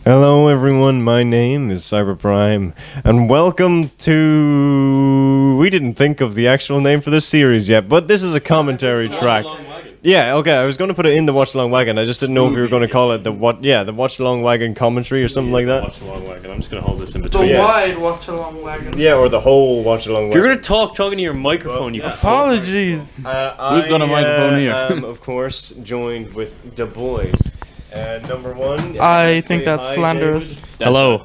Hello everyone, my name is Cyberprime, and welcome to... We didn't think of the actual name for this series yet, but this is a commentary track. Yeah, okay, I was going to put it in the Watch Along Wagon, I just didn't know if we were going to call it the Watch Along Wagon commentary or something like that. Watch Along Wagon, I'm just going to hold this in between. The wide Watch Along Wagon. Yeah, or the whole Watch Along Wagon. If you're going to talking to your microphone, you Apologies. Who's got a microphone here? I am, of course, joined with the boys. Number one. I think that's slanderous. Hello.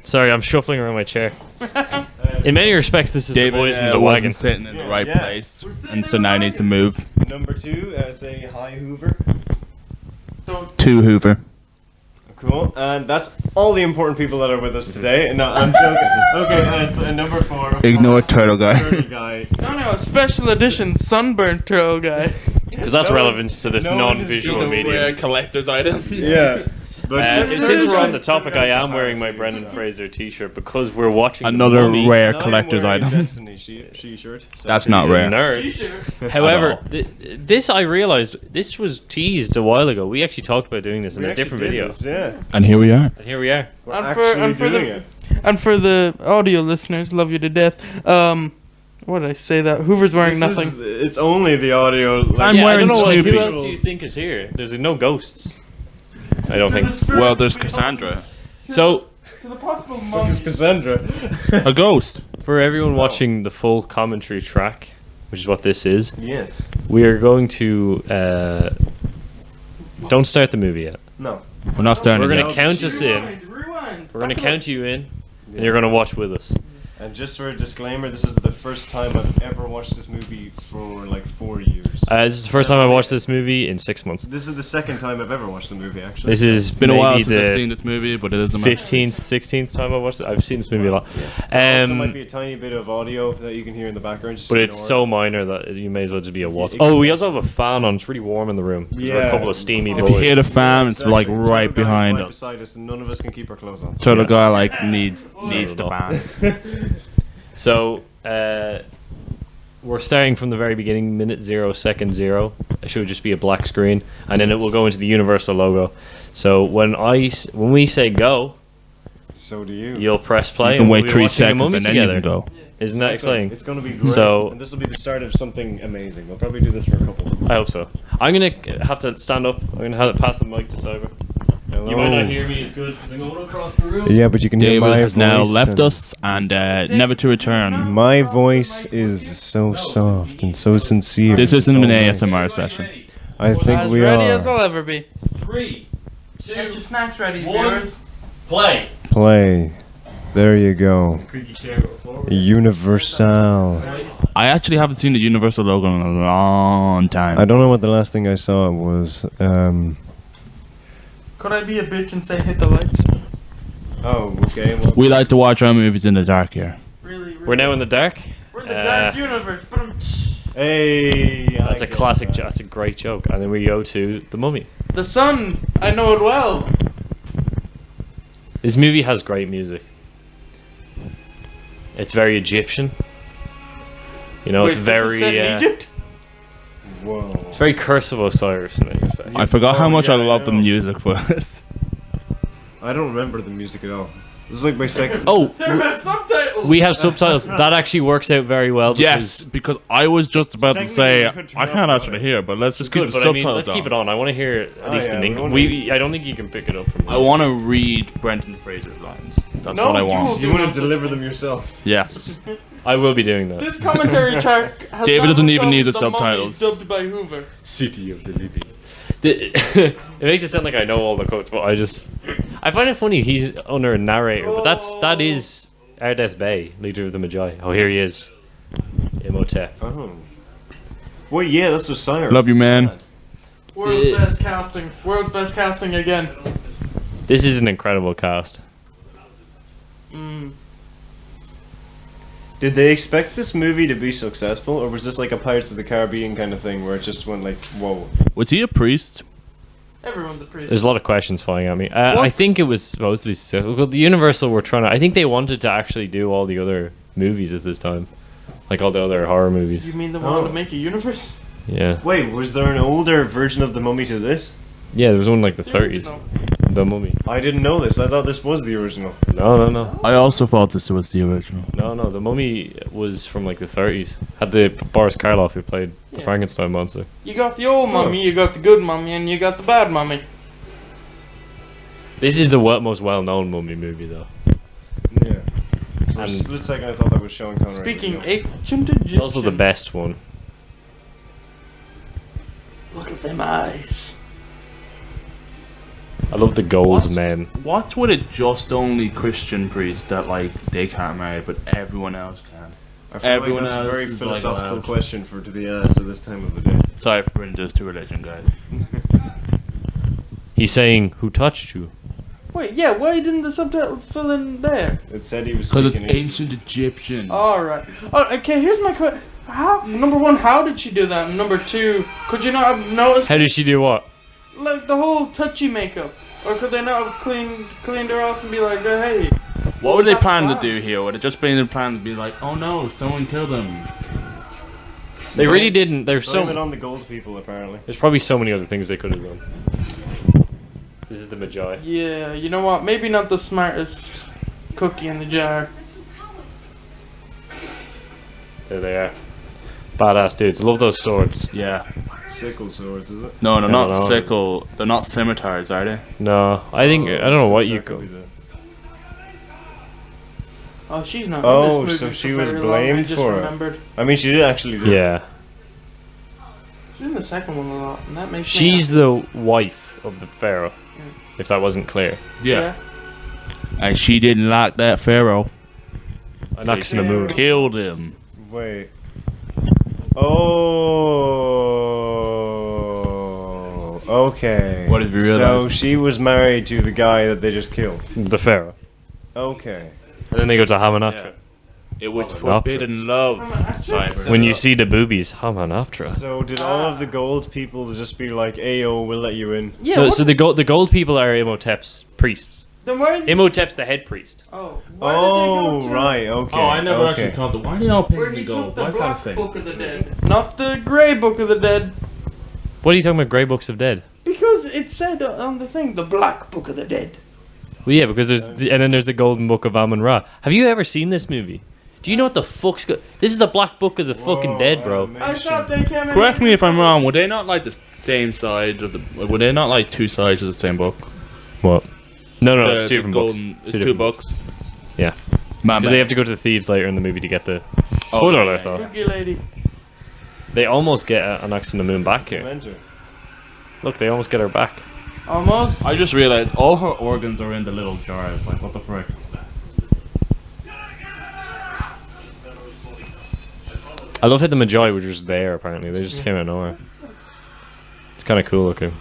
Sorry, I'm shuffling around my chair. In many respects, this is David the boys in the wasn't wagon. sitting in the right Yeah. place, and so now he needs to move. Number two, say hi, Hoover. To Hoover. Cool, and that's all the important people that are with us today. No, I'm joking. Okay, number four. Ignore Turtle Guy. Turtle Guy. No, special edition sunburnt turtle guy. Because that's relevant to this no one is non-visual gonna medium. collector's item. Yeah. But Since we're on the topic, I am wearing my Brendan Fraser t-shirt because we're watching Another the Mummy. rare I'm collector's wearing item. Destiny shirt. So That's not rare. Nerd. However, this I realized this was teased a while ago. We actually talked about doing this in we a actually different did video. this, yeah. And here we are. And here we are. We're And actually doing it. And for the audio listeners, love you to death. What did I say that? Hoover's wearing nothing. It's only the audio. Like, I'm I wearing don't know, like, who Snoopy. else do you think is here? There's no ghosts. I don't think. Well, there's Cassandra. So, To the possible Fuck is monkeys. Cassandra. A ghost. for everyone watching the full commentary track, which is what this is, Yes. we are going to don't start the movie yet. No. We're not starting We're yet. gonna count us in. Rewind. We're gonna count you in, and you're gonna watch with us. And just for a disclaimer, this is the first time I've ever watched this movie for like 4 years. This is the first time I watched this movie in 6 months. This is the second time I've ever watched the movie, actually. This is It's been a while maybe since I've the seen this movie, but it is a 15th, 16th time I watched it. I've seen this movie a lot. There also might be a tiny bit of audio that you can hear in the background. Just But it's ignore so it. minor that you may as well just be a wasp. Exactly. Oh, we also have a fan on. It's really warm in the room. There's a couple of steamy If you hear boys. the fan, it's like Exactly. right Turtle Guy's behind right us. beside us, and none of us can keep our clothes on. Turtle Yeah. Guy like needs the fan. So, we're starting from the very beginning, minute 0, second 0. It should just be a black screen, and then it will go into the Universal logo. So when we say go, So do you. you'll press play. You can and we'll wait be 3 watching the seconds Mummy and then you together. can go. Isn't that exciting? It's going to be great. So- and this will be the start of something amazing. We'll probably do this for a couple. I hope so. I'm gonna have to stand up. I'm gonna have to pass the mic to Cyber. Hello. You might not hear me as good because I'm going across the room. Yeah, but you can hear David my has voice. now left and us and never to return. My voice is so soft and so sincere. This It's isn't an all nice. ASMR session. I think As we ready are. as I'll ever be. 3, Get your 2, snacks ready, 1. viewers. play. Play. There you go. Creaky chair go forward. Universal. I actually haven't seen the Universal logo in a long time. I don't know what the last thing I saw was. Could I be a bitch and say hit the lights? Oh, okay. Well, We like to watch our movies in the dark here. Really? We're now in the dark. We're in the dark universe. But hey. That's a classic. That's a great joke. And then we go to the Mummy. the sun. I know it well. This movie has great music. It's very Egyptian. You know, Wait, it's this is very. set in Egypt? Whoa. It's very Curse of Osiris in many respects. I forgot how Oh, much yeah, I love I the know. music for this. I don't remember the music at all. This is like my second. Oh, There are subtitles. we have subtitles. That actually works out very well. Yes, because I was just about to say Technically, you could turn I can't off actually the hear, but let's just keep Good, the but I mean, subtitles let's keep on. it on. I want to hear it at Oh, least yeah, in we English. wanna- I don't think you can pick it up from. I want to read Brendan Fraser's lines. That's No, what I you want. won't. You want to deliver them yourself? Yes. I will be doing that. This commentary track has David now doesn't even become need the Mummy subtitles. dubbed by Hoover. City of the Living. It makes it sound like I know all the quotes, but I find it funny he's under a narrator, but that is Ardeth Bay, leader of the Magi. Oh, here he is, Imhotep. Oh. Well, yeah, that's Osiris. Love you, man. World's Yeah. best casting. World's best casting again. This is an incredible cast. Did they expect this movie to be successful, or was this like a Pirates of the Caribbean kind of thing where it just went like, whoa? Was he a priest? Everyone's a priest. There's a lot of questions flying at me. I think it was supposed to be successful. Well, the Universal were trying to. I think they wanted to actually do all the other movies at this time, like all the other horror movies. You mean the one Oh. to make a universe? Yeah, Wait, was there an older version of the Mummy to this? yeah. There was one in like the The 30s. original. The Mummy. I didn't know this. I thought this was the original. No. I also thought this was the original. No. The Mummy was from like the 30s. Had the Boris Karloff who played the Yeah. Frankenstein monster. You got the old mummy, you got the good mummy, and you got the bad mummy. This is the most well-known Mummy movie, though. Yeah. For a And- split second, I thought that was Sean Connery. Speaking Yeah. ancient Egyptian. It's also the best one. Look at them eyes. I love the gold men. What's with it just only Christian priests that, like, they can't marry, but everyone else can? I feel Everyone like that's a else very is, like, philosophical allowed. question for to be asked at this time of the day. Sorry for bringing this to religion, guys. He's saying, "Who touched you?" Wait, yeah, why didn't the subtitles fill in there? It said he was Because it's speaking ancient Egyptian. Alright. Oh, okay, here's my question. How, number one, how did she do that? And number two, could you not have noticed, How did she do what? like, the whole touchy makeup? Or could they not have cleaned her off and be like, hey, What were they That's planning to fine. do here? Would it just been a plan to be like, oh no, someone killed him? They really didn't. There's Blame it so. on the gold people, apparently. There's probably so many other things they could have done. This is the Magi. yeah, you know what, maybe not the smartest cookie in the jar. There they are. Badass dudes. Love those swords. Yeah. Sickle swords, is it? No, they're No, not no. sickle. They're not scimitars, are they? No, I think I don't know what you could go. be the- Oh, she's not Oh, in this so movie she for was very long, blamed I just for it. remembered. I mean, she did actually do it. Yeah, She's in the second one a lot, and that makes she's me the wife of the pharaoh. If that wasn't clear, And she didn't like that pharaoh. an ox in the moon. Killed him. Wait. Oh. Okay. What did we So realize? she was married to the guy that they just killed. The pharaoh, Okay. and then they go to Hamanoptera. It was Hamanopterus. forbidden love. Cyber. When you see the boobies, Hamanoptera. So did all of the gold people just be like, "Ayo, we'll let you in"? Yeah, No, what- so the gold people are Imhotep's priests. then why did Imhotep's the head priest. Oh, Oh, why did they go to right. Okay. Oh, I never okay. actually caught the. Why did they all where paint he the gold? took the Why is that a Black thing? Book of the Dead, not the Grey Book of the Dead, What are you talking about? Grey Books of Dead? because it said on the thing, the Black Book of the Dead. Well, yeah, because and then there's the Golden Book of Amun Ra. Have you ever seen this movie? Do you know what the fuck's This is the Black Book of the fucking Whoa, dead, bro. I thought they came in. Correct me if I'm wrong. Were they not like the same side of the? Were they not like two sides of the same book? What? No, The- it's two the different golden, books. It's Two two different books. Yeah. Man, Because they have to go to the thieves later in the movie to get the. Oh, Spoiler yeah, alert, yeah, though. Spooky lady. They almost get an ox in the moon back here. Dementor. Look, they almost get her back. Almost. I just realized all her organs are in the little jars. Like, what the frick? I love how the Magi were just there, apparently. They just came out of nowhere. It's kind of cool looking.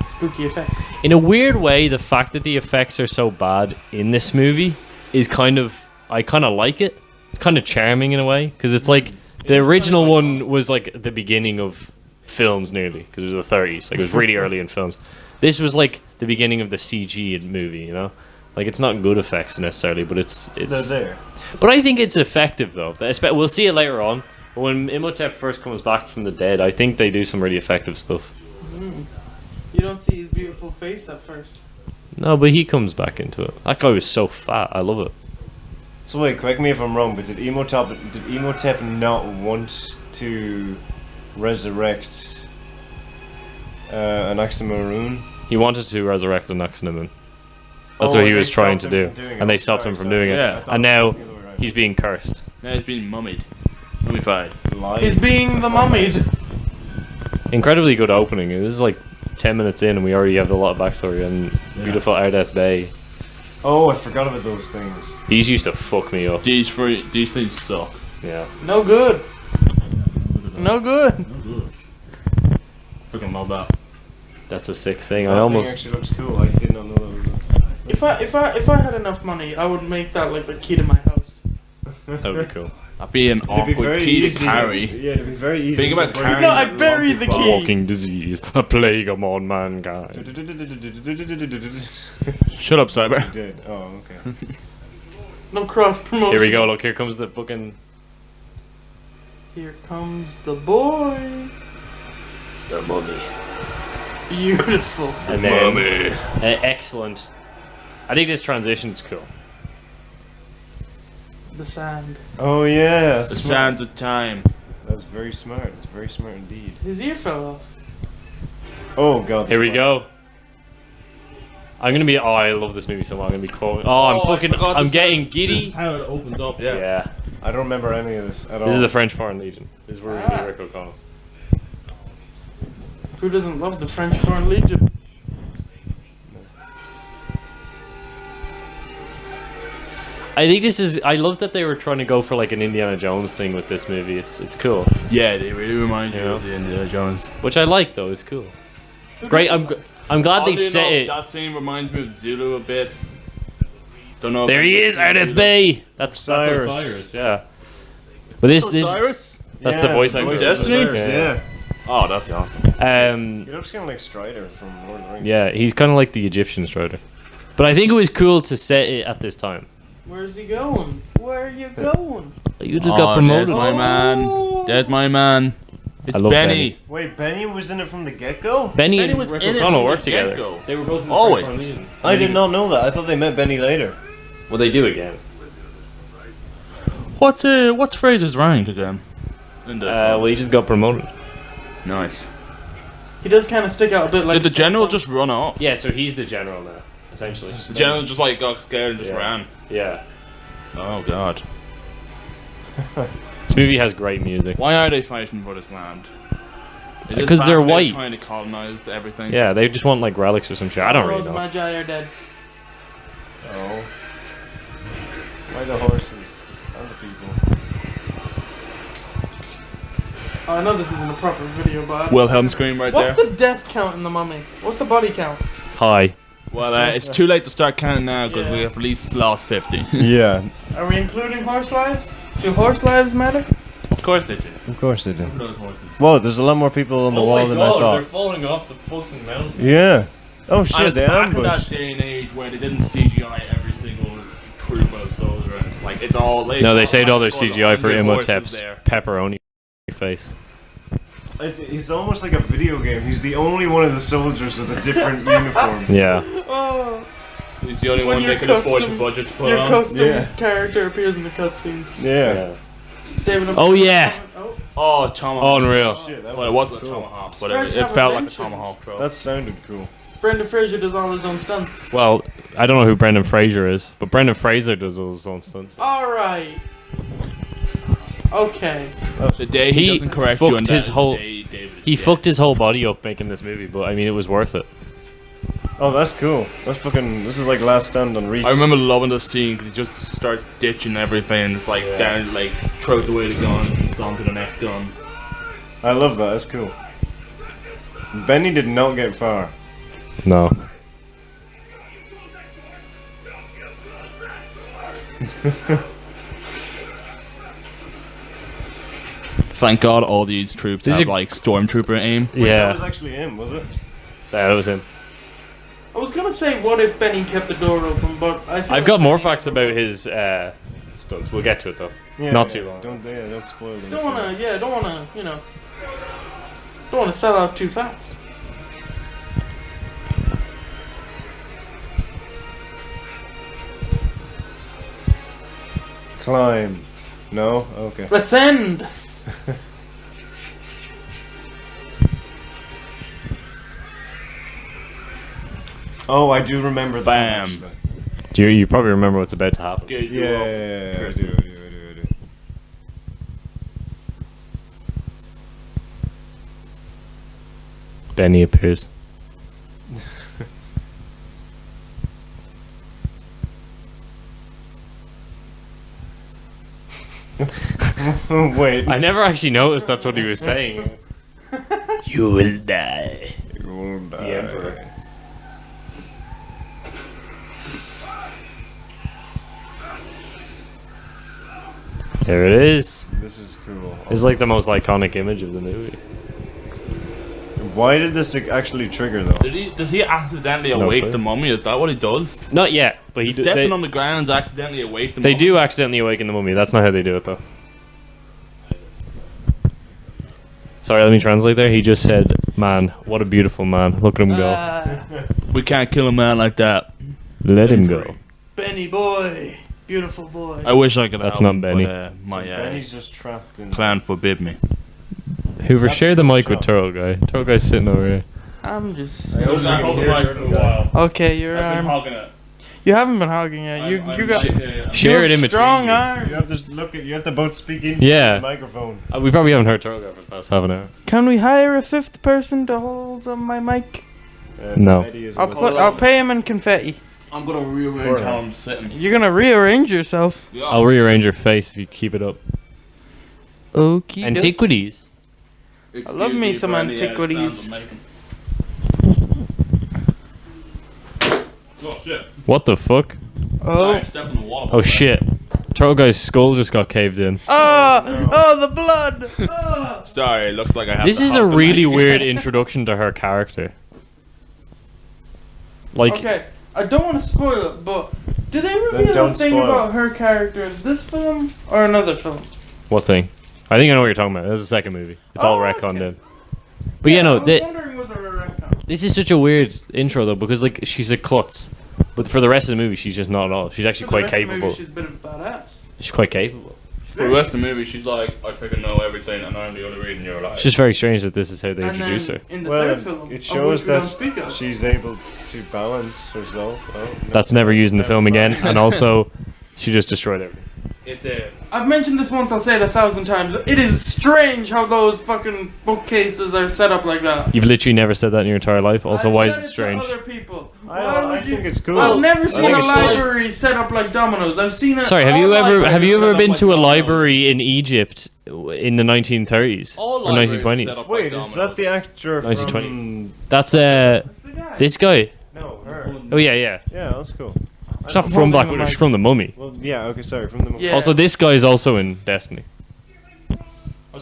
Spooky effects. In a weird way, the fact that the effects are so bad in this movie is kind of... I kind of like it. It's kind of charming in a way. Because it's like... The original one was like the beginning of films nearly. Because it was the 30s. Like, it was really early in films. This was like the beginning of the CG movie, you know? Like, it's not good effects necessarily, but it's They're there. But I think it's effective, though. We'll see it later on. But when Imhotep first comes back from the dead, I think they do some really effective stuff. You don't see his beautiful face at first. No, but he comes back into it. That guy was so fat. I love it. So wait, correct me if I'm wrong, but did Imhotep not want to resurrect an Oxymaroon? He wanted to resurrect an Oxynaman. That's what he was trying to do. And they stopped him from doing it. Yeah. And now he's being cursed. Now he's being mummied. Mummified. He's being the mummied. Incredibly good opening. This is like 10 minutes in and we already have a lot of backstory and beautiful Ardeth Bay. Oh, I forgot about those things. These used to fuck me up. These things suck. Yeah. No good. No good. Freaking love that. That's a sick thing. I That almost... thing actually looks cool. I did not know that was If I had enough money, I would make that like the key to my house. That would be cool. That'd be an It'd be awkward very key easy to carry. Yeah, it'd be very easy. Think about to carrying- No, I bury the key. Walking disease, a plague among mankind. Shut up, Cyber. You did. Oh, okay. No cross promotion. Here we go, look, here comes the fucking... Here comes the boy. The mummy. Beautiful. And then excellent. I think this transition's cool. The sand. Oh yeah. The sands of time. That's very smart. It's very smart indeed. His ear fell off. Oh god. Here we go. I'm gonna be. Oh, I love this movie so much. I'm gonna be quoting. Oh, I'm getting giddy. This is how it opens up. Yeah. Yeah. I don't remember any of this at all. This is the French Foreign Legion. This is where we meet Rick O'Connell. Who doesn't love the French Foreign Legion? I think this is. I love that they were trying to go for like an Indiana Jones thing with this movie. It's cool, Yeah, they really remind you Yeah. of the Indiana Jones. which I like though. It's cool. Great. I'm glad they set it. That scene reminds me of Zulu a bit. Don't know. There he is, Ardeth Bay. That's Osiris. Osiris. Yeah. But this Osiris? that's the voice the actor. of Destiny? Osiris, yeah. Oh, that's awesome. He looks kind of like Strider from Lord of the Rings. Yeah, he's kind of like the Egyptian Strider. But I think it was cool to set it at this time. Where's he going? Where are you going? You just got promoted. There's my man. There's my man. It's love Benny. Wait, Benny was in it from the get-go? Benny and was Rick in it O'Connell from worked the together. get-go. They were both in the Always. French Foreign Legion. I did not know that. I thought they met Benny later. Well, they do again. What's Fraser's rank again? In this Well, he just got promoted. nice. He does kind of stick out a bit like. Did the a general cell phone. just run off? Yeah, so he's the general now, essentially. The general just like got scared and just Yeah. ran. Yeah. Oh god. This movie has great music. Why are they fighting for this land? Is this Because back they're when white. Trying to colonize everything. Yeah, they just want like relics or some shit. I don't Oh, really the know. Magi are dead. Oh. Why the horses and the people? Oh, I know this isn't a proper video, but. Wilhelm scream right What's there. the death count in the Mummy? What's the body count? Hi. Well, it's too late to start counting now because Yeah. we have at least lost 50. Yeah, Are we including horse lives? Do horse lives matter? Of course they do. of course they do. Those horses. Whoa, there's a lot more people on the wall than I thought. falling off the fucking mountain. Yeah. Oh And shit, it's they back in that ambushed. day and age where they didn't CGI every single troop of soldier. And, like, it's all laid No, they out, saved all their like, all the CGI for 100 horses Imhotep's there. pepperoni face. He's almost like a video game. He's the only one of the soldiers with a different uniform. Yeah. Oh, He's the only When one your they can afford the custom- budget to put your on. custom Yeah. character appears in the cutscenes. Yeah. David. Oh, yeah. Oh, Oh, tomahawk. Unreal. Shit, that Well, it was wasn't cool. a tomahawk, but Surprised it you haven't felt like a mentioned. tomahawk throw. That sounded cool. Brenda Fraser does all his own stunts. Well, I don't know who Brendan Fraser is, but Brendan Fraser does all his own stunts. All right. Okay. The day he, He doesn't correct you on fucked that his is the whole- day David is He dead. fucked his whole body up making this movie, but I mean, it was worth it. Oh, that's cool. That's fucking. This is like Last Stand on Reach. I remember loving this scene because he just starts ditching everything and it's like down, like throws away the guns and it's on to the next gun. I love that. That's cool. Benny did not get far. No. Thank God all these troops This have is- like stormtrooper aim. Wait, that was Yeah. actually him, was it? That was him. I was gonna say, what if Benny kept the door open, but I. Feel I've like got more Benny- facts about his stunts. We'll get to it though. Yeah, Not yeah. too long. Don't spoil them. Don't wanna, don't wanna, don't wanna sell out too fast. Climb. No? Okay. Ascend. Oh, I do remember that. Bam. actually. You probably remember what's about to happen. Get you Yeah, up, yeah, yeah, I do, I persons. do, I do, I do. Benny appears. Wait. I never actually noticed that's what he was saying. You will die. You will die. The Emperor. There it is. This is cool. It's like the most iconic image of the movie. Why did this actually trigger though? Does he accidentally No awake clue. the mummy? Is that what he does? Not yet, but he Stepping they, on the grounds accidentally awake the they mummy? do accidentally awaken the mummy. That's not how they do it though. Sorry, let me translate there. He just said, "Man, what a beautiful man. Look at him go. We can't kill a man like that. Let him go." Benny boy, beautiful boy. I wish I could. That's help not him, Benny. But, my Benny's just trapped in. clan forbid me. Hoover, That's share a the good mic with shot. Turtle Guy. Turtle Guy's sitting over here. I'm just. Hold the mic for a while. Okay, your I've been arm. hogging it. You haven't been hogging it. You got. Share you it in have between. strong you. arm. You have to look at. You have to both speak into Yeah. the microphone. We probably haven't heard Turtle Guy for the past half an hour. Can we hire a fifth person to hold my mic? No. Eddie is I'll with- I'll pay him in confetti. I'm gonna rearrange how I'm sitting. You're gonna rearrange yourself. Yeah. I'll rearrange your face if you keep it up. Okay. Antiquities. Excuse love me some for any, antiquities. sounds I'm making. Oh shit! What the fuck? Oh. I stepped in the wall. Oh shit. Turtle Guy's skull just got caved in. Oh, the blood. Oh. Sorry, it looks like I have. This to is hug a the really mic. weird introduction to her character. Like, Okay, I don't want to spoil it, but do they Then reveal don't a thing spoil. about her character in this film or another film? what thing? I think I know what you're talking about. This is the second movie. It's all Oh, retconned okay. in. But yeah, I no, was wondering, was there a retcon? this is such a weird intro though, because like she's a klutz, but for the rest of the movie she's just not at all. She's actually For quite the rest of the movie, capable. she's a bit of a badass. She's quite capable. For the rest of the movie, she's like, I freaking know everything, and I'm the only reason you're alive. It's just very strange that this is how they And introduce then her. in the Well, third it film, it of shows which we that don't speak of. she's able to balance herself. Oh, no. That's never used in the Never film mind. again, and also she just destroyed everything. It's a. I've mentioned this once, I'll say it 1,000 times. It is strange how those fucking bookcases are set up like that. You've literally never said that in your entire life. Also, I've why said is it to strange? other people. I, Why would I think it's cool. I've never I seen think a it's cool. library set up like dominoes. I've seen it. Sorry, have all you ever libraries have you set ever up been like to a dominoes. library in Egypt in the 1930s All or libraries are 1920s? set up Wait, like is that the actor 1920s. from... That's That's the guy. this guy. No, her. Oh yeah, yeah. Yeah, that's cool. She's not I'm from holding Black the Widow. mic. She's from the Mummy. Well, yeah, okay, sorry, from the... Yeah. Also, this guy is also in Destiny.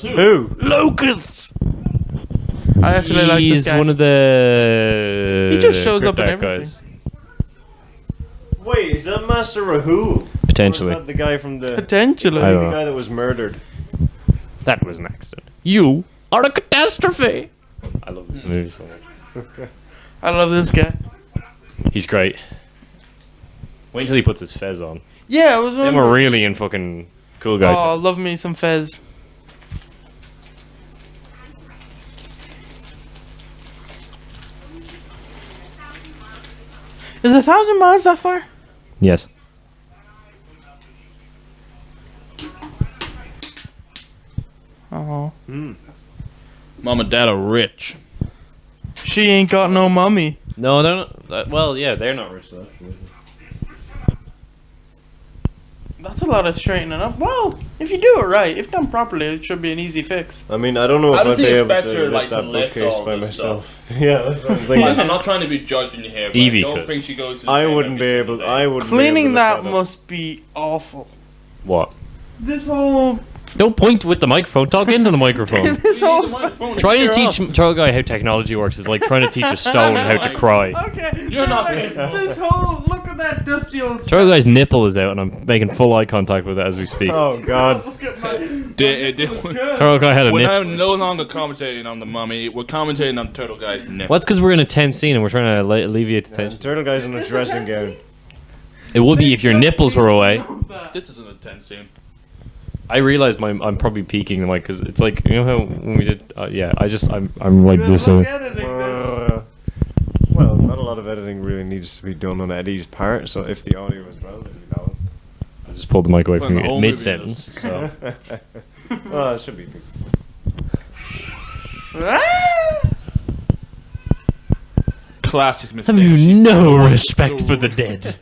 Who? Locust. I actually like this He's guy. one of the. He just shows up in Cryptarch everything. guys. Wait, is that Master Rahul? Or Potentially. is that the guy from the... Potentially. I the don't know. guy that was murdered? That was an accident. You are a catastrophe. I love this movie so much. I love this guy. He's great. Wait until he puts his fez on. Yeah, I was I'm a wondering. really in fucking cool guy. Oh, love me some Fez. Is 1,000 miles that far? Yes. Oh. Mom and Dad are rich. She ain't got no mommy. No, they're not. Well, yeah, they're not rich. So that's the That's a lot of straightening up. Well, if you do it right, if done properly, it should be an easy fix. I mean, I don't know if How does I'd be he able expect to her, lift like, that to lift bookcase all by this myself. Yeah, that's what I'm Like, thinking. I'm not trying to be judging you here, but Evie I don't could. think she goes to the I gym wouldn't every be single able... day. I wouldn't Cleaning be able to that lift up. must be awful. What? This whole... Don't point with the microphone. Talk into the microphone. This You need whole... the microphone. Trying to Your teach ass. Turtle Guy how technology works is like trying to teach a stone how to cry. Okay. You're not like, there. this whole... Look at that dusty old... Turtle Guy's nipple is out, and I'm making full eye contact with it as we speak. Oh, God. Look at my... It's good. Turtle Guy had a We're nip. now no longer commentating on the mummy. We're commentating on Turtle Guy's nip. Well, that's because we're in a tense scene and we're trying to alleviate the Yeah, tension. Turtle Guy's in a Is this dressing a gown. It would be if your nipples were away. This is an intense scene. I realized I'm probably peeking the mic because it's like, you know how when we did, yeah. I'm like this. Look editing this. Well, not a lot of editing really needs to be done on Eddie's part, so if the audio is relatively balanced. I just pulled the mic away Well, from the you whole mid sentence. movie So Well, it should be. Classic mistake. have you She no thought it was respect the- for the dead?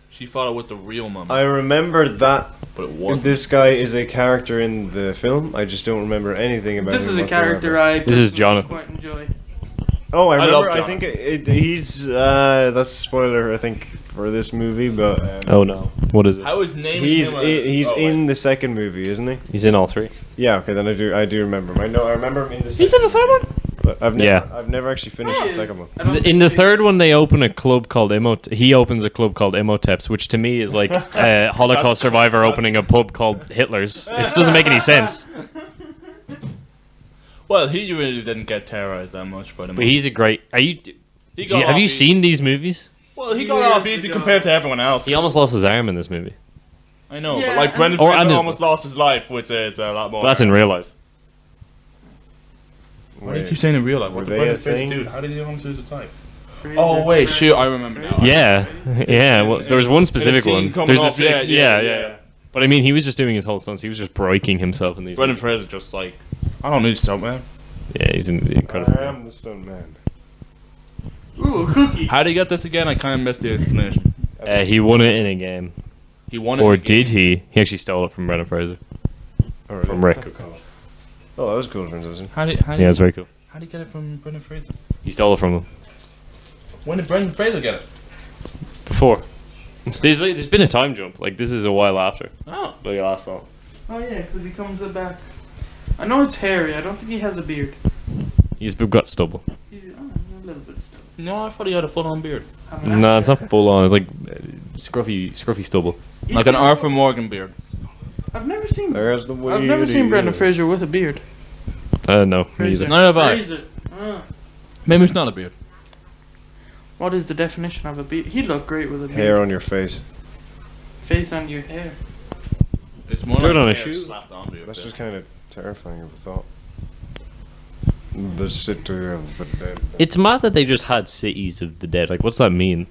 She thought it was the real mummy, I remember that but it wasn't. this guy is a character in the film. I just don't remember anything about This him is a whatsoever. character I This is personally Jonathan. quite enjoy. Oh, I love remember. I think he's that's a spoiler. I think for this movie, but Oh no, what is it? How is naming he's him he's oh, in wait. the second movie, isn't he? He's in all three. Yeah. Okay, then I do remember. I remember him in the. He's in the third one? But I've never Yeah. I've never actually finished the second one. I don't In the think third one, they open a club called He opens a club called Emoteps, which to me is like a Holocaust survivor opening a pub called Hitler's. It doesn't make any sense. Well, he really didn't get terrorized that much by the. But he's a great. Are you? He Do you, have you seen these movies? Well, he got off easy compared to everyone else. He almost lost his arm in this movie. I know, Yeah, but like Brendan and Fraser his- almost lost his life, which is a lot more. But that's in real life. Why do you keep saying in real life? Were What the they Brendan a Fraser thing? dude? How did he almost lose his life? Fraser, Oh wait, Fraser. shoot! I remember now. Yeah, yeah. Well, there was one specific scene one. coming There's up, this, yeah, yeah, yeah. yeah. But I mean, he was just doing his whole stunts. He was just breaking himself in these. Brendan movies. Fraser just like, I don't need stunt man. Yeah, he's incredible. I am the stunt man. Ooh, a cookie. How did he get this again? I kind of missed the explanation. He won it in a game, He won it. or in a game. did he? He actually stole it from Brendan Fraser. Oh, From Rick. Oh, that was cool, transition. How did Yeah, it's very cool. how did he get it from Brendan Fraser? He stole it from him When did Brendan Fraser get it? before. There's been a time jump. Like this is a while after. Oh, Like last song. Oh yeah, because he comes back. I know it's hairy. I don't think he has a beard. He's got stubble. He's a little bit of stuff. no, I thought he had a full-on beard, No, it's not full on. It's like scruffy stubble. like an Arthur Morgan beard. I've never seen. There's the way I've never it seen Brendan is. Fraser with a beard. No, me Fraser. either. Neither have I. Fraser. Maybe it's not a beard. What is the definition of a beard? He'd look great with a beard. Hair on your face. Face on your hair. It's more Dirt like on a hair shoe. slapped onto your That's face. just kind of terrifying of a thought. The city of the dead. It's mad that they just had cities of the dead. Like, what's that mean?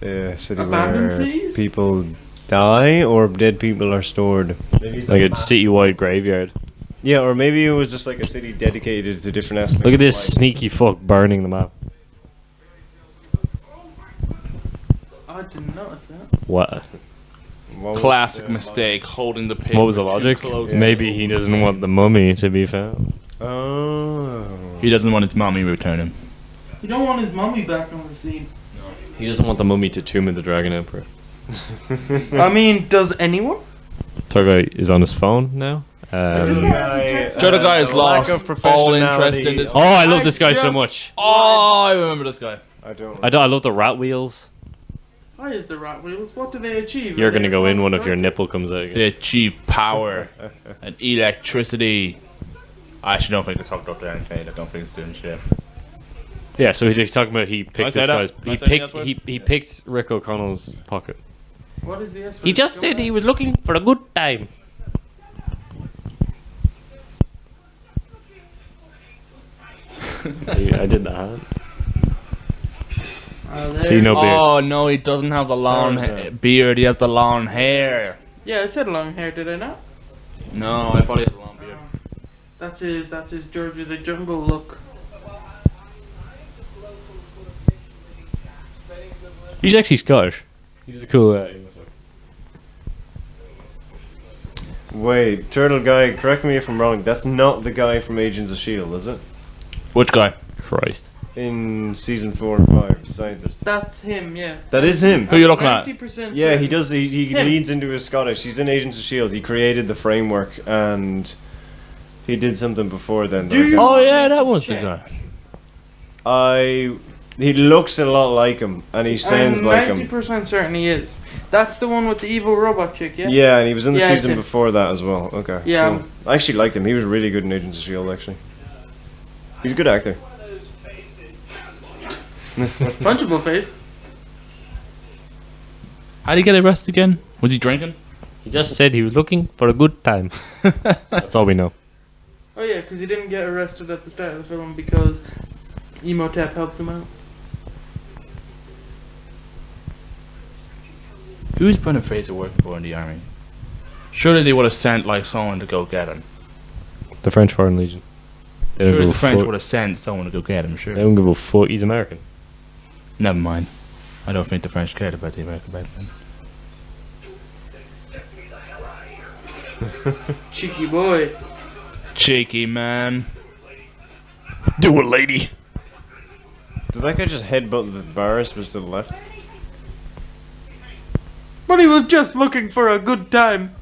Yeah, city Abandoned where cities? people die or dead people are stored. Like a citywide graveyard. Yeah, or maybe it was just like a city dedicated to different aspects. Look at of this life. sneaky fuck burning the map. Oh, I didn't notice that. What? What was Classic the- mistake, holding the paper. What was the too logic? close. Maybe he doesn't want the mummy to be found. Oh. He doesn't want his mommy returning. You don't want his mummy back on the scene. He doesn't want the mummy to tomb the Dragon Emperor. I mean, does anyone? Targai is on his phone now. just want- The other guy is lost. All interest in this. Oh, I love this guy so just- much. Oh, I remember this guy. I don't. I love the rat wheels. Why is the rat wheels? What do they achieve? You're Are they gonna go in one if your fun? nipple comes out again. They achieve power and electricity. I actually don't think it's hooked up to anything. I don't think it's doing shit. Yeah, so he's talking about he I picked say this that? guy's. Can I He say picked that word? he picked Rick O'Connell's pocket. What is the S? He just said he was looking for a good time. I did that. See no beard. Oh no, he doesn't have the long beard. He has the long hair. Yeah, I said long hair, did I not? No, I thought he had the long beard. That's his George of the Jungle look. He's actually Scottish. He's a cool. Wait, Turtle Guy, correct me if I'm wrong. That's not the guy from Agents of S.H.I.E.L.D., is it? Which guy? Christ. In season 4 and 5, the scientist. That's him, yeah. That is him. Who you looking at? 90% Yeah, he certain. does. He Him. leads into his Scottish. He's in Agents of S.H.I.E.L.D. He created the framework and he did something before then. that I Do you- can't- Oh yeah, that was the guy. He looks a lot like him and he sounds I'm like him. 90% certain he is. That's the one with the evil robot chick, yeah? Yeah, and he was in the Yeah, it's season him. before that as well. Okay. Yeah. cool. I actually liked him. He was really good in Agents of S.H.I.E.L.D. actually. He's a good actor. Punchable face. How did he get arrested again? Was he drinking? He just said he was looking for a good time. That's all we know. Oh yeah, because he didn't get arrested at the start of the film because Emotep helped him out. Who's Brendan Fraser working for in the army? Surely they would have sent like someone to go get him. The French Foreign Legion. They don't Surely give the a French fuck. would have sent someone to go get him. They Sure. don't give a fuck. He's American. Never mind. I don't think the French cared about the American back then. Cheeky boy. Cheeky man. Do it, lady. Did that guy just headbutt the bars but to the left? But he was just looking for a good time.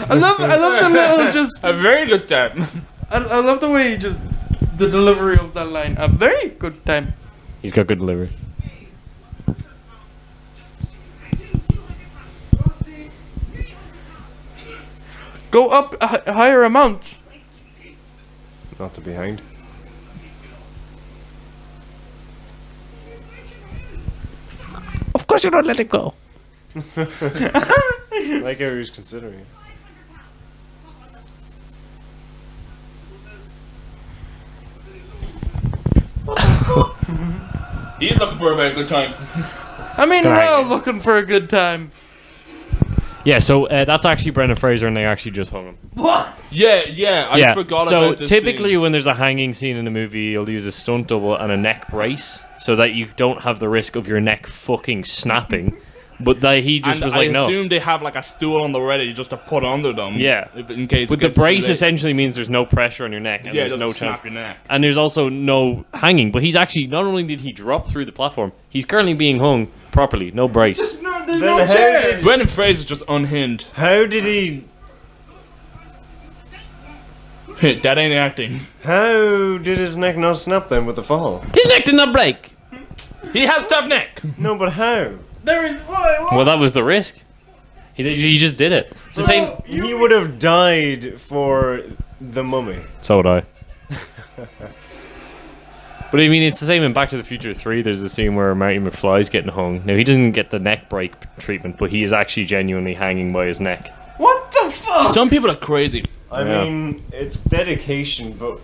I love the little just A very good time. I love the way he just the delivery of that line. A very good time. He's got good delivery. Go up higher amounts. not to be hanged. Of course you don't let it go. Like how he was considering it. He's looking for a very good time. I mean, we're Right. all looking for a good time. Yeah, so that's actually Brendan Fraser, and they actually just hung him. What? Yeah, I forgot so about this typically scene. when there's a hanging scene in a movie, you'll use a stunt double and a neck brace so that you don't have the risk of your neck fucking snapping. But he just And was like, I no. assume they have like a stool on the ready just to put under them. Yeah. In case. But it the gets too brace late. essentially means there's no pressure on your neck, and Yeah, there's it no doesn't chance. snap your neck. And there's also no hanging. But he's actually, not only did he drop through the platform, he's currently being hung properly, no brace. There's Then no how chair. did- Brendan Fraser's just unhinged. How did he? That ain't acting. How did his neck not snap then with the fall? His neck did not break. He has tough neck. No, but how? There is what? Well, that was the risk. He just did it. It's the same. He would have died for the mummy. So would I. But I mean, it's the same in Back to the Future 3. There's a scene where Marty McFly's getting hung. Now, he doesn't get the neck break treatment, but he is actually genuinely hanging by his neck. What the fuck? Some people are crazy. I Yeah. mean, it's dedication, but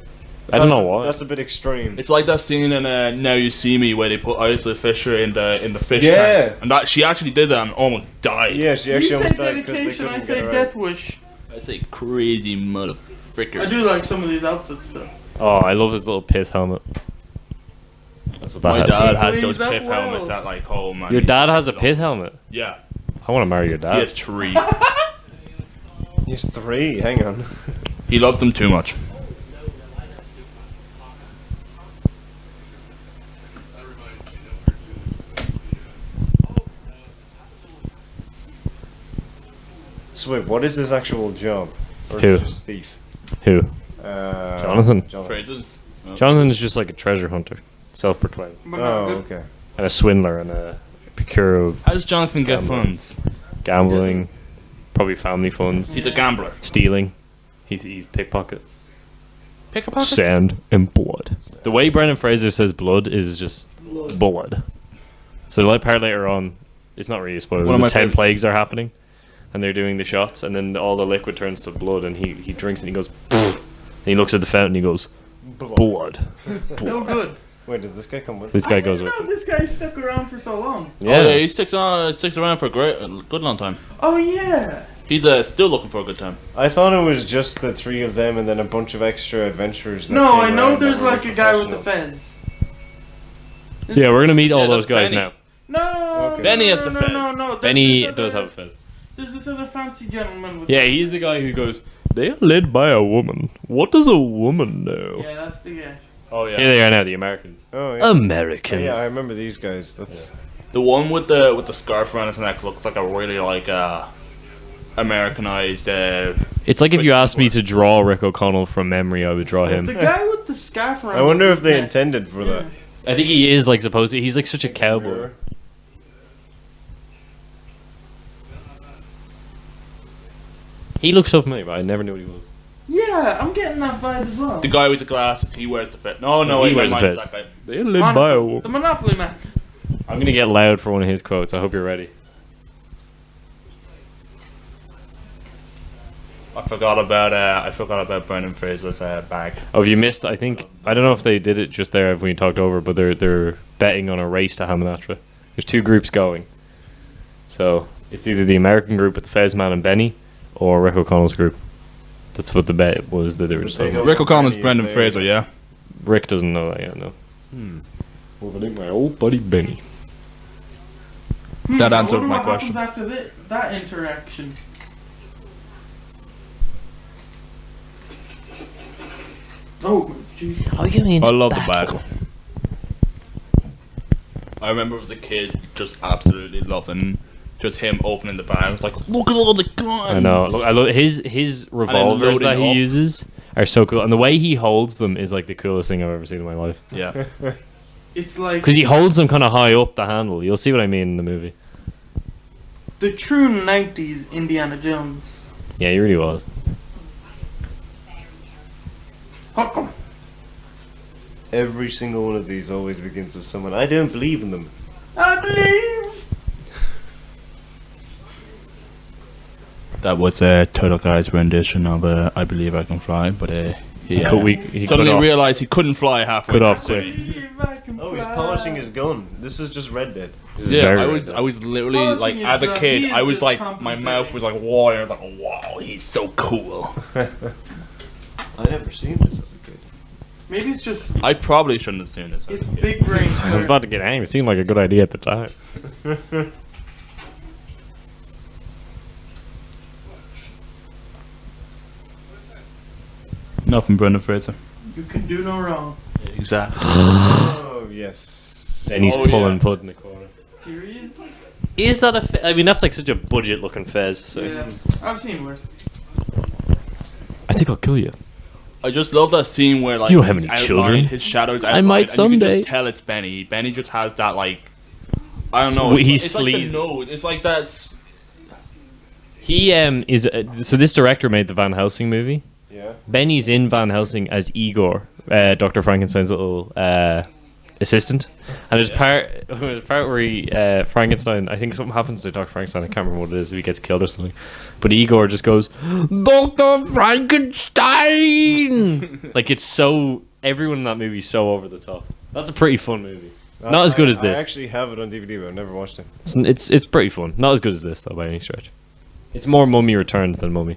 I don't know that's- why. That's a bit extreme. It's like that scene in Now You See Me where they put Isla Fisher in the fish Yeah. tank, and that she actually did that and almost died. Yeah, she You actually say almost died because they dedication, I couldn't say get her death out. wish. I say crazy motherfucker. I do like some of these outfits though. Oh, I love his little pith helmet. That's what that My has. dad has Cleans those up piff well. helmets at like home. Man. Your He's dad just has a dumb. pith helmet. Yeah, I want to marry your he dad. has 3. He has 3, hang on. He loves them too much. So wait, what is his actual job? Or is Who? he just thief? Who? Jonathan. Jonathan. Phrases. Jonathan is just like a treasure hunter, self-proclaimed, But not Oh, good. okay. and a swindler and a procurer of How does Jonathan get Gambler. funds? gambling, probably family funds, He's a gambler. stealing. He's pickpocket. Pick a pocket. Sand and blood. The way Brendan Fraser says blood is just blood. So the part later on, it's not really a spoiler. One of The my 10 favorites. plagues are happening, and they're doing the shots, and then all the liquid turns to blood, and he drinks it, and he goes, "Pfft." And he looks at the fountain, and he goes, blood. No good. Wait, does this guy come with? This guy I goes, didn't know this guy stuck around for so long. Yeah. Oh, yeah, he sticks around for a good long time. Oh yeah. He's still looking for a good time. I thought it was just the 3 of them and then a bunch of extra adventurers. That No, came I know around there's that were like a guy with a professionals. fez. Yeah, we're gonna meet all Yeah, those that's guys Benny. now. No. Okay. Benny no, has the no, fez. No, no, there's Benny this does other- have a fez. There's this other fancy gentleman with. Yeah, he's the guy who goes, they are led by a woman. What does a woman know? Yeah, that's the guy. Oh yeah. Here they are now, the Americans. Oh yeah. Americans. Yeah, I remember these guys. That's The one with the scarf around his neck looks like a really like Americanized. It's like if you Christian asked me Dior. to draw Rick O'Connell from memory, I would draw him. The guy with the scarf around. I wonder his if they neck. intended for that. I think he is like supposed to. He's like such a cowboy. He looks so familiar, but I never knew what he was. Yeah, I'm getting that vibe as well. The guy with the glasses, he wears the fit. No, no, He wait, wears the mine's fez. that guy. They're led by a woman. The Monopoly man. I'm gonna get loud for one of his quotes. I hope you're ready. I forgot about Brendan Fraser's bag. Oh, you missed. I think I don't know if they did it just there when you talked over, but they're betting on a race to Hamanatra. There's 2 groups going, so it's either the American group with the Fez Man and Benny, or Rick O'Connell's group. That's what the bet was that they were just They talking don't- about. Rick O'Connell's Benny is Brendan there. Fraser, yeah. Rick doesn't know that yet. No. Well, I think my old buddy Benny. That I answered wonder my what question. happens after that interaction. Oh, jeez. Oh, you I love the bag. I remember as a kid just absolutely loving just him opening the bag. I was like, look at all the guns. I know. Look, I love his revolvers that loading he up. uses are so cool, and the way he holds them is like the coolest thing I've ever seen in my life. Yeah. It's like Because he holds them kind of high up the handle. You'll see what I mean in the movie. the true 90s Indiana Jones. Yeah, he really was. Huck 'em. Every single one of these always begins with someone. I don't believe in them. I believe. That was Turtle Guy's rendition of I Believe I Can Fly, but he suddenly realized he couldn't fly halfway. Cut off quick. Oh, he's polishing his gun. This is just Red Dead. Yeah, I was literally like, Polishing as his a gun. kid, He is I was just like, my compensating. mouth was like watering. I was like, wow, he's so cool. I never seen this as a kid. Maybe it's just I probably shouldn't have seen this. it's big brain. I was about to get angry. It seemed like a good idea at the time. Nothing, Brendan Fraser. You can do no wrong. Exactly. Oh, yes. And he's Oh, pulling yeah. Pud in the corner. Here he is. Is that a? I mean, that's like such a budget-looking fez. So Yeah, I've seen worse. I think I'll kill you. I just love that scene where like You don't have his any outline, children. his shadows. I might outlined, and you can someday. just tell it's Benny. Benny just has that like, I don't know. So he's it's like the sleazy. nose. It's like that. He is. So this director made the Van Helsing movie. Yeah. Benny's in Van Helsing as Igor, Dr. Frankenstein's little assistant. And there's a part where he, Frankenstein, I think something happens to Dr. Frankenstein, I can't remember what it is, if he gets killed or something. But Igor just goes, Dr. Frankenstein! Like, it's so, everyone in that movie is so over the top. That's a pretty fun movie. Not as good as I this. actually have it on DVD, but I've never watched it. It's pretty fun. Not as good as this, though, by any stretch. It's more Mummy Returns than Mummy.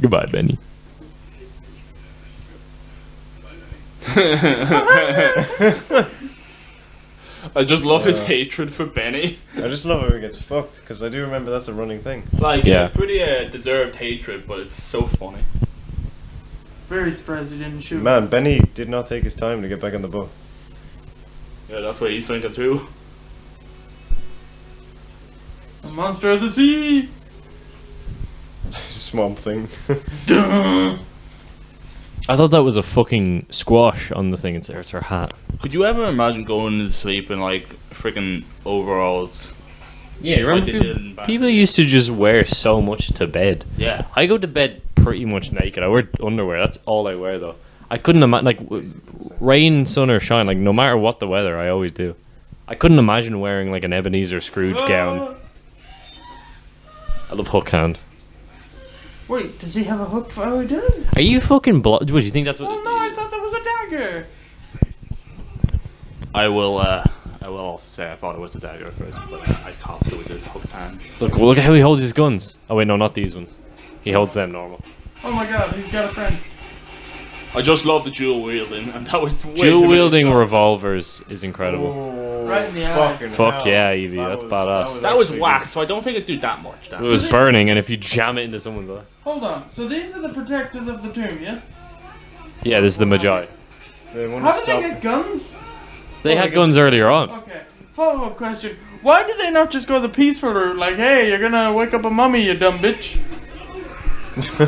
Goodbye, Benny. I just love his hatred for Benny. I just love how he gets fucked, because I do remember that's a running thing. Like, Yeah. pretty deserved hatred, but it's so funny. Very surprised he didn't shoot. Man, Benny did not take his time to get back on the boat. Yeah, that's why he's thinking too. A monster of the sea. Swamp Thing. I thought that was a fucking squash on the thing. It's her hat. Could you ever imagine going to sleep in like freaking overalls? Yeah, you Like remember they did in back people in the used to just wear so much to bed. Yeah. I go to bed pretty much naked. I wear underwear. That's all I wear though. I couldn't imagine like rain, sun or shine. Like no matter what the weather, I always do. I couldn't imagine wearing like an Ebenezer Scrooge gown. I love Hook Hand. Wait, does he have a hook? Oh, he does. Are you fucking What do you think that's what? Oh no, I thought that was a dagger. I will also say I thought it was a dagger at first, but I thought it was a hooked hand. Look at how he holds his guns. Oh wait, no, not these ones. He holds them normal. Oh my god, he's got a friend. I just love the dual wielding, and that was way too Dual many wielding shots. revolvers is incredible. Oh, Right in the eye. fucking Fuck hell. yeah, Evie, that's badass. That was actually wax, so I don't think it'd do that much. It was burning, and if you jam it into someone's eye. Hold on. So these are the protectors of the tomb, yes? Yeah, this is the Magi. good. They want How to did they stop. get guns? They had guns earlier on. Okay. Follow-up question. Why did they not just go the peaceful route? Like, hey, you're gonna wake up a mummy, you dumb bitch.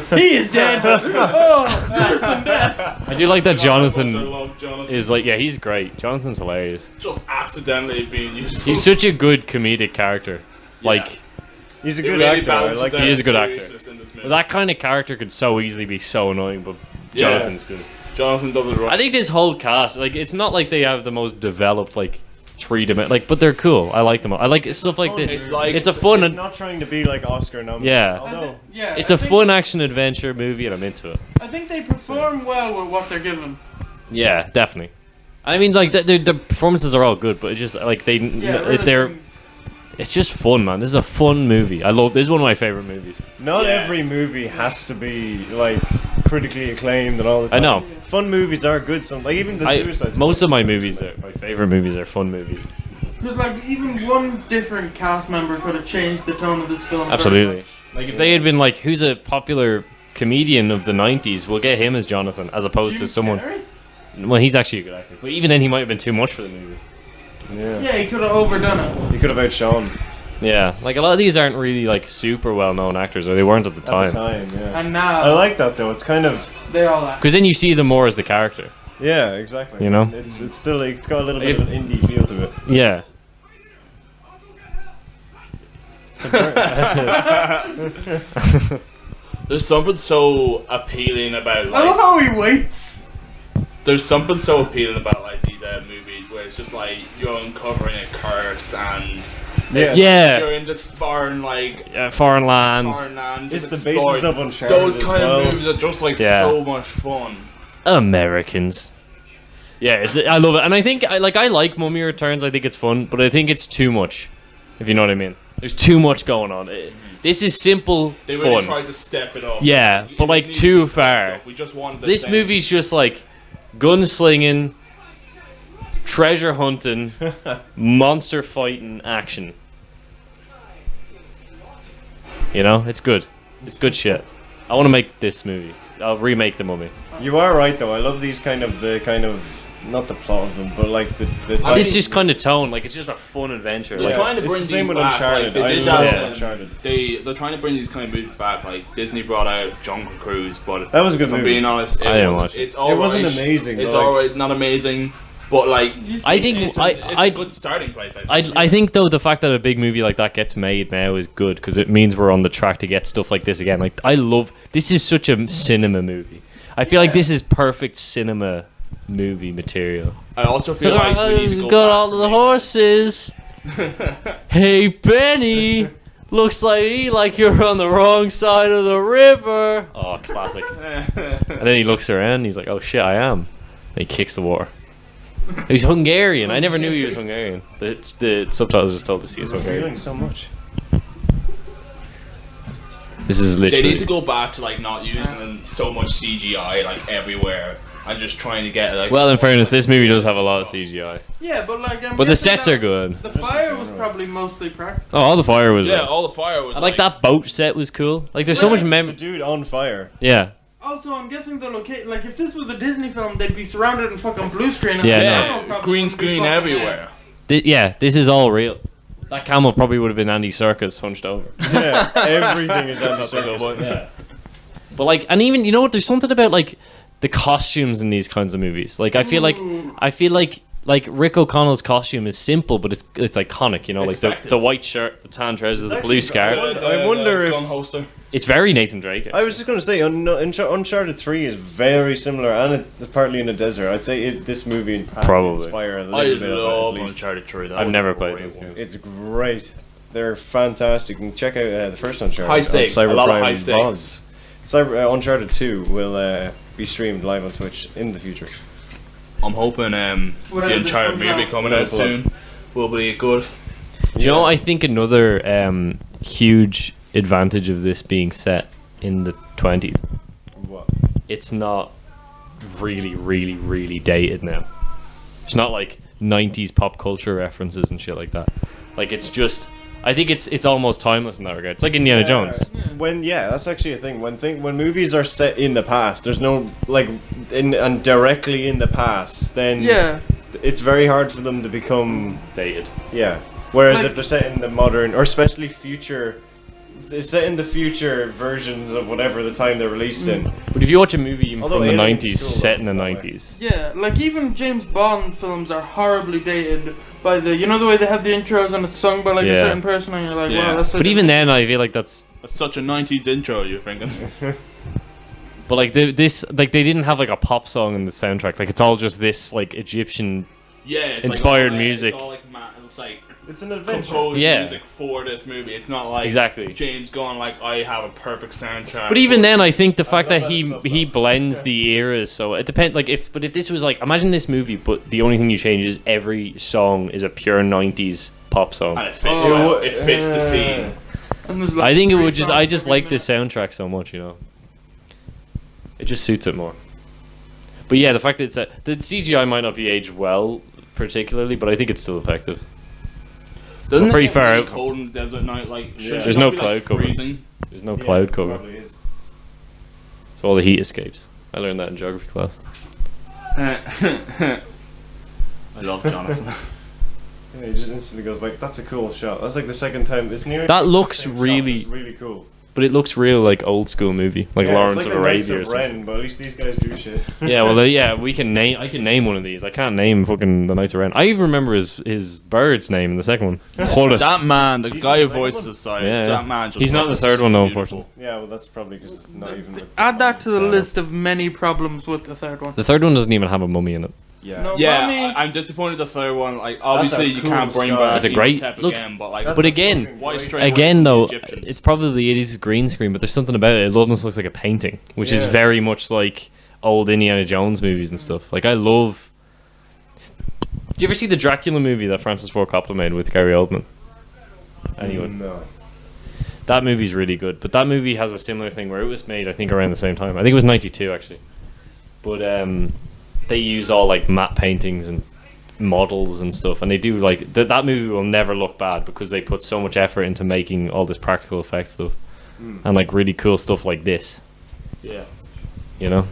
He is dead. Oh, gruesome death. I do like that I Jonathan love Jonathan. is like, yeah, he's great. Jonathan's hilarious. Just accidentally being useful. He's such a good comedic character. Like, He's a It good really actor. I balances like out He is a good the actor. seriousness in this movie. that kind of character could so easily be so annoying, but Yeah. Jonathan's good. Jonathan does it right. I think this whole cast, like, it's not like they have the most developed, like, 3D, like, but they're cool. I like them. I like stuff like fun. this. It's like It's a fun, It's not trying to be like Oscar nominated. Yeah. Although, Yeah. it's I a think- fun action adventure movie, and I'm into it. I think they perform well with what they're given. Yeah, definitely. I mean, like, the performances are all good, but it's just like Yeah, they're. It's just fun, man. This is a fun movie. I love. This is one of my favorite movies. not Yeah. every movie has to be like critically acclaimed and all the I time. know. Fun movies are good. Some like even the Suicide Squad. Most of my movies, my favorite movies, are fun movies. Because, like, even one different cast member could have changed the tone of this film. very Absolutely. much. Like if they had been like, who's a popular comedian of the '90s, we'll get him as Jonathan, as opposed to Jim someone. Carrey? Well, he's actually a good actor, but even then, he might have been too much for the movie. Yeah. Yeah, he could have overdone it. He could have outshone Yeah, like a lot of these aren't really like super well-known actors, or they weren't at the at time. the time. Yeah. And now I like that though. It's kind of they all act. Because then you see them more as the character. yeah, exactly. You know? it's still it's got a little bit of an indie feel to it. Yeah. There's something so appealing about I love like. how he waits. There's something so appealing about like these movies where it's just like you're uncovering a curse and. Yeah. You're in this foreign foreign land. It's the explore. basis of Uncharted Those as kind well. of movies are just like so much fun. Americans. Yeah, I love it, and I think I like Mummy Returns. I think it's fun, but I think it's too much. If you know what I mean, there's too much going on. This is simple They fun. really tried to step it up. Yeah, but like It too needed to step far. it up. We just wanted the This same. movie's just like gunslinging, treasure hunting, monster fighting action. You know, it's good. It's good shit. I want to make this movie. I'll remake the Mummy. You are right though. I love these kind of not the plot of them, but like the type. It's just kind of tone. Like it's just a fun adventure. They're Like, trying to it's bring the same these with back. Uncharted. Like, they did I love that. Uncharted. They're trying to bring these kind of movies back. Like Disney brought out Jungle Cruise, but That was a good if I'm movie. being honest, I didn't watch it. It's all It wasn't right. amazing, It's but, like- alright, not amazing, but like I think it's a good starting place. I think though the fact that a big movie like that gets made now is good because it means we're on the track to get stuff like this again. Like I love this is such a cinema movie. I feel like this is perfect cinema movie material. I also feel like we need to go got back all to the making- horses. Hey Benny, looks like you're on the wrong side of the river. Oh, classic. And then he looks around and he's like, oh shit, I am. And he kicks the water. He's Hungarian. I never knew he was Hungarian. The subtitles just told us he was Hungarian. Feeling so much. This is They literally. need to go back to like not using so much CGI like everywhere and just trying to get like. Well, in fairness, this movie does have a lot of CGI. Yeah, but like. But the sets are good. The fire was probably mostly practical. Oh, all the fire was. Yeah, all the fire was. I like that boat set was cool. Like, there's so much The dude on fire. Yeah. Also, I'm guessing the location. Like, if this was a Disney film, they'd be surrounded in fucking blue screen. And Yeah, the no. camera probably green would be screen fucking everywhere. Yeah, this is all real. That camel probably would have been Andy Serkis hunched over. Yeah, everything is on the surface. Yeah. But like, and even you know what? There's something about like the costumes in these kinds of movies. Like, I feel like Rick O'Connell's costume is simple, but it's iconic. You know, It's like effective. the white shirt, the tan trousers, the blue actually scarf. I wonder if- gun holster. It's very Nathan Drake. I was just going to say, Uncharted 3 is very similar, and it's partly in a desert. I'd say this movie Probably. inspire a I little bit love of it, at least. Uncharted 3. I've never played those games. It's great. They're fantastic. And check out the first Uncharted. High stakes, on a lot of Cyberprime high stakes. Voz. Uncharted 2 will be streamed live on Twitch in the future. I'm hoping the Whatever this Uncharted comes movie out. coming out soon will be good. Do you know? I think another huge advantage of this being set in the 20s. What? It's not really dated now. It's not like 90s pop culture references and shit like that. Like it's just, I think it's almost timeless in that regard. It's like Indiana Jones. That's actually a thing. When movies are set in the past, there's no and directly in the past, then Yeah. it's very hard for them to become Dated. yeah. Whereas Like- if they're set in the modern or especially future, it's set in the future versions of whatever the time they're released in. But if you watch a movie Although from the Alien 90s still set in the looks that way. 90s, Yeah, like even James Bond films are horribly dated by the way they have the intros and it's sung by like a Yeah. certain person and you're like, Yeah. wow, that's but even then, I feel like that's. That's such a 90s intro, you're thinking. But like they didn't have like a pop song in the soundtrack. Like it's all just this like Egyptian. Yeah, it's Inspired like all, music. It's all like it's like It's an adventure. composed Yeah. music for this movie. It's not like Exactly. James going like I have a perfect soundtrack. But even then, I think the fact love that that he stuff, he though. blends the eras, so it depends. Like if this was like imagine this movie, but the only thing you change is every song is a pure 90s pop song. and it fits Oh, well. It fits the scene. And there's, like, I think it three would just songs I just every like minute. this soundtrack so much, you know. It just suits it more. But yeah, the fact that the CGI might not be aged well particularly, but I think it's still effective. Doesn't pretty it get far really out. cold in the desert night? Like should There's it no not be, cloud like, cover. freezing? There's no Yeah, cloud it cover, probably is. so all the heat escapes. I learned that in geography class. I love Jonathan. Yeah, he just instantly goes like, "That's a cool shot." That's like the second time this near. That looks really- It's really cool. but it looks real like old school movie, like Lawrence it's of like the Knights Arabia or of something. Ren, but at least these guys do shit. Yeah, well, yeah, I can name one of these. I can't name fucking the Knights of Ren. I even remember his bird's name in the second one. Horus. That man, the He's guy in who the second voices one? the side, Yeah, that man just he's not in the looks third one, though, beautiful. unfortunately. Yeah, well, that's probably because it's not even. Add that to the list of many problems with the third one. The third one doesn't even have a mummy in it. Yeah. No. Yeah, Mummy. I'm disappointed the third one. Like, obviously, you cool can't bring sky. back That's a Imhotep great- look, again, but like, That's But a again, fucking why great straight sky. Again, though, Egyptians. it's probably it is green screen, but there's something about it. It almost looks like a painting, which is Yeah. very much like old Indiana Jones movies and stuff. Like I love. Do you ever see the Dracula movie that Francis Ford Coppola made with Gary Oldman? Anyone? No. That movie's really good, but that movie has a similar thing where it was made, I think, around the same time. I think it was '92 actually, but they use all like matte paintings and models and stuff, and they do like that movie will never look bad because they put so much effort into making all this practical effects stuff and like really cool stuff like this, yeah. you know.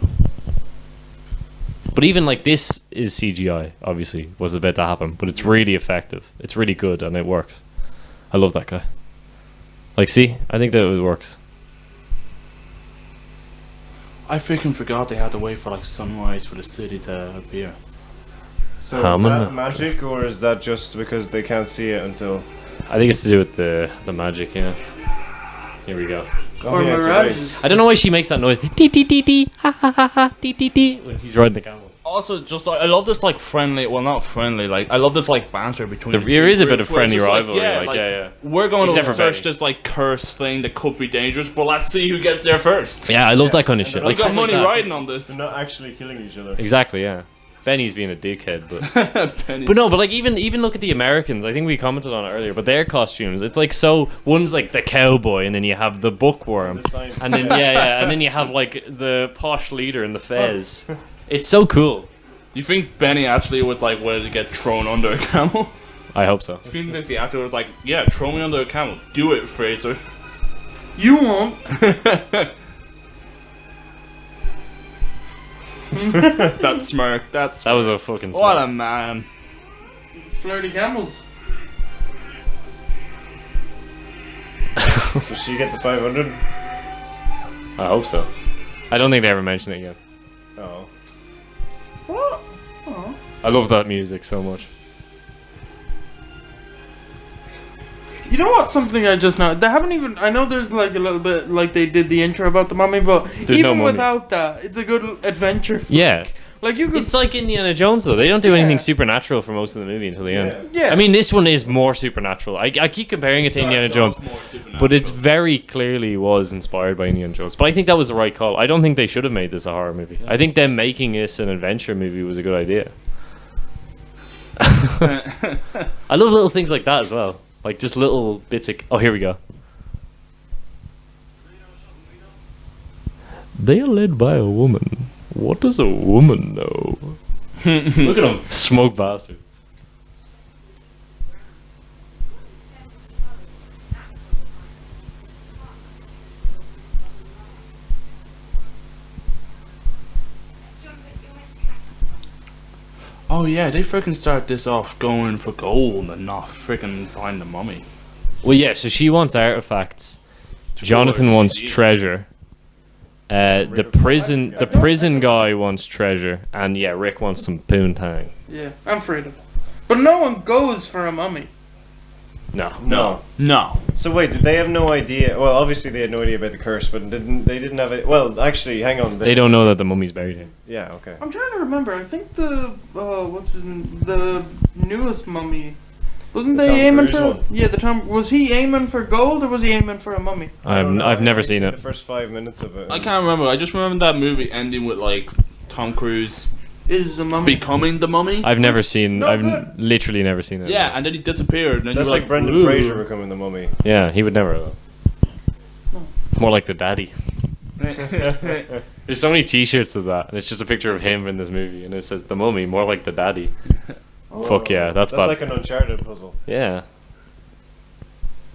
But even like this is CGI, obviously was about to happen, but it's really effective. It's really good and it works. I love that guy. Like, see, I think that it works. I freaking forgot they had to wait for like sunrise for the city to appear. So How is many- that magic, or is that just because they can't see it until? I think it's to do with the magic, yeah. Here we go. Oh, Or yeah, it's a mirages. race. I don't know why she makes that noise. Dee dee dee dee, ha ha ha ha, dee dee dee, when she's riding the camels. Also, just like, I love this like friendly, well, not friendly, like I love this like banter between. the There two is a bit groups of where it's friendly just like, rivalry, yeah. We're going Except to for search Betty. this like cursed thing that could be dangerous, but let's see who gets there first. Yeah, I love that kind of shit. I've Like got stuff like money that. riding on this. They're not actually killing each other. Exactly, yeah. Benny's being a dickhead, but Penny. but no, but like even look at the Americans. I think we commented on it earlier, but their costumes, it's like so. One's like the cowboy, and then you have the bookworm, The scientist. and then and then you have like the posh leader in the fez. It's so cool. Do you think Benny actually would like wanted to get thrown under a camel? I hope so. Do you think that the actor was like, yeah, throw me under a camel, do it, Fraser? You won't. That smirk, that's That was a fucking. what Smart. a man. Flirty camels. Does she get the 500? I hope so. I don't think they ever mentioned it yet. Oh. What? I love that music so much. You know what? Something I just know. They haven't even. I know there's like a little bit like they did the intro about the mummy, but There's even no mummy. without that, it's a good adventure. Flick. Yeah. Like you could. It's like Indiana Jones though. They don't do anything Yeah. supernatural for most of the movie until the end. Yeah. I mean, this one is more supernatural. I keep comparing it to Indiana Jones, but it's very clearly was inspired by Indiana Jones. But I think that was the right call. I don't think they should have made this a horror movie. I think them making this an adventure movie was a good idea. I love little things like that as well. Like just little bits of... Oh, here we go. They are led by a woman. What does a woman know? Look at him. Smoke bastard. Oh yeah, they freaking start this off going for gold and not freaking find the mummy. Well, yeah, so she wants artifacts. Jonathan wants treasure. The prison guy wants treasure, and yeah, Rick wants some poontang. Yeah, I'm freedom. But no one goes for a mummy. No. No. So wait, did they have no idea? Well, obviously they had no idea about the curse, but they didn't have it. Well, actually, hang on. They don't know that the mummy's buried here. Yeah. Okay. I'm trying to remember. I think the the newest mummy. Wasn't The they Tom aiming Cruise for? one. Yeah, the Tom. Was he aiming for gold or was he aiming for a mummy? I don't know, I've never only seen The it. first 5 minutes of it. I can't remember. I just remember that movie ending with like Tom Cruise Is a mummy? becoming the mummy. I've never seen. No I've good. literally never seen it. Yeah, and then he disappeared. And then That's you're like Brendan "Ooh." Fraser becoming the mummy. Yeah, he would never. Though. No. More like the daddy. There's so many T-shirts of that, and it's just a picture of him in this movie, and it says the mummy, more like the daddy. Oh. Fuck yeah, that's bad. Like an Uncharted puzzle. Yeah.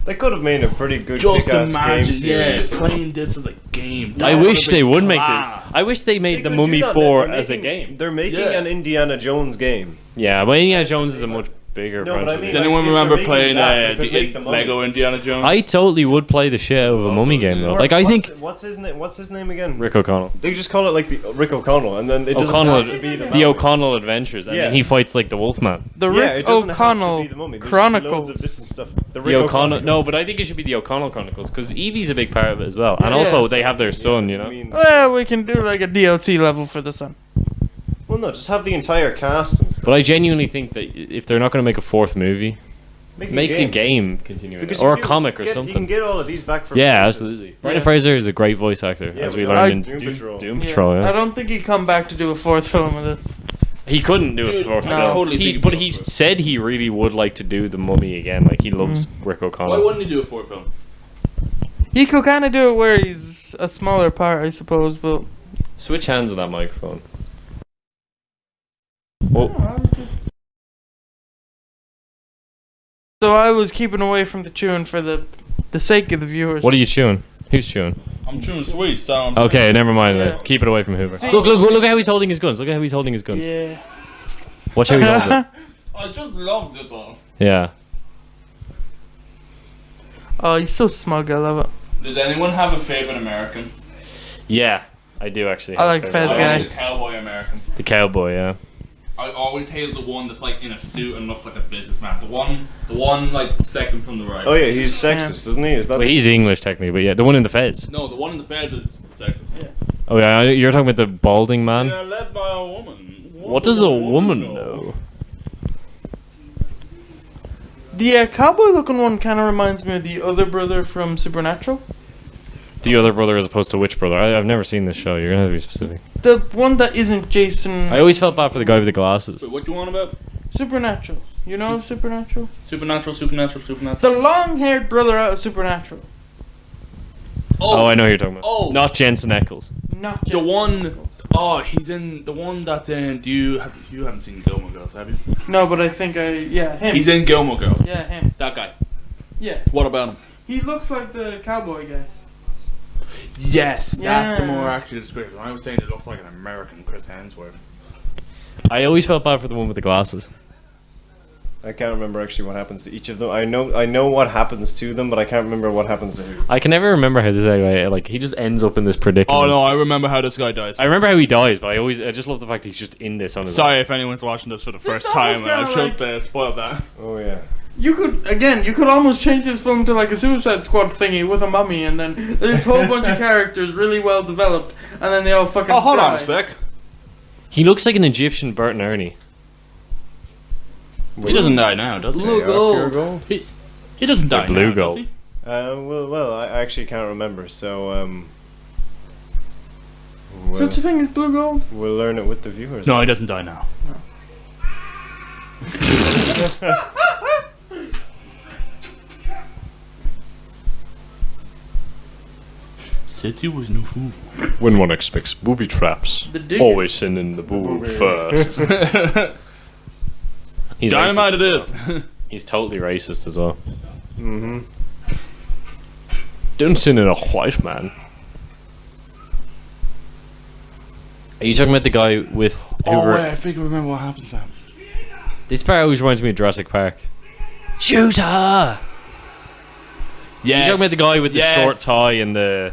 They could have made a pretty good Just kick-ass game imagine, yeah, series. playing this as a game. I That wish would've they been would make class. it. I wish they made They the could Mummy do that. 4 They're as a making- game. They're making Yeah. an Indiana Jones game. Yeah, but Indiana Jones is a much bigger No, but I franchises. mean, Does anyone if they're remember making playing that, they could make the Mummy. Lego Indiana Jones? I totally would play the shit out of a mummy game though. Or Like I think what's his name? What's his name again? Rick O'Connell. They just call it like the Rick O'Connell, and then it doesn't O'Connell, have to be the the Mummy. O'Connell Adventures, and Yeah. then he fights like the Wolfman. The Yeah, Rick it doesn't have to O'Connell be the Mummy. There's Chronicles. loads of different stuff. The Rick O'Connell, no, Chronicles. but I think it should be the O'Connell Chronicles because Evie's a big part of it as well, and Yeah. also Yes. they have their son, you I know. mean, Well, we can do like a DLC level for the son. well, no, just have the entire cast and stuff. But I genuinely think that if they're not going to make a fourth movie, make a game continuing Because it, or you a can comic or You can something. get all of these back for Yeah, franchises. absolutely. Brendan Fraser is a great voice actor, Yeah, as we we learned in Doom Patrol. Doom Patrol. I Yeah. don't think he'd come back to do a fourth film of this. He couldn't do a fourth no. film. Totally He, think but about he it. said he really would like to do the Mummy again. Like he loves Rick Why O'Connell. wouldn't he do a fourth film? He could kind of do it where he's a smaller part, I suppose, but. Switch hands on that microphone. Oh, So I was keeping away from the tune for the sake of the viewers. what are you chewing? Who's chewing? I'm chewing sweet, so I'm Okay, never mind. Yeah. Keep it away from Hoover. See- Look at how he's holding his guns. Look at how he's holding his guns. Yeah. Watch how he holds it. I just love this all. Yeah. Oh, he's so smug. I love it. Does anyone have a favorite American? Yeah, I do actually. I like have a favorite. Fez I guy. like the cowboy American. The cowboy, yeah. I always hated the one that's like in a suit and looks like a businessman. The one like second from the right. Oh yeah, he's sexist, isn't he? Is that? Well, he's English technically, but yeah, the one in the Feds. No, the one in the Feds is sexist. Yeah. Oh yeah, you're talking about the balding man. They are led by a woman. What does a woman know? The cowboy-looking one kind of reminds me of the other brother from Supernatural. The other brother as opposed to which brother? I've never seen this show. You're gonna have to be specific. The one that isn't Jason. I always felt bad for the guy with the glasses. Wait, what you want about? Supernatural. You know Supernatural? Supernatural. The long-haired brother out of Supernatural. Oh, I know who you're talking about. Oh. Not Jensen Ackles. Not The Jason one Ackles. oh he's in the one that's in. You haven't seen Gilmore Girls, have you? No, but I think yeah, him. He's in Gilmore Girls. Yeah, him. That guy. Yeah. What about him? He looks like the cowboy guy. Yes, that's a Yeah. more accurate description. I was saying it looks like an American Chris Hemsworth. I always felt bad for the one with the glasses. I can't remember actually what happens to each of them. I know what happens to them, but I can't remember what happens to who. I can never remember how this guy, like, he just ends up in this predicament. Oh no, I remember how this guy dies. I remember how he dies, but I just love the fact he's just in this on his own. Sorry if anyone's watching this for the first This time sounds and I've kinda just spoiled that. Oh yeah. You could almost change this film to like a Suicide Squad thingy with a mummy, and then there's a whole bunch of characters really well developed, and then they all fucking Oh, hold die. on a sec. He looks like an Egyptian Bert and Ernie. He doesn't die now, does he? Blue They are pure gold. gold. He doesn't die Like blue now, does gold. he? Well, I actually can't remember. So Such a thing as blue gold? we'll learn it with the viewers. No, he doesn't die now. City was no fool. When one expects booby traps, The digger. always send in the boob first. He's Dynamite racist it as is. well. He's totally racist as well. Mm-hmm. Don't send in a white man. Are you talking about the guy with Hoover? Oh wait, I think I remember what happens to him. This part always reminds me of Jurassic Park. Shoot her! Yes. You're talking about the guy with the Yes. short tie and the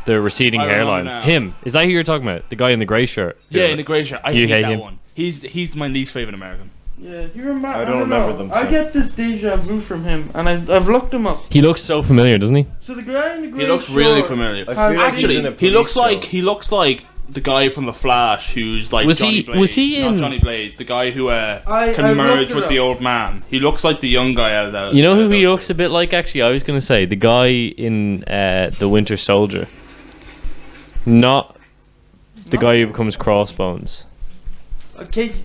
receding I remember hairline. now. Him. Is that who you're talking about? The guy in the grey shirt. Yeah, in the grey shirt. I You hate hate that him? one. He's my least favorite American. Yeah, you remember? I don't remember them, I so- get this deja vu from him, and I've looked him up. He looks so familiar, doesn't he? So the guy in the grey He looks short, really familiar. I feel like Actually, he's in a he looks police like show. he looks like the guy from The Flash, who's like Was Johnny he- Blaze. was he Not in- Johnny Blaze, the guy who I've can merge looked it with up. the old man. He looks like the young guy out of that. You know who he looks a bit like, actually? I was going to say, the guy in The Winter Soldier. Not the guy who becomes Crossbones.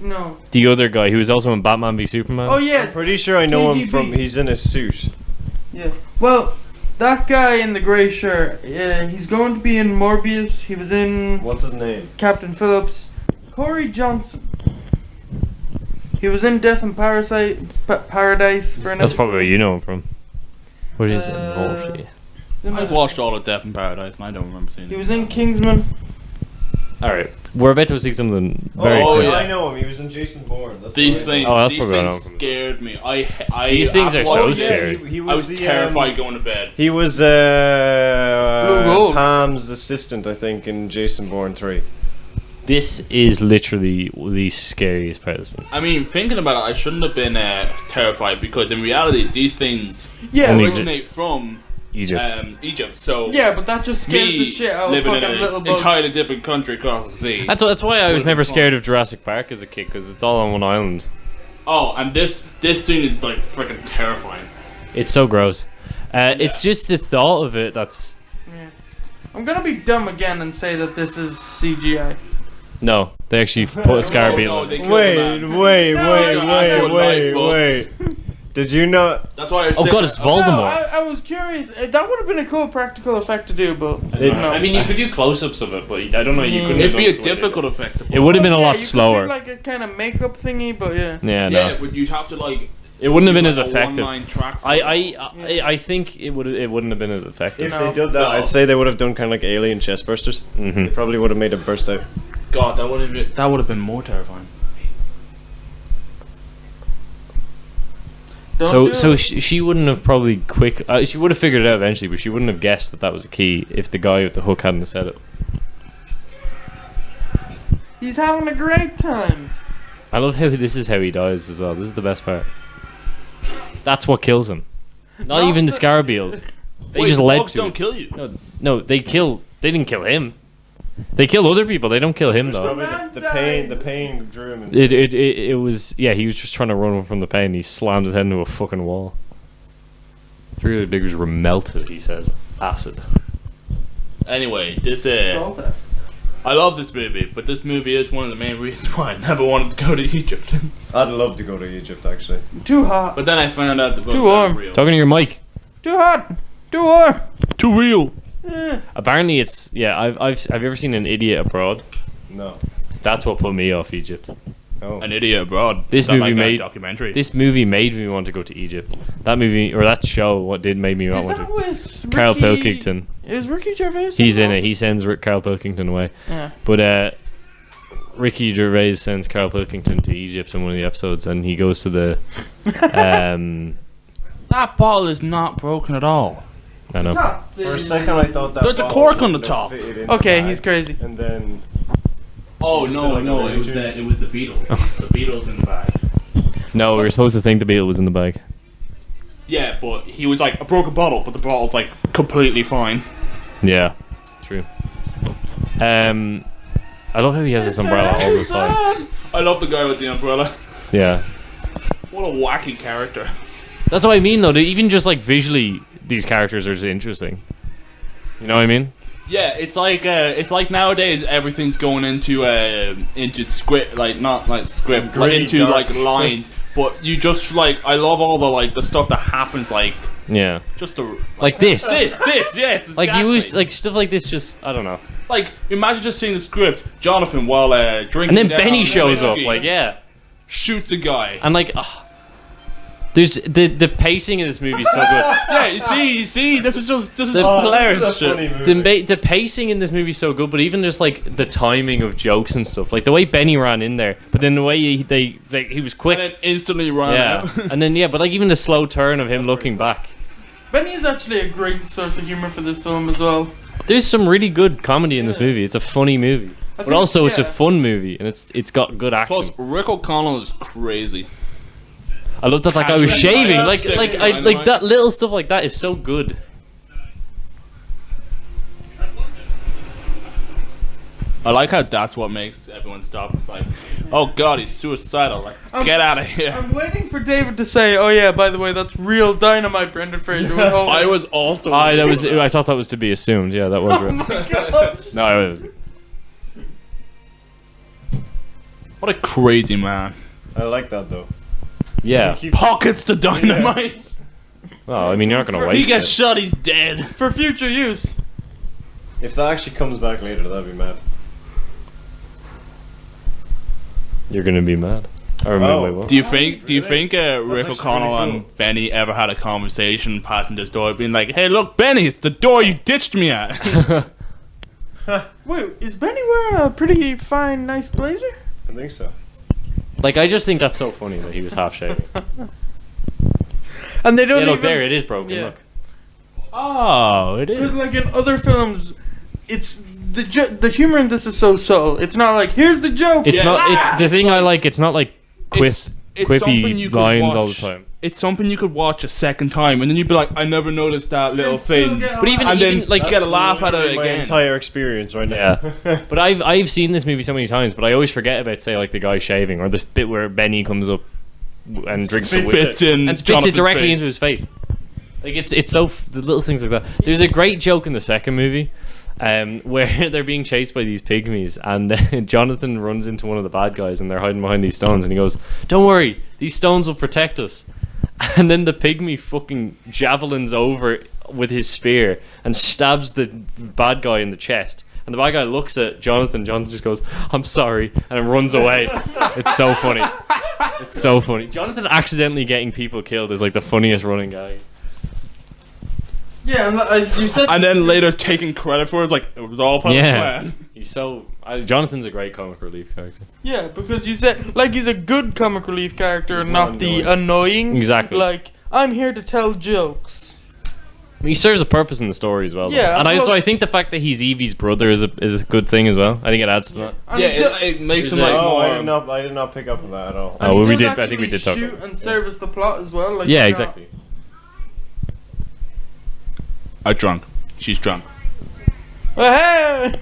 No. The other guy who was also in Batman v Superman. Oh yeah. I'm pretty sure I know him from. KGBs. He's in a suit. Yeah. Well, that guy in the grey shirt, he's going to be in Morbius. He was in What's his name? Captain Phillips. Corey Johnson. He was in Death and Paradise for an That's episode. probably where you know him from. What is it? Uh, Morphe. He I've watched all of Death in Paradise and I don't remember seeing He it. was in Kingsman. Alright. We're about to see something very Oh, exciting. yeah. I know him. He was in Jason Bourne. That's These what I things, know. Oh, that's these probably things what scared me. I These things are after so watching this, scary. He I was the, terrified going to bed. He was Blue Robe. Pam's assistant, I think, in Jason Bourne 3. This is literally the scariest part of this movie. I mean, thinking about it, I shouldn't have been terrified because in reality, these things Yeah, Only originate from Egypt. Egypt. So yeah, but that just scares me the shit out of living in fucking little an bugs. entirely different country across the sea. That's why I was Would've never been scared fun. of Jurassic Park as a kid, because it's all on one island. Oh, and this scene is like freaking terrifying. It's so gross. It's just the thought of it that's... Yeah. I'm gonna be dumb again and say that this is CGI. No, they actually put a scarabeel no, in they it. killed the Wait, man. wait, No, wait, no, wait, no, wait, wait. Did you not? That's why I Oh said god, it's No, Voldemort. I was curious. That would have been a cool practical effect to do, but It- no. I mean, you could do close-ups of it, but I don't know, you couldn't It'd have be done a it the way they difficult did. effect. It would have been a Yeah, lot you could do, slower. like a kind of makeup thingy, but yeah. Yeah, Yeah, no. but you'd have to like. It wouldn't have been do, as like, a effective. one-line track for it. I think it wouldn't have been as effective. If No. they did that, I'd say they would have done kind of like alien chest bursters. Mhm. They probably would have made it burst out. God, that would have been more terrifying. Don't do So it. she wouldn't have probably she would have figured it out eventually, but she wouldn't have guessed that was a key if the guy with the hook hadn't said it. He's having a great time. I love how this is how he dies as well. This is the best part. That's what kills him. Not even the scarabeels. They Wait, just the led bugs to don't it. kill you. No, they didn't kill him. They kill other people. They don't kill him though. Probably the pain drew him. It was he was just trying to run from the pain. He slammed his head into a fucking wall. 3 of the diggers were melted. He says acid. Anyway, this Salt test. I love this movie, but this movie is one of the main reasons why I never wanted to go to Egypt. I'd love to go to Egypt, actually. Too hot. But then I found out the bugs Too warm. aren't real. Talking to your mic. Too hot. Too warm. Too real. Eh. Apparently, it's I've have you ever seen An Idiot Abroad? No. That's what put me off Egypt. Oh. An Idiot Abroad. This Is that movie like a made- documentary. This movie made me want to go to Egypt. That movie or that show, what did make me Is want that to? with Carl Ricky- Pilkington. Is Ricky Gervais? He's in it. He sends Carl Pilkington away. Yeah. But Ricky Gervais sends Carl Pilkington to Egypt in one of the episodes, and he goes to the. That bottle is not broken at all. I know. Top. For a second, I thought that. There's a bottle cork on the wouldn't have top. fitted in the Okay, bag, he's crazy. And then. Oh Just no, like no, the it was Rangers. the Beatles. The Beatles in the bag. No, we were supposed to think the Beetle was in the bag. Yeah, but he was like a broken bottle, but the bottle's like completely fine. Yeah, true. I love how he has this umbrella all the time. I love the guy with the umbrella. Yeah. What a wacky character. That's what I mean, though. Even just like visually, these characters are just interesting. You know what I mean? Yeah, it's like nowadays everything's going into script, like not like script, like Gritty, into dark. like lines. But you just like I love all the like the stuff that happens, like Yeah. just the Like this. yes, Like exactly. you use like stuff like this. Just I don't know. like imagine just seeing the script, Jonathan while drinking, And then down Benny shows up. whiskey, Like yeah. shoots a guy. And like, there's the pacing in this movie is so good. Yeah, you see, this is just Oh, hilarious this is a shit. funny movie. The pacing in this movie is so good, but even just like the timing of jokes and stuff, like the way Benny ran in there, but then the way he was quick. And then instantly ran Yeah, out. and then but like even the slow turn of him looking back. Benny is actually a great source of humor for this film as well. There's some really good comedy in this movie. It's a funny movie, but think- also it's a yeah. fun movie, and it's got good action. Plus, Rick O'Connell is crazy. I love that guy was Casual shaving, dynamite. like that little stuff like that is so good. I like how that's what makes everyone stop. It's like, oh god, he's suicidal. Let's get out of here. I'm waiting for David to say, "Oh yeah, by the way, that's real dynamite." Brendan Fraser was holding. I was also. I thought that was to be assumed. Yeah, that was Oh real. my gosh. No, it wasn't. What a crazy man. I like that though. Yeah. Keep- Pockets the dynamite. Well, I mean, you're not gonna He waste He gets it. shot. He's dead. For future use. If that actually comes back later, that'd be mad. You're gonna be mad. Or Oh. wait, what? Do you think Rick actually O'Connell really and Benny ever had a conversation passing this door, being like, "Hey, look, Benny, it's the door you ditched me at." Wait, is Benny wearing a pretty fine, nice blazer? I think so. Like, I just think that's so funny that he was half shaving. And they don't Yeah, look even... there, it is broken. Yeah. Look. Oh, it Because is. like in other films, it's the humor in this is so subtle. It's not like here's the joke. It's Yeah. not. It's the thing I like. It's not like It's something you quippy could lines all the watch. time. It's something you could watch a second time, and then you'd be like, I never noticed that little still thing. get a But even And then like get a laugh out of it my again. entire experience right now. yeah. But I've seen this movie so many times, but I always forget about say like the guy shaving or this bit where Benny comes up and drinks the whiskey Spits in and spits Jonathan's it directly face. into his face. Like it's so the little things like that. There's a great joke in the second movie. Where they're being chased by these pygmies, and Jonathan runs into one of the bad guys, and they're hiding behind these stones, and he goes, "Don't worry, these stones will protect us." And then the pygmy fucking javelins over with his spear and stabs the bad guy in the chest. And the bad guy looks at Jonathan. Jonathan just goes, "I'm sorry," and runs away. It's so funny. It's so funny. Jonathan accidentally getting people killed is like the funniest running guy. Yeah, and you said. And then later taking credit for it, like, it was all part of the Yeah, plan. he's so. Jonathan's a great comic relief character. Yeah, because you said like he's a good comic relief character, He's and not not the annoying. Exactly. Like I'm here to tell jokes. He serves a purpose in the story as well. though. Yeah, and well- so I think the fact that he's Evie's brother is a good thing as well. I think it adds to that. And Yeah, he does- it makes Is him it- like Oh, more. I did not pick up on that at all. and Oh, he well, we does did. I think we actually did talk shoot about it. and service the plot as well. Like, Yeah, you know. exactly. I'm drunk. She's drunk. Well, hey!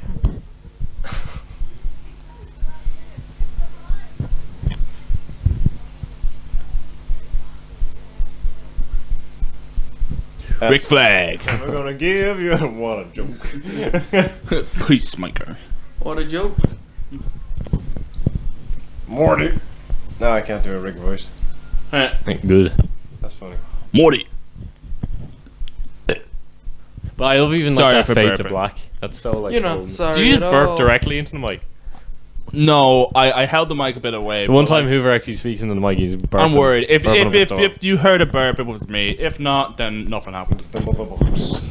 Rick Flag. We're gonna give you what a joke. Peacemaker. What a joke. Morty. No, I can't do a Rick voice. Good. That's funny. Morty. But I love even Sorry like that for fade to burping. black. That's so like. You're not cool. sorry Did you just at burp all. directly into the mic? No, I held the mic a bit away. The one but, time like, Hoover actually speaks into the mic, he's burping. I'm worried. If burping up a if, storm. if you heard a burp, it was me. If not, then nothing happened. It's the mother box.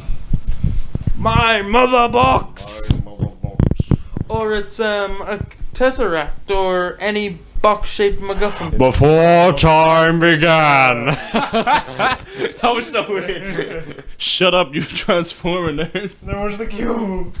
My mother box! Mother box. Or it's a tesseract or any box-shaped MacGuffin. Before time began. That was so weird. Shut up, you transformer nerds. There was the cube.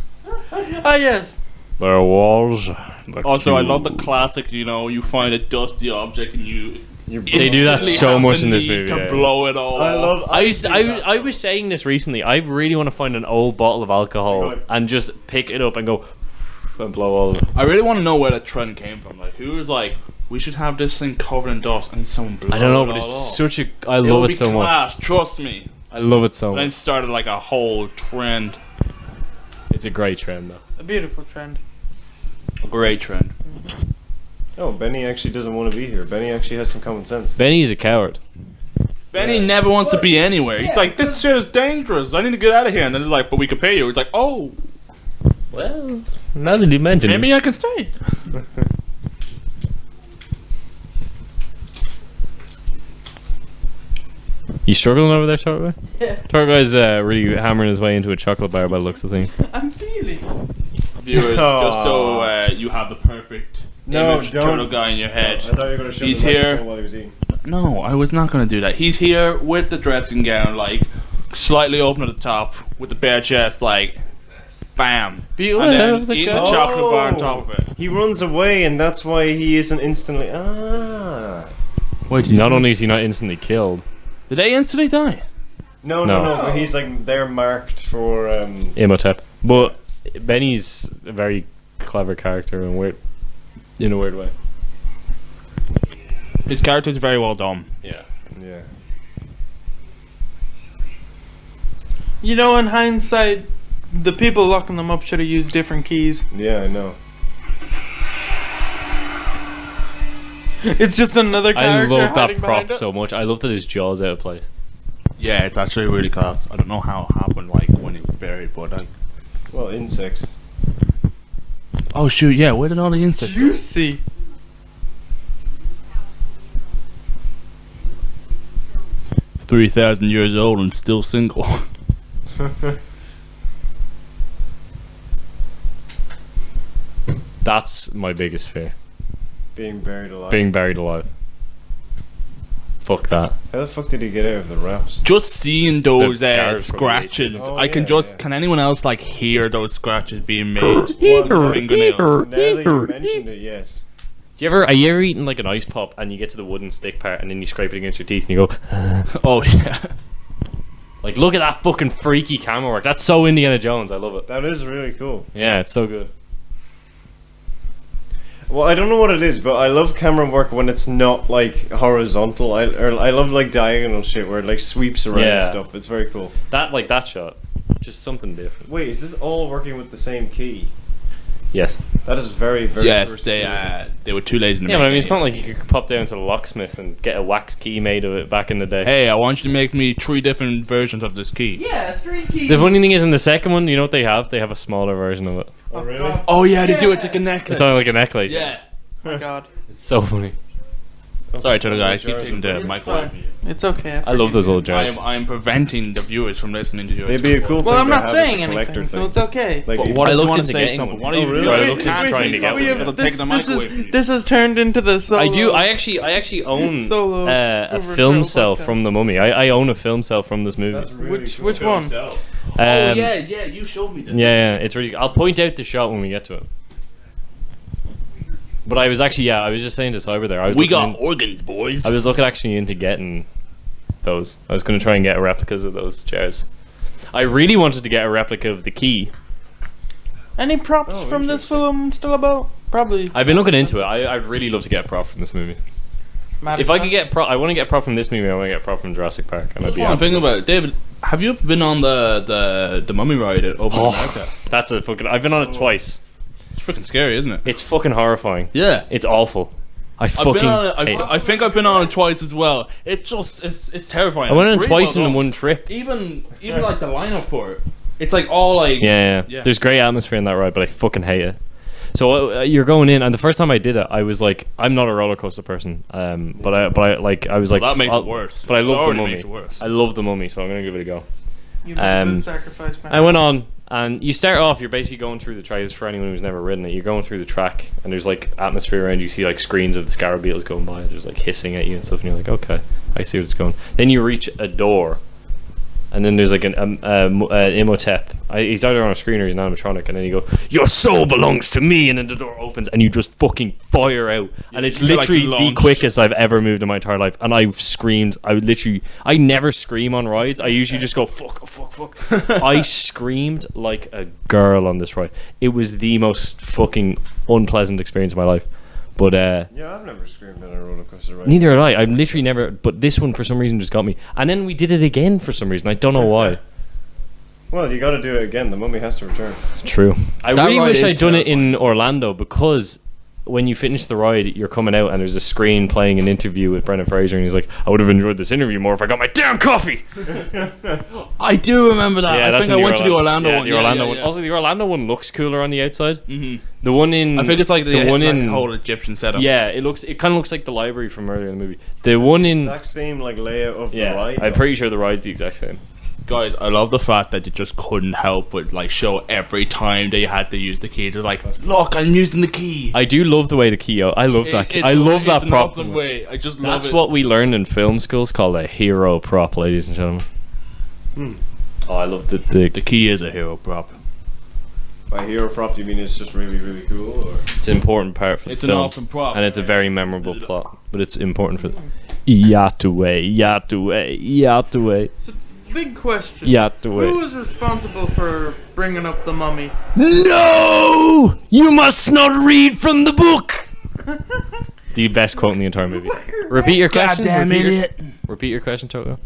Ah yes. There was. The Also, I love the cube. classic. You know, you find a dusty object and you. They do that instantly so have much the in this need movie, to yeah. blow it all. I off. love. I was saying this recently. I really want to find an old bottle of alcohol Good. and just pick it up and go and blow all of it. I really want to know where that trend came from. Like, who was like, we should have this thing covered in dust, and someone blew I don't know, it but all it's off. such a. I It love would it be so much. class, trust me. I love it so And then much. started like a whole trend. It's a great trend, though. A beautiful trend. A great trend. Oh, Benny actually doesn't want to be here. Benny actually has some common sense. Benny's a coward. Benny Yeah. never wants to be anywhere. He's like, this shit is dangerous. I need to get out of here. And then they're like, but we could pay you. He's like, oh, Well, now that you mention it. maybe I can stay. You struggling over there, Torque? Yeah. Torque Guy's really hammering his way into a chocolate bar by the looks of things. I'm feeling. Viewers, Aw. just so you have the perfect No, image don't. turtle guy in your I head. thought you were gonna show He's the here. microphone while he was eating. No, I was not going to do that. He's here with the dressing gown, like, slightly open at the top, with the bare chest, like, bam. Beautiful. And then That was a eating good- the chocolate bar on Oh. top of it. He runs away, and that's why he isn't instantly. Wait, Not only is he not instantly killed, did they instantly die? No, No. no, no. But he's like they're marked for. Imhotep. But Benny's a very clever character in a weird way. His character's very well done. Yeah. Yeah. You know, in hindsight, the people locking them up should have used different keys. Yeah, I know. It's just another I character love that hiding prop behind it. so much. I love that his jaw's out of place. Yeah, it's actually really class. I don't know how it happened, like, when he was buried, but, like... Well, insects. Oh, shoot, yeah, where did all the insects go? Juicy. $3,000 years old and still single. That's my biggest fear. Being buried alive. Being buried alive. Fuck that. How the fuck did he get out of the wraps? Just seeing those The scars from the scratches, 80s. Oh, I can yeah, just. yeah. Can anyone else like hear those scratches being made? Well, Fingernails. now that you mentioned it, yes. Are you ever eating like an ice pop and you get to the wooden stick part and then you scrape it against your teeth and you go, Oh yeah. like, look at that fucking freaky camera work. That's so Indiana Jones. I love it. That is really cool. Yeah, it's so good. Well, I don't know what it is, but I love camera work when it's not like horizontal. I love like diagonal shit where it like sweeps around Yeah. stuff. It's very cool. That shot. Just something different. Wait, is this all working with the same key? Yes. That is very, very. Yes, versatile. they were too lazy to Yeah, make but I mean, it. it's not like you could pop down to the locksmith and get a wax key made of it back in the day. Hey, I want you to make me 3 different versions of this key. Yeah, 3 keys. The funny thing is, in the second one, you know what they have? They have a smaller version of it. Oh really? Oh yeah, they do. It's like a necklace. It's only like a necklace. Yeah. Oh my god. It's so funny. Sorry to the guys. Keep Jars taking are the brilliant. mic It's away fine. from you. It's okay. I love those little jars. I'm preventing the viewers from listening to you. They'd be a cool thing. Well, I'm to not have as saying a collector anything, so thing. it's okay. Like, But you- what I I looked looked into to say getting something. one. What are Oh, you really? doing? I looked into trying to get one. It'll take the mic away from you. This has turned into the solo. I do. I actually own Solo a Whoover film Trail cell podcast. from the Mummy. I own a film cell from this movie. That's really cool. Which one? Oh Um, yeah, you showed me this. Yeah, it's really. I'll point out the shot when we get to it. But I was just saying to Cyber there. We got organs, boys. I was looking actually into getting those. I was going to try and get replicas of those chairs. I really wanted to get a replica of the key. Any props Oh, from this interesting. film still about? Probably. I've been looking into it. I'd really love to get a prop from this movie. If I could get I want to get a prop from this movie. I want to get a prop from Jurassic Park, and I'd That's be what I'm happy. thinking about. David, have you ever been on the Mummy ride at Open America? That's a fucking. I've been on it twice. It's freaking scary, isn't it? It's fucking horrifying. Yeah. It's awful. I I've fucking been on it. hate it. I think I've been on it twice as well. It's just it's terrifying. I went on It's it really twice well in done. one trip. Even like the lineup for it. It's like all like Yeah. Yeah. There's great atmosphere in that ride, but I fucking hate it. So you're going in, and the first time I did it, I was like, I'm not a roller coaster person, but I was like, that makes I'll- it worse. But I It love the already Mummy. makes it worse. I love the Mummy, so I'm gonna give it a go. You made a Um, good sacrifice, man. I went on, and you start off, you're basically going through the track. For anyone who's never ridden it, you're going through the track, and there's like atmosphere around you. You see like screens of the scarab beetles going by. There's like hissing at you and stuff, and you're like, okay, I see where it's going. Then you reach a door, and then there's like an Imhotep. He's either on a screen or he's an animatronic, and then you go, "Your soul belongs to me," and then the door opens, and you just fucking fire out, and it's you get, like, literally the launched. quickest I've ever moved in my entire life. And I've screamed. I never scream on rides. I usually just go fuck, fuck, fuck. I screamed like a girl on this ride. It was the most fucking unpleasant experience of my life. But Yeah, I've never screamed on a roller coaster ride. neither had I. I've literally never. But this one for some reason just got me. And then we did it again for some reason. I don't know why. Well, you got to do it again. The Mummy has to return. True. I That really ride wish is I'd done it in Orlando, because when you finish the ride, you're coming out and there's a screen playing an interview with Brendan Fraser, and he's like, "I would have enjoyed this interview more if I got my damn coffee." I do remember that. I that's think in I went to the Orlando yeah, one. The Orlando one. Also, the Orlando one looks cooler on the outside. Mhm. The one in I think it's like the one like in the whole Egyptian setup. yeah, it kind of looks like the library from earlier in the movie. The one in Exact same like layout of the yeah, ride. I'm though. pretty sure the ride's the exact same. Guys, I love the fact that you just couldn't help but like show every time that you had to use the key. They're like, look, I'm using the key. I do love the way the key. I love that. Key. It's I love that an prop. awesome way. I just love That's it. what we learned in film school. It's called a hero prop, ladies and gentlemen. Oh, I love the The key is a hero prop. By hero prop, do you mean it's just really, really cool? Or? It's an important part for the It's an film, awesome prop. and it's a very memorable plot. But it's important for Yataway, Yataway, Yataway, Big question. Who Yataway. was responsible for bringing up the mummy? No, you must not read from the book. The best quote in the entire movie. Repeat your question. Goddamn repeat idiot. Repeat your question, Toto.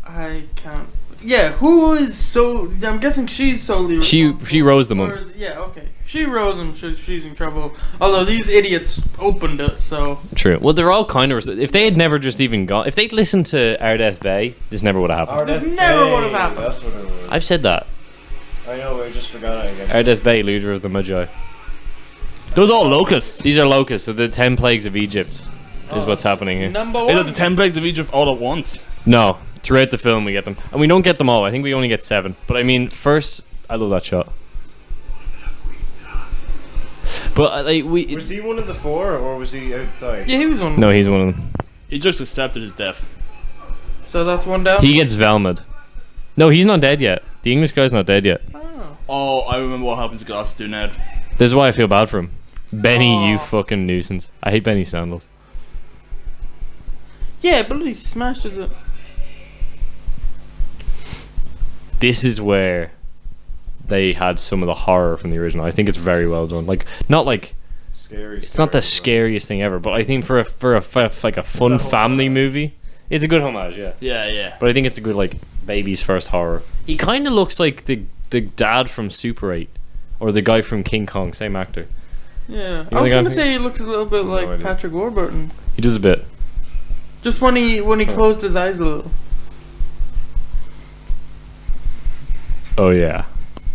I can't. Yeah, who is so? I'm guessing she's solely responsible. She rose the Or mummy. is- Yeah, okay. She rose him. She's in trouble. Although these idiots opened it, so True. Well, they're all kind of. If they had never just even gone, if they'd listened to Our Death Bay, this never would have happened. This Ardeth never Bay, would have happened. That's what it was. I've said that. I know, I just forgot it again. Our Death Bay, leader of the Magi. Those are all locusts. These are locusts. So the 10 plagues of Egypt is what's happening here. number Is it one. the 10 plagues of Egypt all at once? No, throughout the film we get them, and we don't get them all. I think we only get 7. But I mean, first, I love that shot. But like Was he one of the four, or was he outside? Yeah, he was one. no, he's one of them. He just accepted his death. So that's one down. He gets Velmed. No, he's not dead yet. The English guy's not dead yet. Oh. Oh, I remember what happens to Glasses do Ned. This is why I feel bad for him. Benny, you Oh. fucking nuisance. I hate Benny Sandals. Yeah, bloody smashes it. This is where they had some of the horror from the original. I think it's very well done. Like, not like Scary. it's not the scariest thing ever, but I think for like a fun family movie, it's a good homage. Yeah, Yeah, yeah. but I think it's a good like baby's first horror. He kind of looks like the dad from Super 8 or the guy from King Kong, same actor. Yeah. know I was the guy gonna I'm say he looks a little bit like idea. Patrick Warburton. He does a bit. Just when he closed his eyes a little. Oh yeah.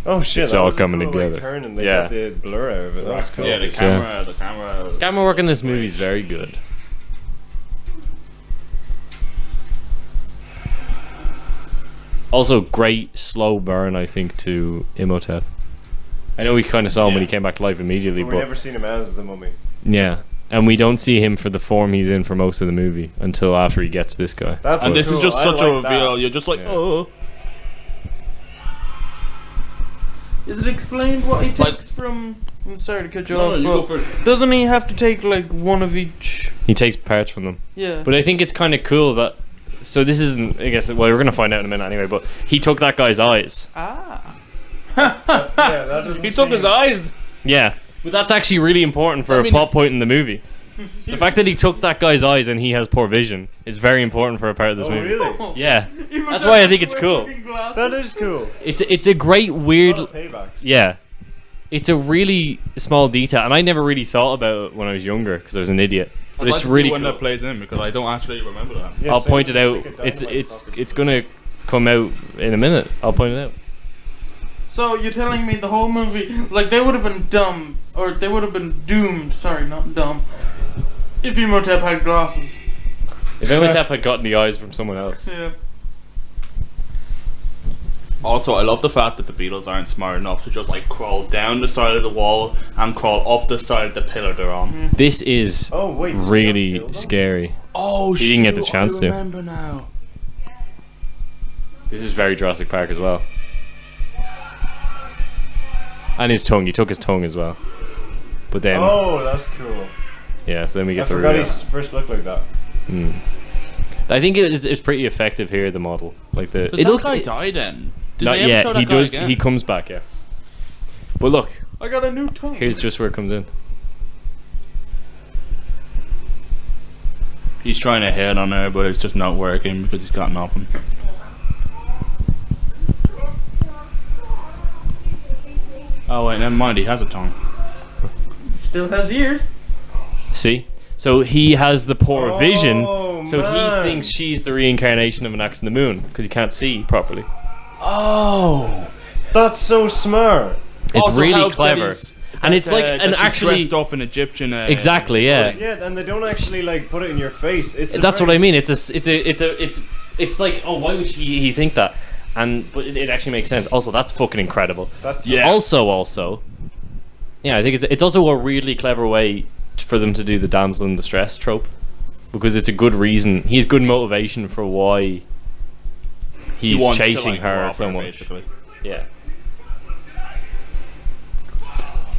Oh shit! It's that all was a coming cool, together. Like, turn and they Yeah. got the blur out of it. That was cool. Yeah, the camera. Camera work in this movie is very good. Also, great slow burn, I think, to Imhotep. I know we kind of saw him when he came back to life immediately, But we but never seen him as the mummy. yeah, and we don't see him for the form he's in for most of the movie until after he gets this guy. That's And so this is cool. just I such a like that. reveal. You're just like, Yeah. oh. Is it explained what he takes Like- from? I'm sorry to cut you No, off. you but go for it. doesn't he have to take like one of each? He takes parts from them, Yeah. but I think it's kind of cool that. So this isn't. I guess. Well, we're gonna find out in a minute anyway. But he took that guy's eyes. Ah. Yeah, that doesn't He took seem- his eyes. Yeah, but that's actually really important for I a mean- plot point in the movie. The fact that he took that guy's eyes and he has poor vision is very important for a part of this Oh movie. really? Yeah, You must That's have why I think it's wear cool. fucking glasses. That is cool. it's a great weird. A lot of paybacks. Yeah, it's a really small detail, and I never really thought about it when I was younger because I was an idiot. But I'd it's like to really see when cool. that plays in because I don't actually remember that. Yeah, I'll same, point it just out. like a dynamite It's pocket. gonna come out in a minute. I'll point it out. So you're telling me the whole movie, like they would have been dumb, or they would have been doomed. Sorry, not dumb. If Imhotep had glasses. If Imhotep had gotten the eyes from someone else, Yeah. Also, I love the fact that the Beatles aren't smart enough to just like crawl down the side of the wall and crawl up the side of the pillar they're on. this is Oh wait. did she not really kill them? scary. Oh, He didn't get the chance I to. remember now. This is very Jurassic Park as well. And his tongue. He took his tongue as well. But then, Oh, that's cool. yeah. So then we I get the forgot reveal. he first looked like that. I think it's pretty effective here. The model, like the Does it that looks guy die then? Did not they ever yet. show He that guy does. again? He comes back. Yeah. But look, I got a new tongue. here's just where it comes in. He's trying to hit on her, but it's just not working because he's got nothing. Oh wait, never mind. He has a tongue. Still has ears. See, so he has the poor vision. Oh, So man. he thinks she's the reincarnation of an axe in the moon because he can't see properly. Oh, That's so smart. It's Also really helps that clever, he's- and it's like that an she's actually dressed up in Egyptian. exactly yeah. Yeah, and they don't actually like put it in your face. It's a That's what very- I mean. It's like, oh, why would he think that? But it actually makes sense. Also, that's fucking incredible. That, Yeah. Also, yeah, I think it's also a really clever way for them to do the damsel in distress trope, because it's a good reason. He has good motivation for why He he's wants to, chasing like, her rob so much. basically. Yeah.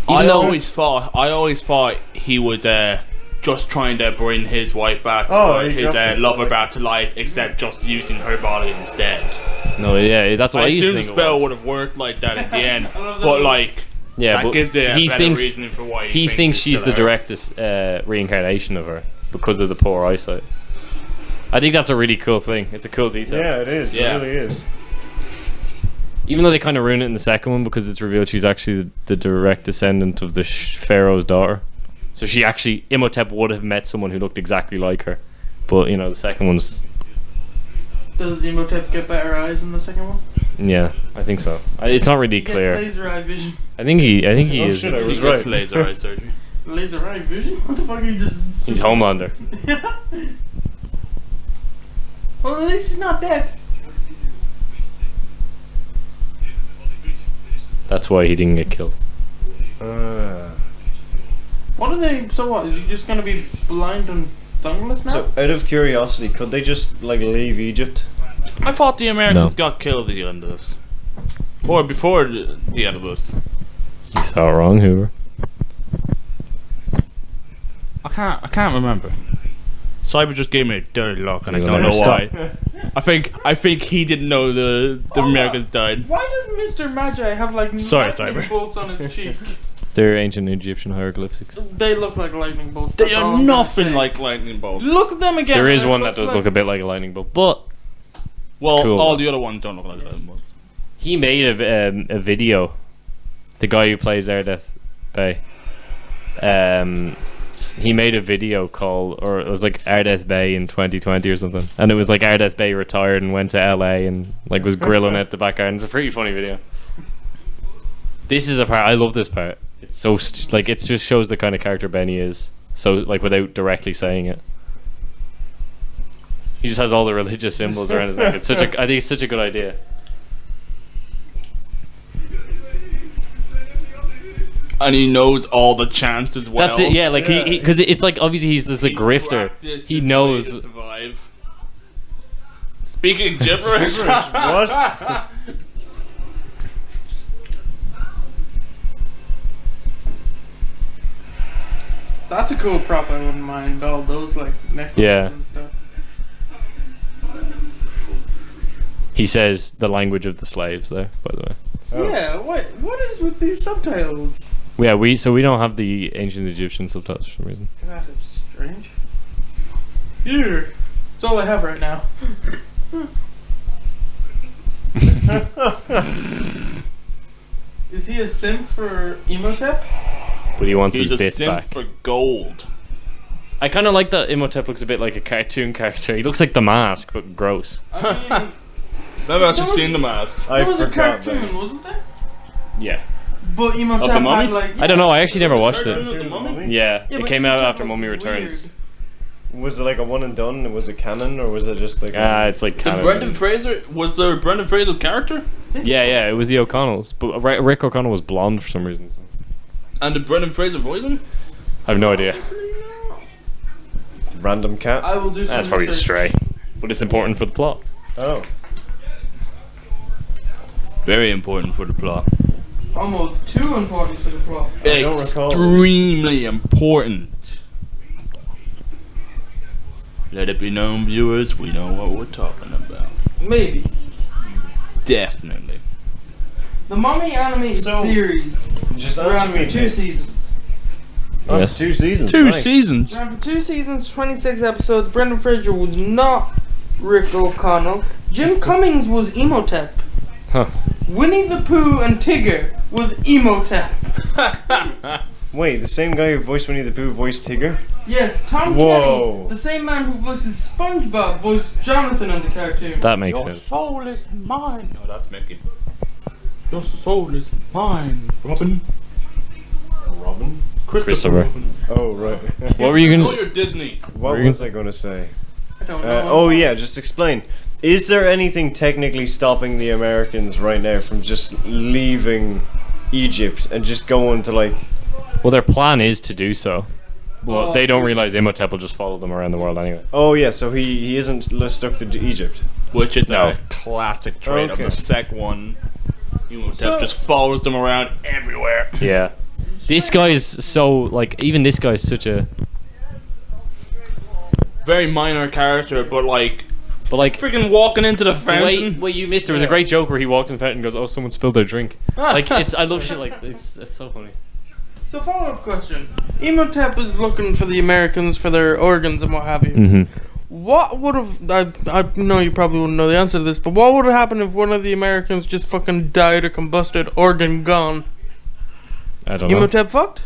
I Even though- always thought he was just trying to bring his wife back, Oh, or he his dropped it. lover back to life, except just using her body instead. No, yeah, that's what I, I used to assume the think it spell was. would have worked like that in the end, love that. but like Yeah, that but gives it a he better thinks reasoning for why he thinks it's she's still the her. direct reincarnation of her because of the poor eyesight. I think that's a really cool thing. It's a cool detail. Yeah, it is. Yeah. It really is. Even though they kind of ruin it in the second one because it's revealed she's actually the direct descendant of the pharaoh's daughter. So she actually, Imhotep would have met someone who looked exactly like her. But, you know, the second one's, Does Imhotep get better eyes in the second one? yeah, I think so. It's not really He gets clear. laser eye vision. I think he Oh, is. shit, I He was gets right. laser eye surgery. Laser eye vision? What the fuck are you just... He's Homelander. Well, at least he's not dead. That's why he didn't get killed. What are they? So what? Is he just gonna be blind and tongueless now? So, out of curiosity, could they just like leave Egypt? I thought the Americans got killed at the end of this. Or before the end of this. You saw it wrong, Hoover. I can't remember. Cyber just gave me a dirty look, and I You don't know better stop. why. I think he didn't know the Americans died. Why does Mr. Magi have like Sorry, lightning Cyber. bolts on his cheek? They're ancient Egyptian hieroglyphics. They look like lightning bolts. They that's all are I'm gonna nothing say. like lightning bolts. Look at them again. There is It one that looks does like- look a bit like a lightning bolt, but Well, cool. all the other ones don't look like lightning bolts. he made a video. The guy who plays Ardeth Bay. He made a video called, or it was like Ardeth Bay in 2020 or something, and it was like Ardeth Bay retired and went to LA and like was grilling at the back garden. It's a pretty funny video. This is a part I love. This part. It's so like it just shows the kind of character Benny is. So like without directly saying it, he just has all the religious symbols around his neck. It's such a I think it's such a good idea. And he knows all the chants as well. That's it. Yeah, like he because it's like obviously he's just a grifter. Practiced He his way knows. to survive. Speaking gibberish. What? That's a cool prop. I wouldn't mind all those like necklaces Yeah. and stuff. He says the language of the slaves there, by the way. Oh. Yeah. What is with these subtitles? Yeah, we don't have the ancient Egyptian subtitles for some reason. That is strange. Here. That's all I have right now. Is he a simp for Emotep? But he wants He's his a bits simp back. for gold. I kind of like that Imhotep looks a bit like a cartoon character. He looks like the Mask, but gross. I mean, Never actually seen the mask. there was a forgot cartoon, that. wasn't there? Yeah. But Emotep Of the Mummy? had like... I don't know. I actually never watched Cartoon it. of the Mummy? Yeah, Yeah, it but came out Emotep after Mummy looked Returns. weird. Was it like a one and done? Was it canon or was it just like? It's like Did canon. Brendan Fraser, was there a Brendan Fraser character? Yeah, it was the O'Connells, but Rick O'Connell was blonde for some reason. So. And did Brendan Fraser voice him? I have no idea. Random cat. I will do some That's probably a research. stray, but it's important for the plot. Oh. Very important for the plot. Almost too important for the plot. I don't recall this. Extremely important. Let it be known, viewers, we know what we're talking about. Maybe. Definitely. The Mummy animated So- series Just ran answer me for 2 this. seasons. Oh, Yes. 2 seasons. Two nice. seasons. Ran for 2 seasons, 26 episodes. Brendan Fraser was not Rick O'Connell. Jim Cummings was Emotep. Huh. Winnie the Pooh and Tigger was Emotep. Wait, the same guy who voiced Winnie the Pooh voiced Tigger? Yes, Tom Whoa. Kenny, the same man who voices SpongeBob, voiced Jonathan in the cartoon. That makes Your sense. soul is mine. No, that's Mickey. Your soul is mine, Robin. Robin? Christopher. Robin. Oh, right. What were you Oh, gonna? you're Disney. What Were was I going to say? I don't know. Oh, yeah, just explain. Is there anything technically stopping the Americans right now from just leaving Egypt and just going to, like... Well, their plan is to do so. Well, Oh. they don't realize Imhotep will just follow them around the world anyway. Oh, yeah, so he isn't stuck to Egypt. Which is No. a classic trait Okay. of the sec one. Emotep So- just follows them around everywhere. Yeah. This guy is so like even this guy is such a Very minor character, but like like freaking walking into the wait, fountain. wait, you missed. There was a great joke where he walked in the fountain and goes, "Oh, someone spilled their drink." Like it's, I love shit like it's so funny. So follow-up question. Emotep is looking for the Americans for their organs and what have you. Mm-hmm. What would have... I know you probably wouldn't know the answer to this, but what would have happened if one of the Americans just fucking died or combusted, organ gone? I don't know. Emotep fucked?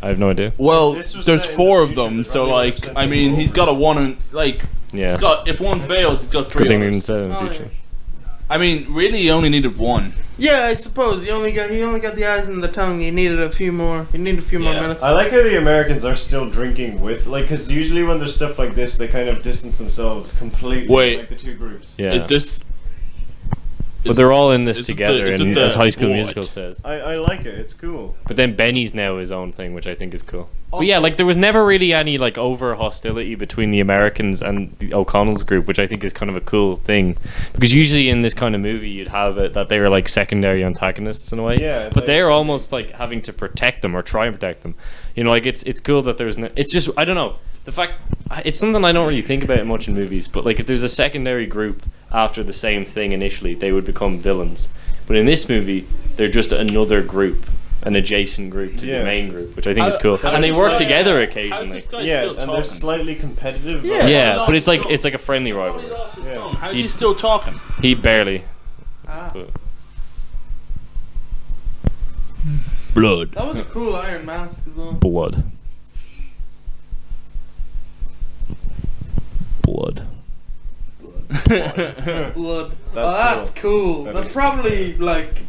I have no idea. Well, This was there's set in 4 the of them, future, so right? like, Set I in mean, the he's got a one and like, Yeah. if one fails, he's got 3 Good thing we didn't others. say it in the Oh, future. I mean, really, he only needed 1. Yeah, I suppose. He only got the eyes and the tongue. He needed a few more. He needed a few more Yeah. minutes. I like how the Americans are still drinking with, like, because usually when there's stuff like this, they kind of distance themselves completely. Wait. Like the 2 groups. Yeah. Is this? But they're all in this is it together, the- is and it the as High School what? Musical says. I like it. It's cool. But then Benny's now his own thing, which I think is cool. But yeah, like there was never really any like over hostility between the Americans and the O'Connell's group, which I think is kind of a cool thing. Because usually in this kind of movie, you'd have it that they were like secondary antagonists in a way. Yeah, But they're almost like having to protect them or try and protect them. You know, like it's cool that there's no. It's just I don't know the fact. It's something I don't really think about much in movies. But like if there's a secondary group after the same thing initially, they would become villains. But in this movie, they're just another group, an adjacent group to the main group, which I think is cool. And they work together occasionally. Yeah, and they're slightly competitive. Yeah. Yeah, but it's like a friendly rivalry. How's he still talking? He barely. Ah. Blood. That was a cool Iron Mask as well. Blood. Blood. Blood. That's Cool. That That's is- probably like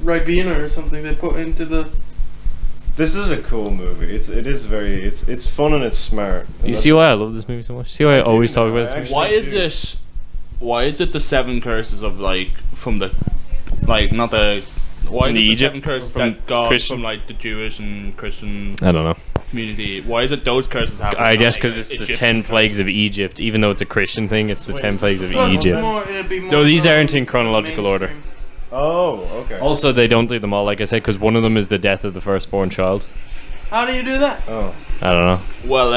Ribena or something they put into the. This is a cool movie. It is very. It's fun and it's smart. And You see why I love this movie so much? See why I always talk about this movie? Why is it the seven curses of like from the like not the why is The it the Egypt? seven curses From that God Christian? from like the Jewish and Christian I don't know. community? Why is it those curses happen? I guess not, because like, it's the Egyptian 10 plagues of Egypt. Even though it's a Christian thing, it's the 10 plagues of Plus, Egypt. it'd be more No, these aren't in mainstream. chronological order. Oh, okay. Also, they don't do them all, like I said, because one of them is the death of the firstborn child. How do you do that? Oh, I don't know. Well,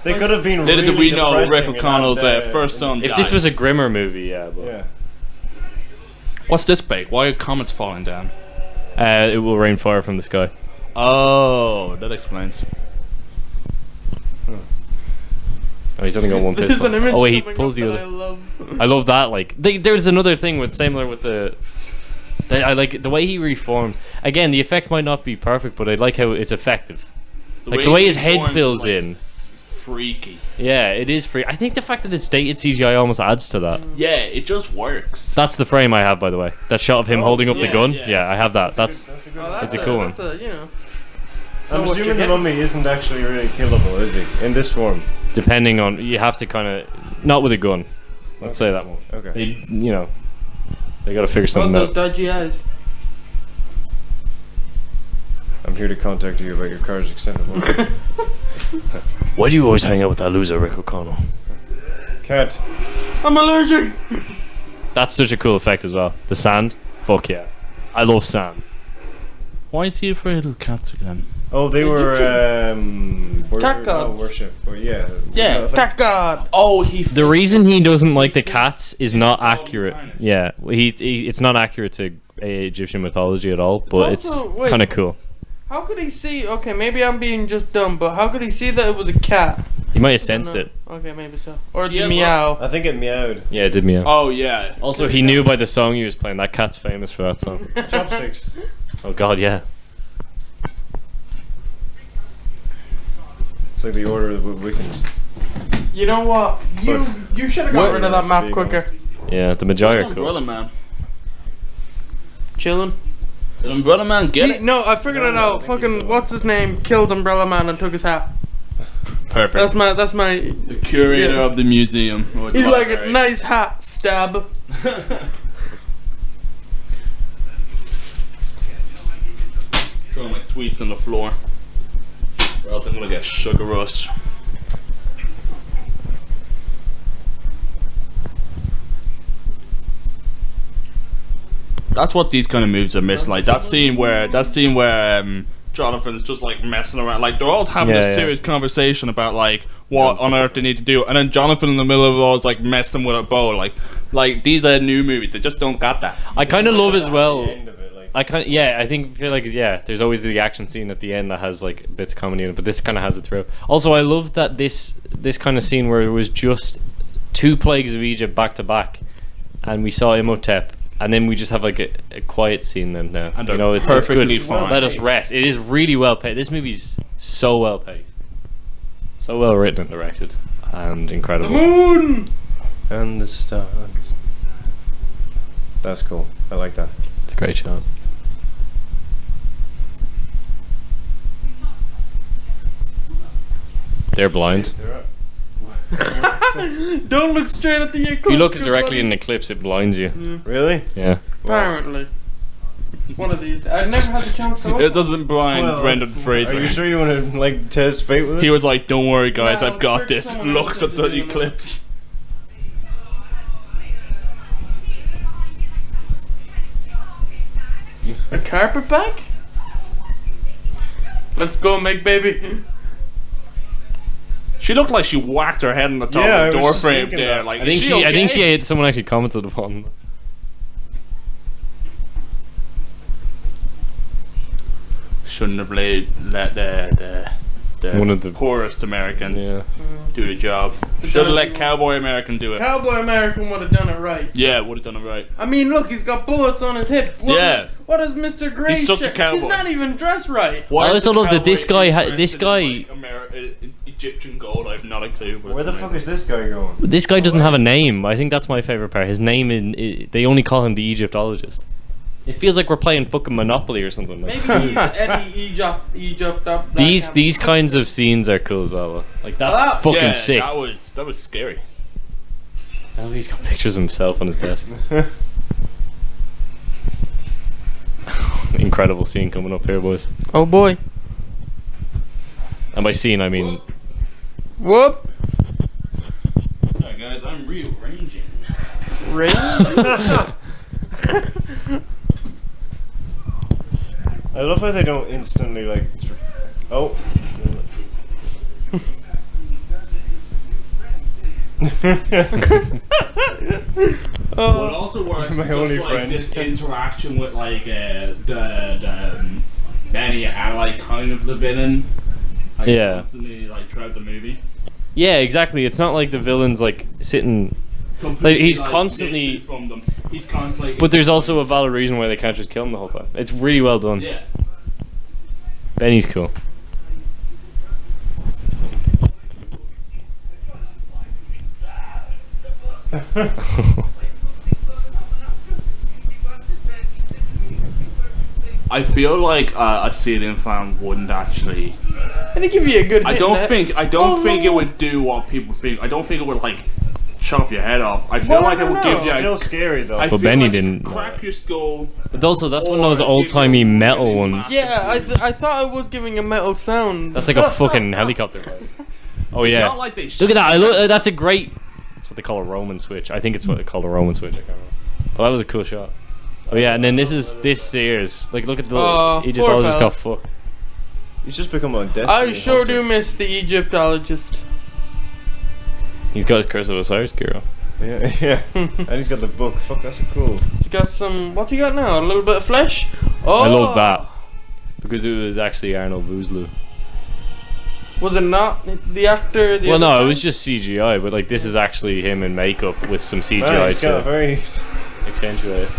they could have been. little Really did we know Rick depressing O'Connell's and, first son If died. this was a grimmer movie, yeah. But Yeah. What's this big? Why are comets falling down? It will rain fire from the sky. Oh, that explains. Oh, he's only got one There's pistol. an image Oh wait, he coming pulls up the that I other. love. I love that. Like, there's another thing with similar with the. I like the way he reformed. Again, the effect might not be perfect, but I like how it's effective. Like the way his head forms fills is, like, in. freaky. Yeah, it is free. I think the fact that it's dated CGI almost adds to that. Yeah, it just works. That's the frame I have, by the way. That shot of him holding up the yeah, gun. yeah. Yeah, I have that. That's That's a good. Oh, one. that's It's a cool one. That's a, you know. I'm what assuming you're the getting. mummy isn't actually really killable, is he? In this form. depending on. You have to kind of not with a gun. Let's say that one. Okay. They, you know, they got to figure What something those out. dodgy eyes? I'm here to contact you about your car's extended warranty. Why do you always hang out with that loser, Rick O'Connell? Cat. I'm allergic. That's such a cool effect as well. The sand. Fuck yeah. I love sand. Why is he afraid of cats again? Oh, they were Cat gods. worship. Or, yeah. Yeah, No, Cat God. Oh, he. The reason he doesn't like the cats is not all accurate. incarnate. Yeah, he it's not accurate to Egyptian mythology at all, but it's also- wait. kind of cool. How could he see? Okay, maybe I'm being just dumb, but how could he see that it was a cat? He might have sensed No. it. Okay, maybe so. Or Yeah, the meow. I think it meowed. Yeah, it did me out. Oh yeah. Also, he knew by the song he was playing. That cat's famous for that song. Chopsticks. Oh god, yeah. It's like the Order of the Wiccans. You know what? You should have got rid of that map quicker. Yeah, the Magi are cool. Umbrella Man. Chilling. Did Umbrella Man get it? No, I figured it No, I out. think he's Fucking still- what's his name? Killed Umbrella Man and took his hat. Perfect. That's my. The curator Yeah. of the museum. or the He's like a library. nice hat stab. Throwing my sweets on the floor. Or else I'm gonna get sugar rush. That's what these kind of moves are missing. Like that scene where Jonathan's just like messing around. Like they're all having Yeah, a yeah. serious conversation about like what on earth they need to do, and then Jonathan in the middle of it all is like messing with a bow. Like these are new movies. They just don't got that. I kind of love as well. The end of it, like, I kind yeah, I feel like yeah. There's always the action scene at the end that has like bits of comedy in it, but this kind of has it through. Also, I love that this kind of scene where it was just 2 plagues of Egypt back to back, and we saw Imhotep, and then we just have like a quiet scene then now. And You they're know, it's perfectly good. fine. Let us rest. It is really well paced. This movie's so well paced, so well written and directed, and The incredible. moon. and the stars. That's cool. I like that. It's a great shot. They're blind. They're up. Don't look straight at the eclipse. If you look good directly in buddy. an eclipse, it blinds you. Really? Yeah. Apparently. One of these. I've never had the chance to look. It doesn't blind Well, Brendan Fraser. Are you sure you want to like test fate with it? He was like, "Don't worry, guys, No, I've got sure, this." someone Looks else at the had to do it. eclipse. A carpet bag? Let's go, make baby. She looked like she whacked her head on the top Yeah, I of the was door just frame thinking there. that. Like, I think is she. I think okay? someone actually commented upon. Shouldn't have let the One of the- poorest American Yeah. do the job. Should have let Cowboy American do it. Cowboy American would have done it right. Yeah, would have done it right. I mean, look, he's got bullets on his hip. What is Mr. Gray? He's such a He's cowboy. not even dressed right. Why I is also the love that this cowboy guy. interested This in, guy. like, Egyptian gold. I've not a clue. But Where the fuck is this guy going? This guy doesn't have a name. I think that's my favorite part. His name is. They only call him the Egyptologist. It feels like we're playing fucking Monopoly or something. Like. Maybe he's Eddie Egypt up. that These camp. kinds of scenes are cool as well. Like that's Ah, fucking yeah, sick. That was scary. Oh, he's got pictures of himself on his desk. Incredible scene coming up here, boys. Oh boy. And by scene, I mean Whoop. Sorry guys, I'm rearranging. Ray. I love how they don't instantly like. Oh. What also works My is only just like friend. this interaction with like the Benny and like kind of the villain. Like, Yeah. Constantly like throughout the movie. yeah, exactly. It's not like the villain's like sitting. Completely, he's constantly- distant from them. He's constantly. But there's also a valid reason why they can't just kill him the whole time. It's really well done. Yeah. Benny's cool. I feel like a Syrian fan wouldn't actually. And he give you a good. I hit don't in that. think. I don't think it would do what people think. I don't think it would like chop your head off. I feel Well, like it would no. give you. Still scary though. I But feel Benny like didn't- crack your skull. But also, that's one of Or those it old timey was metal really ones. massive. Yeah, I thought it was giving a metal sound. That's like a fucking helicopter. Oh yeah. Not like they. Look at that! That's a great. That's what they call a Roman switch. I think it's what they call a Roman switch. I can't remember. But that was a cool shot. Oh yeah, and then this here's like look at the Oh, poor Egyptologist fella. got fucked. He's just become a destiny. I sure hunter. do miss the Egyptologist. He's got his Curse of Osiris gear on. Yeah, yeah. And he's got the book. Fuck, that's cool. He's got some. What's he got now? A little bit of flesh. Oh, I love that because it was actually Arnold Vosloo. Was it not the actor? The Well, other no, it guy? was just CGI, but like this is actually him in makeup with some Man, CGI he's got a to very. accentuate it.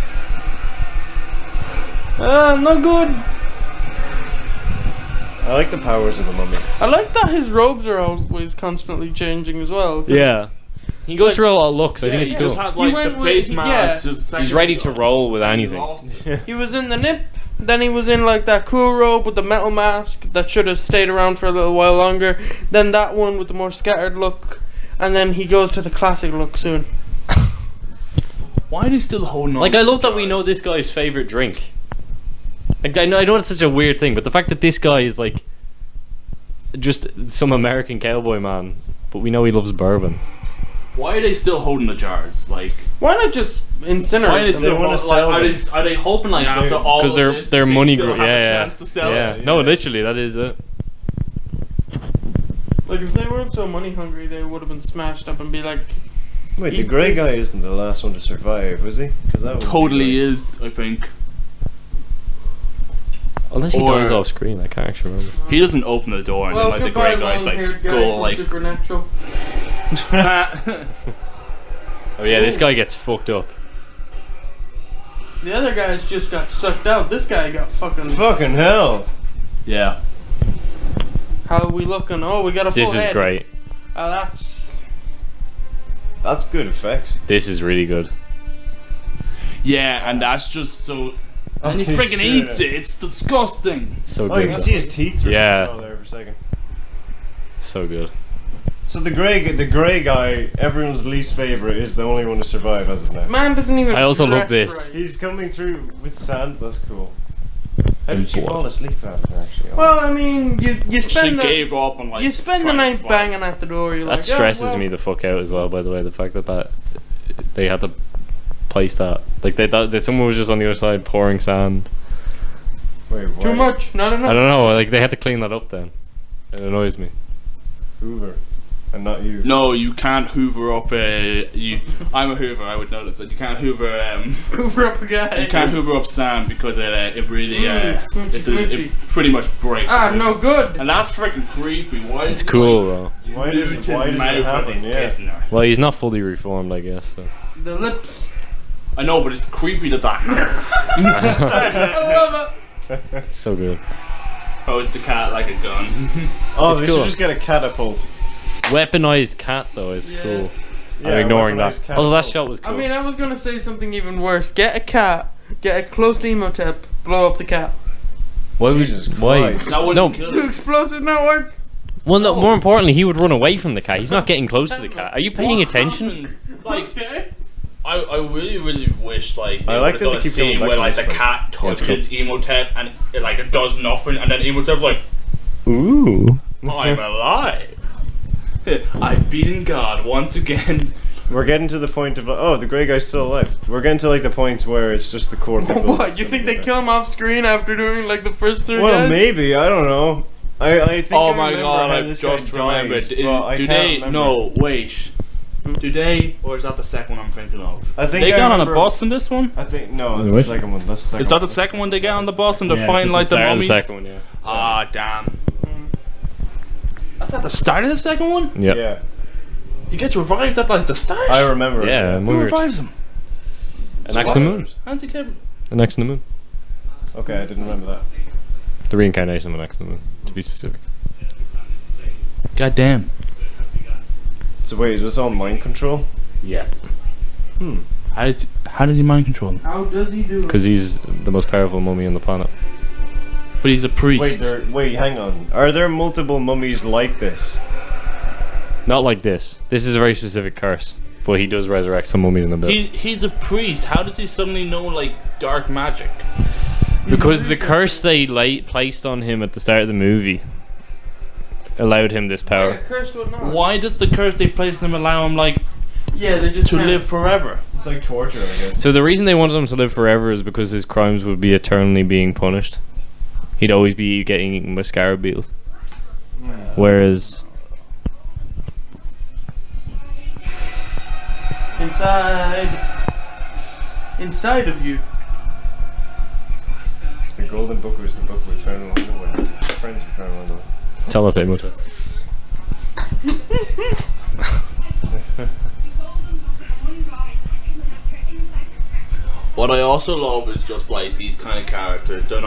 No good. I like the powers of the mummy. I like that his robes are always constantly changing as well. 'cause Yeah, he goes through a lot of looks. I think it's he cool. just had He like went the with- face yeah. mask. just He's ready to roll with he anything. lost it. He was in the nip. Then he was in like that cool robe with the metal mask that should have stayed around for a little while longer. Then that one with the more scattered look. And then he goes to the classic look soon. Why are they still holding on? Like to I the love that we know jars? this guy's favorite drink. Like I know it's such a weird thing, but the fact that this guy is like just some American cowboy man, but we know he loves bourbon. Why are they still holding the jars? Like, Why not just incinerate why are they them? still wanna like, sell are them. they hoping like after all Because of they're this, they're they money still gro- have a yeah, chance to sell yeah. it? No, literally, that is it. Like if they weren't so money hungry, they would have been smashed up and be like, Wait, the Eat grey this. guy isn't the last one to survive, was he? Because that would be Totally great. is. I think Unless he Or- dies off screen, I can't actually remember. he doesn't open the door, and "Well, then like the goodbye, grey guy's like long-haired guy skull from like. Supernatural." Oh yeah, this guy gets fucked up. The other guys just got sucked out. This guy got fucking. Fucking hell! Yeah. How are we looking? Oh, we got a full This is head. great. That's. That's good effect. This is really good. Yeah, and that's just so. And he Okay, freaking Oh, sure. eats it. It's disgusting. It's so Oh, you good. can see his teeth through Yeah. the skull there for a second. So good. So the grey guy, everyone's least favorite, is the only one to survive as of now. Man doesn't even. I also love dress this. right. He's coming through with sand. That's cool. How did she fall asleep after? Actually, Well, I mean, you She spend the gave up on like. you spend the trying to night fight. banging at the door. You're That like, stresses well, me the fuck out as well. By the way, the fact that they had to place that, like they thought that someone was just on the other side pouring sand. wait, why? Too much, not enough. I don't know. Like they had to clean that up. Then it annoys me. Hoover, and not you. No, you can't hoover up I'm a hoover. I would notice that you can't hoover. Hoover up a guy. You can't hoover up sand because it really smoochy. it pretty much breaks. Ah, the no hoover. good. And that's freaking creepy. Why? It's is cool He, though. like, Why lose does his it mouth as happen? he's Yeah. kissing her. Well, he's not fully reformed, I guess. So. The lips. I know, but it's creepy that happens. I love it. It's so good. Pose the cat like a gun. Oh, It's they cool. should just get a catapult. Weaponized cat though is Yeah. cool. Yeah, I'm ignoring weaponized that. cat Also, that bolt. shot was cool. I mean, I was gonna say something even worse. Get a cat. Get a close to Emotep. Blow up the cat. why would Jesus why? Christ. That wouldn't No. kill Do him. explosive network. Well, no. More importantly, he would run away from the cat. He's not getting close to the cat. Are you paying What attention? happens? Like, Okay. I really wish like they I like would've that done they a keep going scene back where to like this the place. cat it's touches Emotep and it does nothing, and then Emotep's like, Ooh. I'm alive. I've beaten God once again. We're getting to the point of the grey guy's still alive. We're getting to like the point where it's just the core people. What? You think they kill him off screen after doing like the first three Well, guys? maybe I don't know. I think. Oh I my remember God! how I've this guy just dies, remembered. but I Do can't they? remember. No, wait. Do they, or is that the second one I'm thinking of? I think They I got on a remember- bus in this one. I think no, that's the second one. That's the second. Is that one. the second one they get on the bus and Yeah, they're it's fighting at like the Start of the mummies? second one, yeah. Ah, damn. That's at the start of the second one. Yeah. Yeah, He gets revived at like the start. I remember. it, Yeah, Who weird. revives him? And next to the moon. Auntie Kevin. And next to the moon. Okay, I didn't remember that. The reincarnation of next to the moon, to be specific. God damn. So wait, is this all mind control? Yeah. How does he mind control him? How does he do it? Because he's the most powerful mummy on the planet. But he's a priest. Wait, hang on. Are there multiple mummies like this? Not like this. This is a very specific curse. But he does resurrect some mummies in a bit. He's a priest. How does he suddenly know like dark magic? Because the curse they placed on him at the start of the movie allowed him this Like power. a curse would not. Why does the curse they placed on him allow him like Yeah, they just to can't. live forever? It's like torture, I guess. So the reason they wanted him to live forever is because his crimes would be eternally being punished. He'd always be getting mascara beetles. Whereas Inside of you. The Golden Book was the book we found along the way. Friends we found along the way. tell us Imhotep. What I also love is just like these kind of characters. They're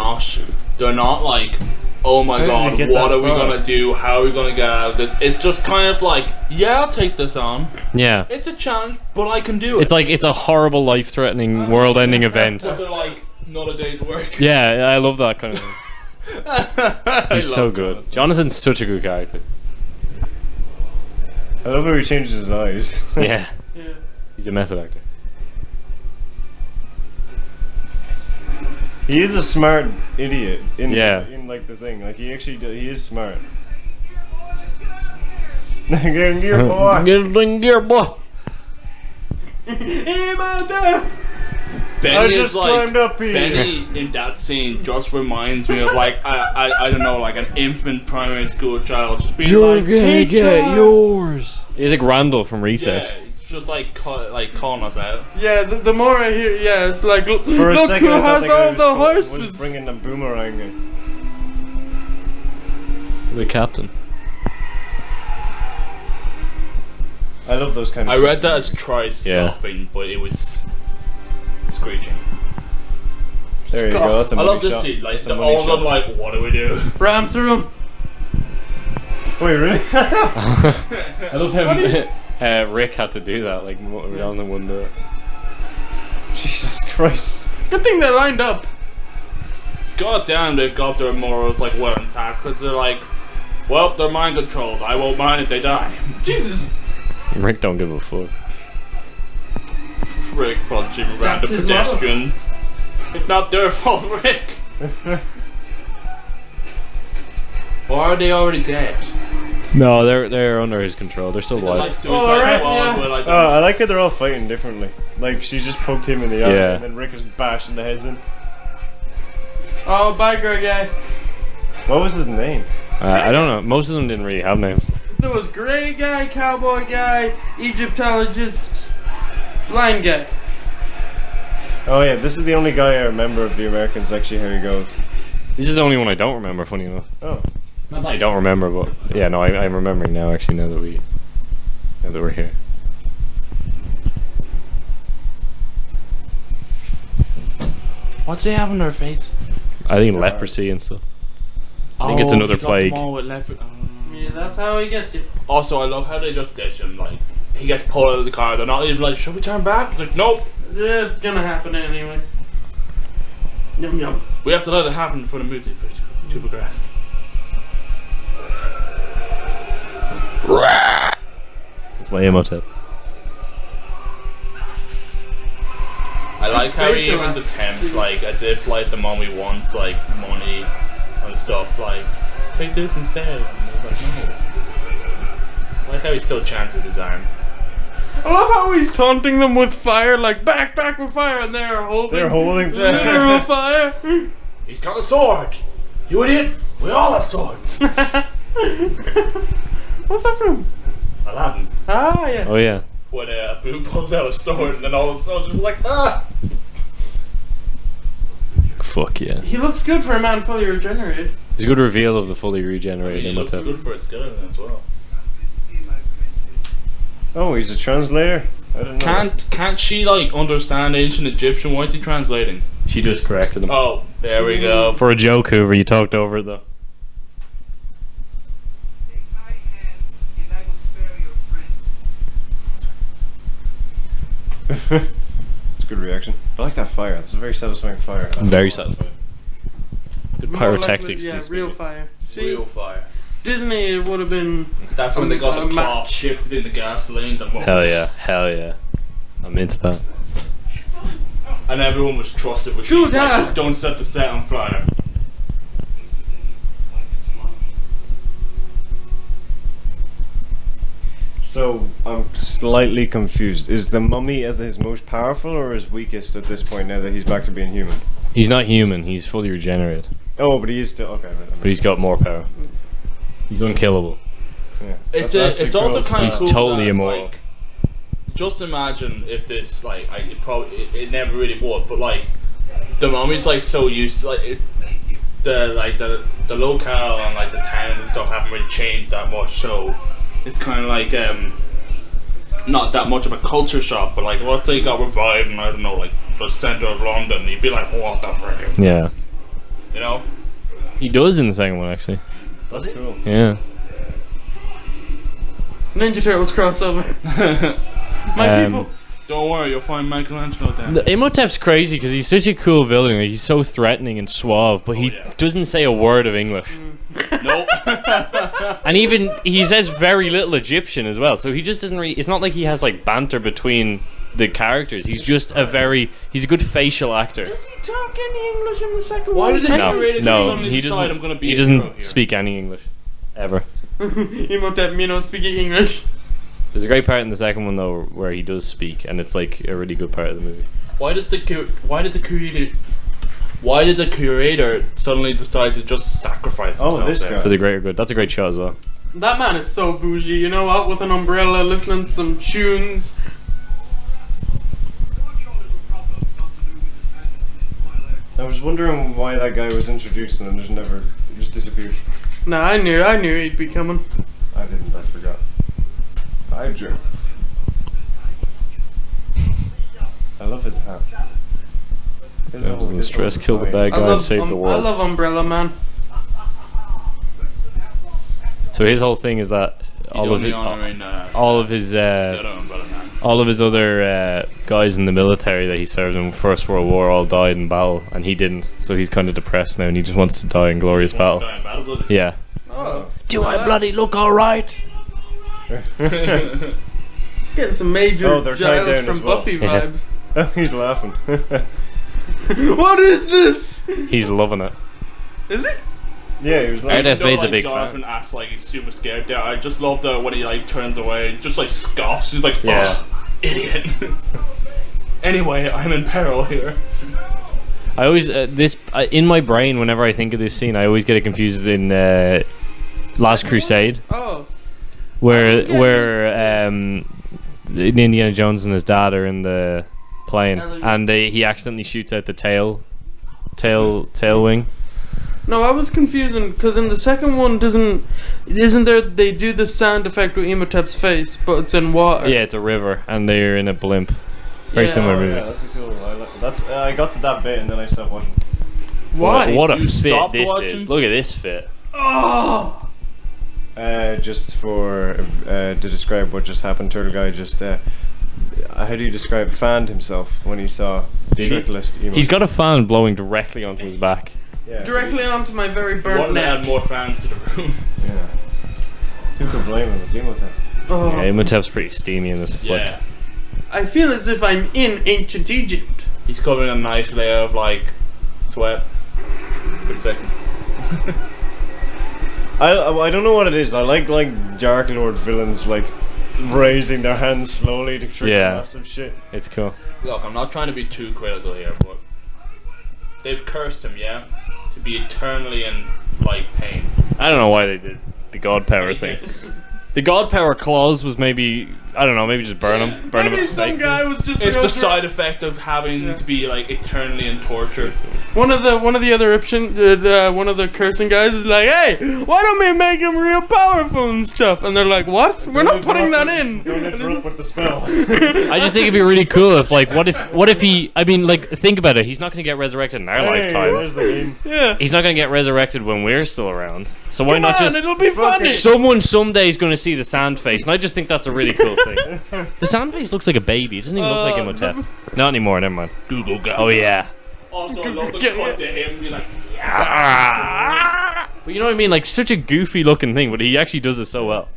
not like, oh my How did god, they get what that are we far? gonna do? How are we gonna get out of this? It's just kind of like, yeah, I'll take this on. Yeah. It's a challenge, but I can do it. It's like it's a horrible life-threatening, world-ending event. But they're like, not a day's work. Yeah, I love that kind of thing. He's so good. Jonathan's such a good character. I love how he changes his eyes. Yeah. Yeah. He's a method actor. He is a smart idiot in Yeah. in like the thing. Like he is smart. Get in gear, boy. Get in gear, boy. Benny I is just like, climbed up here. Benny in that scene just reminds me of like I don't know, like an infant primary school child just being like, gonna "Teacher!" yours. He's like Randall from Recess. Yeah, it's just like calling us out. Yeah, the more I hear, yeah, it's like, look For a who second, I thought has the guy all the was horses. bringing a boomerang in. The captain. I love those kind of. I shits read in that as movies. try scoffing, but it was screeching. There you go. That's a I money love this shot. scene. Like That's a the, money all of them, shot. like, what do we do? Ram through him. Wait, really? I love him. Rick had to do that. Like Jonathan wouldn't do it. Jesus Christ. Good thing they lined up. God damn, they've got their morals like well intact because they're like, Well, they're mind controlled. I won't mind if they die. Jesus. Rick don't give a fuck. Rick punching That's random his pedestrians. It's not their fault, Rick. Or are they already dead? No, they're under his control. They're still Is it like alive. Suicide alright, Squad yeah. where like I like how they're all fighting differently. Like, she just poked him in the eye, Yeah. and then Rick is bashing the heads in. Oh, biker guy. What was his name? I don't know. Most of them didn't really have names. There was gray guy, cowboy guy, Egyptologist, blind guy. Oh yeah, this is the only guy I remember of the Americans, actually, how he goes. This is the only one I don't remember. Funny enough. Oh. Not that I don't remember, but yeah, no, I'm remembering now. Actually, now that we're here. what do they have on their faces? I think leprosy and stuff. I think it's another he got plague. them all with Yeah, that's how he gets you. Also, I love how they just ditch him. Like, he gets pulled out of the car. They're not even like, should we turn back? It's like, nope. Yeah, it's gonna happen anyway. Yum yum. We have to let it happen for the music to progress. That's my emo tip. I like how he facial even attempt, like, as if like the mummy wants like money and stuff. Like, take this instead. And he's like, no. I like how he still chances his arm. I love how he's taunting them with fire, like back with fire, and they're holding literal fire. He's got a sword. You idiot. We all have swords. What's that from? Aladdin. Ah, yeah. Oh yeah. When Boo pulls out a sword and then all the soldiers are like, ah. Fuck yeah. He looks good for a man fully regenerated. It's a good reveal of the fully regenerated He emo looks tip. good for a skeleton as well. Oh, he's a translator? I didn't know. Can't she like understand ancient Egyptian? Why is he translating? She just corrected him. Oh, there we go. For a joke, Hoover, you talked over it though. It's a good reaction. I like that fire. It's a very satisfying fire. Very satisfying. Good More pyrotechnics. likely, in yeah, this real movie. fire. See, Real fire. Disney, it would have been. That's when they got a the cloth match. shifted in the gasoline. Hell yeah, hell yeah. I'm into that. And everyone was trusted with Shoot shit, like, that. just don't set the set on fire. So, I'm slightly confused. Is the mummy at his most powerful or his weakest at this point now that he's back to being human? He's not human. He's fully regenerated, Oh, but he is still... Okay, but he's got more power. He's unkillable. yeah. It's That's it's a also cool kind of He's cool totally that, immoral. like, just imagine if this it never really would, but like the mummy's like so used the locale and like the town and stuff haven't really changed that much, so it's kind of like not that much of a culture shock. But like, let's say it got revived and I don't know, like the center of London, you'd be like, what the frick? Yeah. You know? He does in the second one, actually. That's cool. Yeah. Ninja Turtles crossover. My people. Don't worry, you'll find Michelangelo there. The Imhotep's crazy because he's such a cool villain. Like, he's so threatening and suave, but he yeah. doesn't say a word of English. Nope. And even he says very little Egyptian as well. So he just doesn't really. It's not like he has like banter between the characters. He's just he's a good facial actor. Does he talk any English in the second Why one? did they No, create it no, suddenly he decide I'm gonna be he a hero doesn't here? speak any English ever. Imhotep, me no speaking English. There's a great part in the second one though where he does speak, and it's like a really good part of the movie. Why did the curator suddenly decide to just sacrifice himself? Oh, this there? guy. For the greater good. That's a great shot as well. That man is so bougie, you know, out with an umbrella, listening to some tunes. I was wondering why that guy was introduced and then he just disappeared. Nah, I knew he'd be coming. I didn't, I forgot. I drew. I love his hat. The stress killed the bad guy and saved the I world. love Umbrella Man. So his whole thing is that all of his other guys in the military that he served in First World War all died in battle, and he didn't. So he's kind of depressed now, and he just wants to die in glorious battle. Yeah. Oh. Do I bloody look alright? Getting some major Oh, they're tied Giles down from as well. Buffy Yeah. vibes. He's laughing. What is this? He's loving it. Is it? Yeah, he was laughing. That's Babe's a like, big Jonathan fan. acts like he's super scared there. I just love that when he like turns away, just like scoffs. He's like, Yeah. "Oh, idiot." Anyway, I'm in peril here. I always in my brain whenever I think of this scene, I always get it confused in Last Crusade, Oh. where Yeah, Indiana Jones and his dad are in the plane, Ellie. and he accidentally shoots out the tail wing. No, I was confusing because in the second one, isn't there? They do the sound effect with Emotep's face, but it's in water. Yeah, it's a river, and they're in a blimp. Very Yeah. similar Oh, movie. yeah, that's a cool. I got to that bit and then I stopped watching. Why? What a You fit stopped this watching? is! Look at this fit. Oh. Just for to describe what just happened, Turtle Guy just how do you describe fanned himself when he saw shirtless emo? He's got a fan blowing directly onto his back. yeah, Directly onto my very burnt Want to add neck. more fans to the room? Yeah. Who could blame him? It's emo time. Oh. Yeah, Imhotep's pretty steamy in this flick. Yeah. I feel as if I'm in ancient Egypt. He's covering a nice layer of like sweat. Pretty sexy. I don't know what it is. I like Dark Lord villains like raising their hands slowly to trigger Yeah. massive shit. It's cool. Look, I'm not trying to be too critical here, but they've cursed him, yeah, to be eternally in like pain. I don't know why they did the god power thing. The god power clause was maybe, I don't know, maybe just burn him. Burn him Maybe at the some stake. guy was just. It's real the dr- side effect of having to be like eternally in torture. One of the other one of the cursing guys is like, "Hey, why don't we make him real powerful and stuff?" And they're like, "What? We're not putting that in." Don't interrupt with the spell. I just think it'd be really cool if, like, what if he, I mean, like, think about it, he's not going to get resurrected in our Hey, lifetime. there's the game. Yeah. He's not going to get resurrected when we're still around. So why Come not on, just... it'll be funny. Someone someday is going to see the sand face, and I just think that's a really cool thing. The sand face looks like a baby. It doesn't even look like Imhotep. Not anymore, never mind. Google guy. Oh, yeah. Also, I love the Yeah, cut to him. Be like, But you know what I mean? Like, such a goofy looking thing, but he actually does it so well.